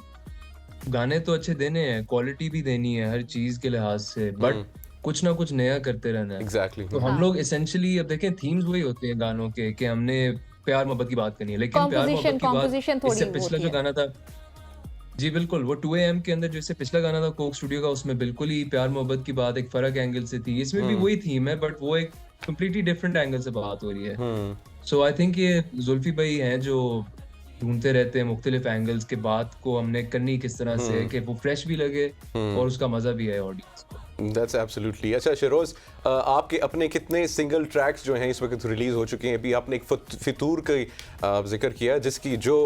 गाने तो अच्छे देने हैं, क्वालिटी भी देनी है हर चीज के लिहाज से, बट कुछ ना कुछ नया करते रहना है। एग्जैक्टली। तो हम लोग एसेंशियली अब देखें थीम्स वही होते हैं गानों के कि हमने प्यार मोहब्बत की बात करनी है, लेकिन प्यार मोहब्बत की बात इससे पिछला जो गाना था, जी बिल्कुल, वो 2 AM के अंदर जैसे पिछला गाना था कोक स्टूडियो का, उसमें बिल्कुल ही प्यार मोहब्बत की बात एक फर्क एंगल से थी। इसमें भी वही थीम है, बट वो एक कम्प्लीटली डिफरेंट एंगल से बात हो रही है। सो आई थिंक ये जुल्फी भाई हैं जो ढूंढते रहते हैं मुख्तलिफ एंगल्स के, बात को हमने करनी किस तरह से कि वो फ्रेश भी लगे और उसका मजा भी आए ऑडियंस को। That's absolutely। अच्छा शरोज, आपके अपने कितने सिंगल ट्रैक्स जो हैं इस वक्त रिलीज हो चुके हैं? अभी आपने एक फितूर का जिक्र किया, जिसकी जो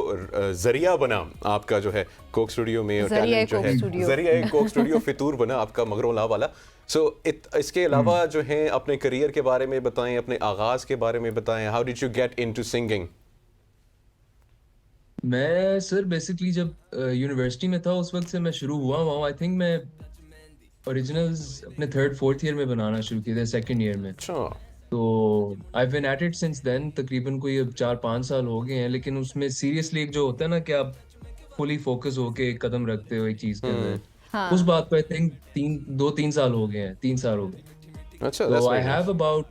जरिया बना आपका जो है कोक स्टूडियो में, और टैलेंट जो है जरिया कोक स्टूडियो फितूर बना आपका मगरों ला वाला। सो इसके अलावा जो है अपने करियर के बारे में बताएं, अपने आगाज के बारे में बताएं। How did you get into singing? मैं सर बेसिकली जब यूनिवर्सिटी में था उस वक्त से मैं शुरू हुआ हूँ। आई थिंक मैं ओरिजिनल्स अपने 3rd-4th ईयर में बनाना शुरू किए थे, 2nd ईयर में। तो I been at it since then, तकरीबन कोई अब 4-5 साल हो गए हैं। लेकिन उसमें सीरियसली एक जो होता है ना कि आप फुली फोकस होके एक कदम रखते हो एक चीज के अंदर, हाँ. उस बात को आई थिंक 2-3 साल हो गए हैं, 3 साल हो गए। अच्छा, तो आई हैव अबाउट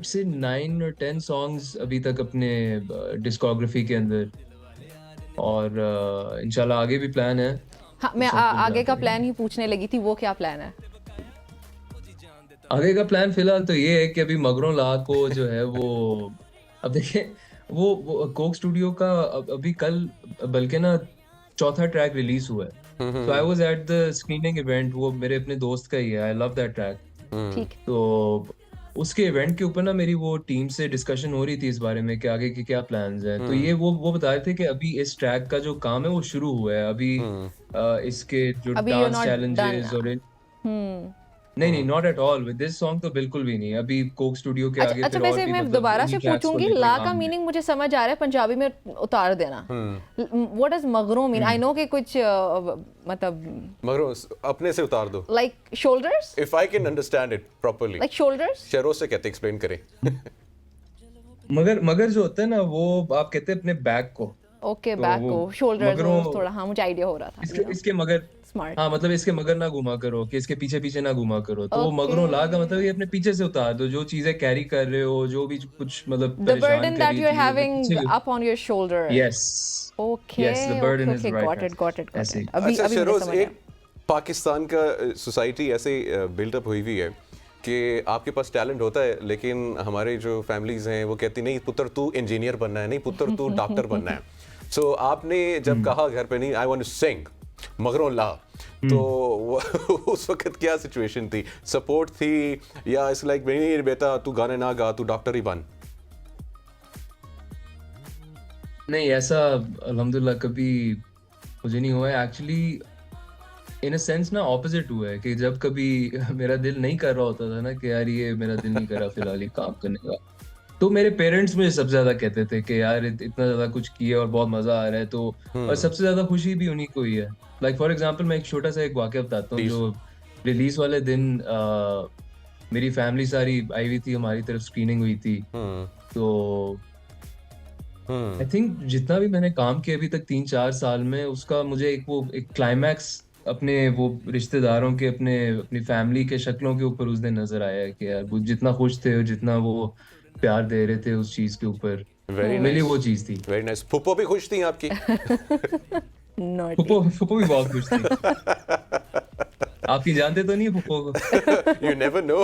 से 9 or 10 सॉन्ग्स अभी तक अपने डिस्कोग्राफी के अंदर, और इंशाल्लाह आगे भी प्लान है। हाँ, मैं आगे का प्लान ही पूछने लगी थी, वो क्या प्लान है? आगे का प्लान फिलहाल तो ये है कि अभी मगरों ला को जो है वो, अब देखिए वो कोक स्टूडियो का अभी कल बल्कि ना 4था ट्रैक रिलीज हुआ है। तो I was at the screening event, वो मेरे अपने दोस्त का ही है, आई लव दैट ट्रैक। ठीक। तो उसके इवेंट के ऊपर ना मेरी वो टीम से डिस्कशन हो रही थी इस बारे में कि आगे के क्या प्लान्स हैं। तो ये वो बता रहे थे कि अभी इस ट्रैक का जो काम है वो शुरू हुआ है अभी। इसके जो डांस चैलेंजेस और नहीं not at all with this song, तो बिल्कुल भी नहीं। अभी कोक स्टूडियो के आगे अच्छा, वैसे मैं दोबारा से पूछूंगी, ला का मीनिंग मुझे समझ आ रहा है, पंजाबी में उतार देना। व्हाट डज मगरों मीन? आई नो कि कुछ मतलब मगरों अपने से उतार दो, like shoulders, if I can understand it properly, like shoulders. Shehroz से कहते, एक्सप्लेन करें। मगर जो होता है ना वो आप कहते हैं अपने बैक को। ओके, बैक को, शोल्डर्स थोड़ा, हाँ मुझे आइडिया हो रहा था। इसके मगर Smart. हाँ, मतलब इसके मगर ना घुमा करो, कि इसके पीछे पीछे ना घुमा करो। तो मगरों ला का मतलब ये अपने पीछे से उतार दो, जो चीजें कैरी कर रहे हो, जो भी कुछ मतलब the burden that you're having up on your shoulder. Yes. Okay. Yes, the burden is right. Got it. अभी शहरोज, एक पाकिस्तान का सोसाइटी ऐसे बिल्डअप हुई हुई है कि आपके पास टैलेंट होता है, लेकिन हमारे जो फैमिलीज हैं वो कहती नहीं पुत्र तू इंजीनियर बनना है, नहीं पुत्र तू डॉक्टर बनना है। सो आपने जब कहा घर पे नहीं, आई वांट टू सिंग मगरों ला, तो उस वक्त क्या सिचुएशन थी? सपोर्ट थी या इट्स लाइक नहीं बेटा तू गाने ना गा, तू डॉक्टर ही बन? नहीं, ऐसा अल्हम्दुलिल्लाह कभी मुझे नहीं हुआ है। एक्चुअली इन अ सेंस ना ऑपोजिट हुआ है कि जब कभी मेरा दिल नहीं कर रहा होता था ना कि यार ये मेरा दिल नहीं कर रहा फिलहाल ये काम करने का, तो मेरे पेरेंट्स मुझे सबसे ज्यादा कहते थे कि यार इतना ज्यादा कुछ किया और बहुत मजा आ रहा है। तो और सबसे ज्यादा खुशी भी उन्हीं को ही है। लाइक फॉर एग्जांपल मैं एक छोटा सा एक वाकया बताता हूँ। जो रिलीज वाले दिन मेरी फैमिली सारी आई हुई थी, हमारी तरफ स्क्रीनिंग हुई थी। तो आई थिंक जितना भी मैंने काम किया अभी तक 3-4 साल में, उसका मुझे एक क्लाइमैक्स अपने वो रिश्तेदारों के, अपनी फैमिली के शक्लों के ऊपर उस दिन नजर आया है कि यार वो जितना खुश थे और जितना वो प्यार दे रहे थे उस चीज के ऊपर, मेरी वो चीज थी। Very nice. फुप्पो भी खुश थी आपकी? फुप्पो भी बहुत खुश थी। आपकी जानते तो नहीं है फुप्पो को? You never know.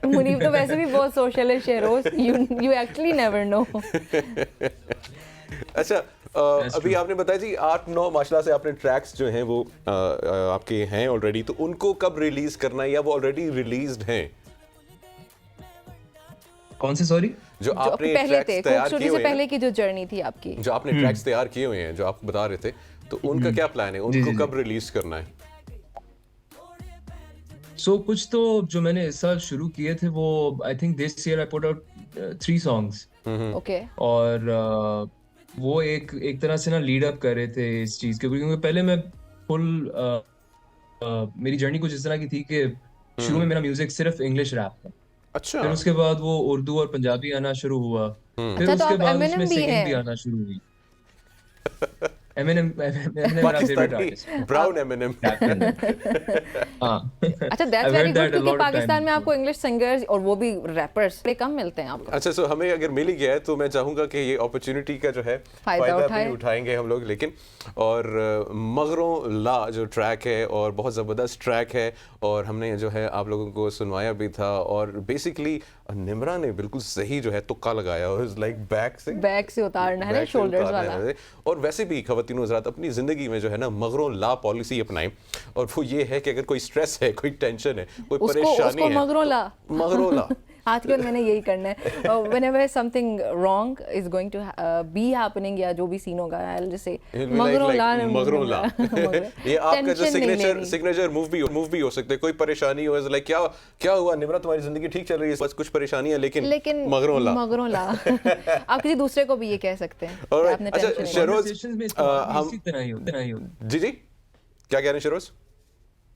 मुनीब तो वैसे भी बहुत सोशल है Sheroz, you actually never know. अच्छा, अभी आपने बताया जी 8-9 माशाल्लाह से आपने ट्रैक्स जो हैं वो आपके हैं ऑलरेडी, तो उनको कब रिलीज करना है या वो ऑलरेडी रिलीज्ड हैं? कौन से? सॉरी, जो आपने पहले थे, तैयार किए हुए, पहले की जो जर्नी थी आपकी, जो आपने ट्रैक्स तैयार किए हुए हैं जो आप बता रहे थे, तो उनका क्या प्लान है? उनको कब रिलीज करना है? सो कुछ तो जो मैंने इस साल शुरू किए थे वो I think this year I put out 3 songs. Okay. और वो एक तरह से ना लीड अप कर रहे थे इस चीज के, क्योंकि पहले मैं फुल मेरी जर्नी कुछ इस तरह की थी कि शुरू में मेरा म्यूजिक सिर्फ इंग्लिश रैप था। अच्छा। फिर उसके बाद वो उर्दू और पंजाबी आना शुरू हुआ। फिर उसके बाद उसमें सिंगिंग भी आना शुरू हुई। Eminem मेरा फेवरेट आर्टिस्ट, ब्राउन Eminem। हाँ। अच्छा, दैट्स वेरी गुड, क्योंकि पाकिस्तान में आपको इंग्लिश सिंगर्स और वो भी रैपर्स बड़े कम मिलते हैं आपको। अच्छा, सो हमें अगर मिल ही गया है तो मैं चाहूंगा कि ये अपॉर्चुनिटी का जो है फायदा भी उठाएंगे हम लोग। लेकिन और मगरों ला जो ट्रैक है और बहुत ज़बरदस्त ट्रैक है, और हमने जो है आप लोगों को सुनवाया भी था, और बेसिकली निम्रा ने बिल्कुल सही जो है तुक्का लगाया, और लाइक बैक से उतारना है ना, शोल्डर्स वाला। और वैसे भी खवातीन हज़रात अपनी ज़िंदगी में जो है ना मगरों ला पॉलिसी अपनाएं, और वो ये है कि अगर कोई स्ट्रेस है, कोई टेंशन है, कोई परेशानी है, मगरों ला आज के मैंने यही करना है। whenever something wrong is going to be happening या जो भी सीन होगा, I'll just say मगरों ला। ये आपका जो सिग्नेचर मूव भी हो सकता है। कोई परेशानी हो, लाइक क्या हुआ निम्रा, तुम्हारी जिंदगी ठीक चल रही है, बस कुछ परेशानियां, लेकिन मगरों ला। आप किसी दूसरे को भी ये कह सकते हैं। अच्छा शरोज, हम जी क्या कह रहे हैं शरोज?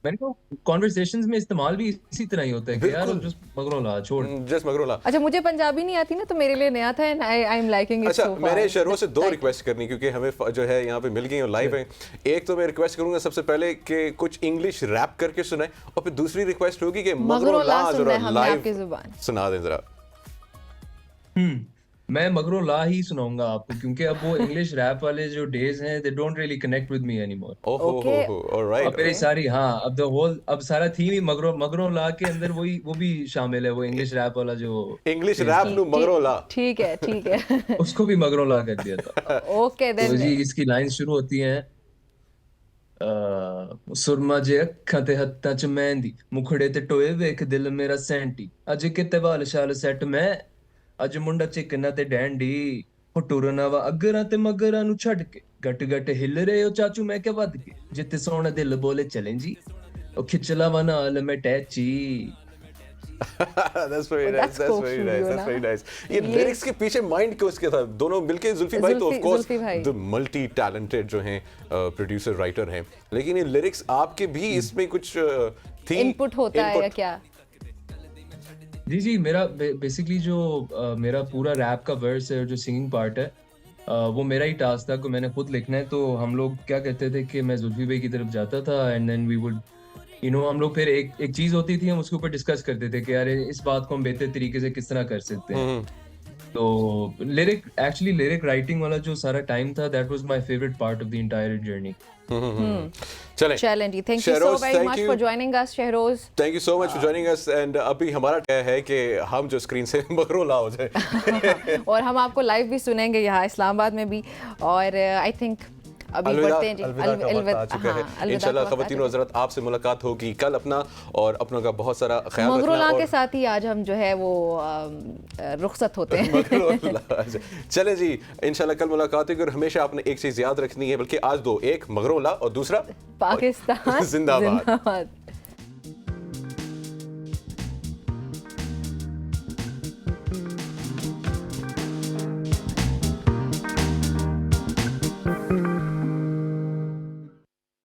मैंने कहा कॉन्वर्सेशंस में इस्तेमाल भी इसी तरह ही होता है कि यार जस्ट मगरोला छोड़, जस्ट मगरोला। अच्छा, मुझे पंजाबी नहीं आती ना, तो मेरे लिए नया था and I am liking it so far. मैंने शहरों से 2 रिक्वेस्ट करनी, क्योंकि हमें जो है यहाँ पे मिल गई और लाइव है। एक तो मैं रिक्वेस्ट करूंगा सबसे पहले कि कुछ इंग्लिश रैप करके सुनाए, और फिर दूसरी रिक्वेस्ट होगी कि मगरोला जरा लाइव सुना दें जरा। मैं मगरोला ही सुनाऊंगा आपको, क्योंकि अब वो इंग्लिश रैप वाले जो डेज हैं they don't really connect with me anymore. Okay, alright. अब मेरी सारी अब द होल अब सारा थीम ही मगरोला के अंदर वो भी शामिल है, वो इंग्लिश रैप वाला जो इंग्लिश रैप नु मगरोला। ठीक है उसको भी मगरोला कर दिया था। Okay then. तो जी इसकी लाइन शुरू होती है, सुरमा जे अखां ते हत्थां च मेहंदी, मुखड़े ते टोए वेख दिल मेरा सैंटी, अज किते वाल शाल सैट मैं, अज मुंडा चिकना ते डैंडी, टुरना वा अगरां ते मगरां नु छड़ के, गट गट हिल रहे हो चाचू मैं क्या वध के, जिते सोना दिल बोले चलें जी, ओ खिचला वा नाल मैं टैची। That's very nice. That's very nice. That's very nice. ये लिरिक्स के पीछे माइंड क्यों इसके था? दोनों मिलके जुल्फी भाई तो of course the multi talented जो हैं प्रोड्यूसर राइटर हैं, लेकिन ये लिरिक्स आपके भी इसमें कुछ थी इनपुट होता है या क्या? जी मेरा बेसिकली जो मेरा पूरा रैप का वर्स है और जो सिंगिंग पार्ट है वो मेरा ही टास्क था कि मैंने खुद लिखना है। तो हम लोग क्या कहते थे कि मैं जुल्फी भाई की तरफ जाता था एंड देन वी वुड हम लोग फिर एक चीज होती थी, हम उसके ऊपर डिस्कस करते थे कि यार इस बात को हम बेहतर तरीके से किस तरह कर सकते हैं। तो लिरिक राइटिंग वाला जो सारा टाइम था, that was my favourite part of the entire journey. चलें जी, thank you so very much for joining us Shehroz. Thank you so much for joining us. And अभी हमारा क्या है कि हम जो स्क्रीन से मगरोला हो जाए और हम आपको लाइव भी सुनेंगे यहाँ इस्लामाबाद में भी। और आई थिंक अभी बढ़ते हैं जी, इंशाल्लाह ख़वातीन व हज़रात आपसे मुलाकात होगी कल। अपना और अपनों का बहुत सारा ख्याल रखना। मगरोला के साथ ही आज हम जो है वो रुखसत होते हैं। चले जी, इंशाल्लाह कल मुलाकात होगी। और हमेशा आपने एक चीज़ याद रखनी है, बल्कि आज 2, एक मगरोला और दूसरा पाकिस्तान जिंदाबाद।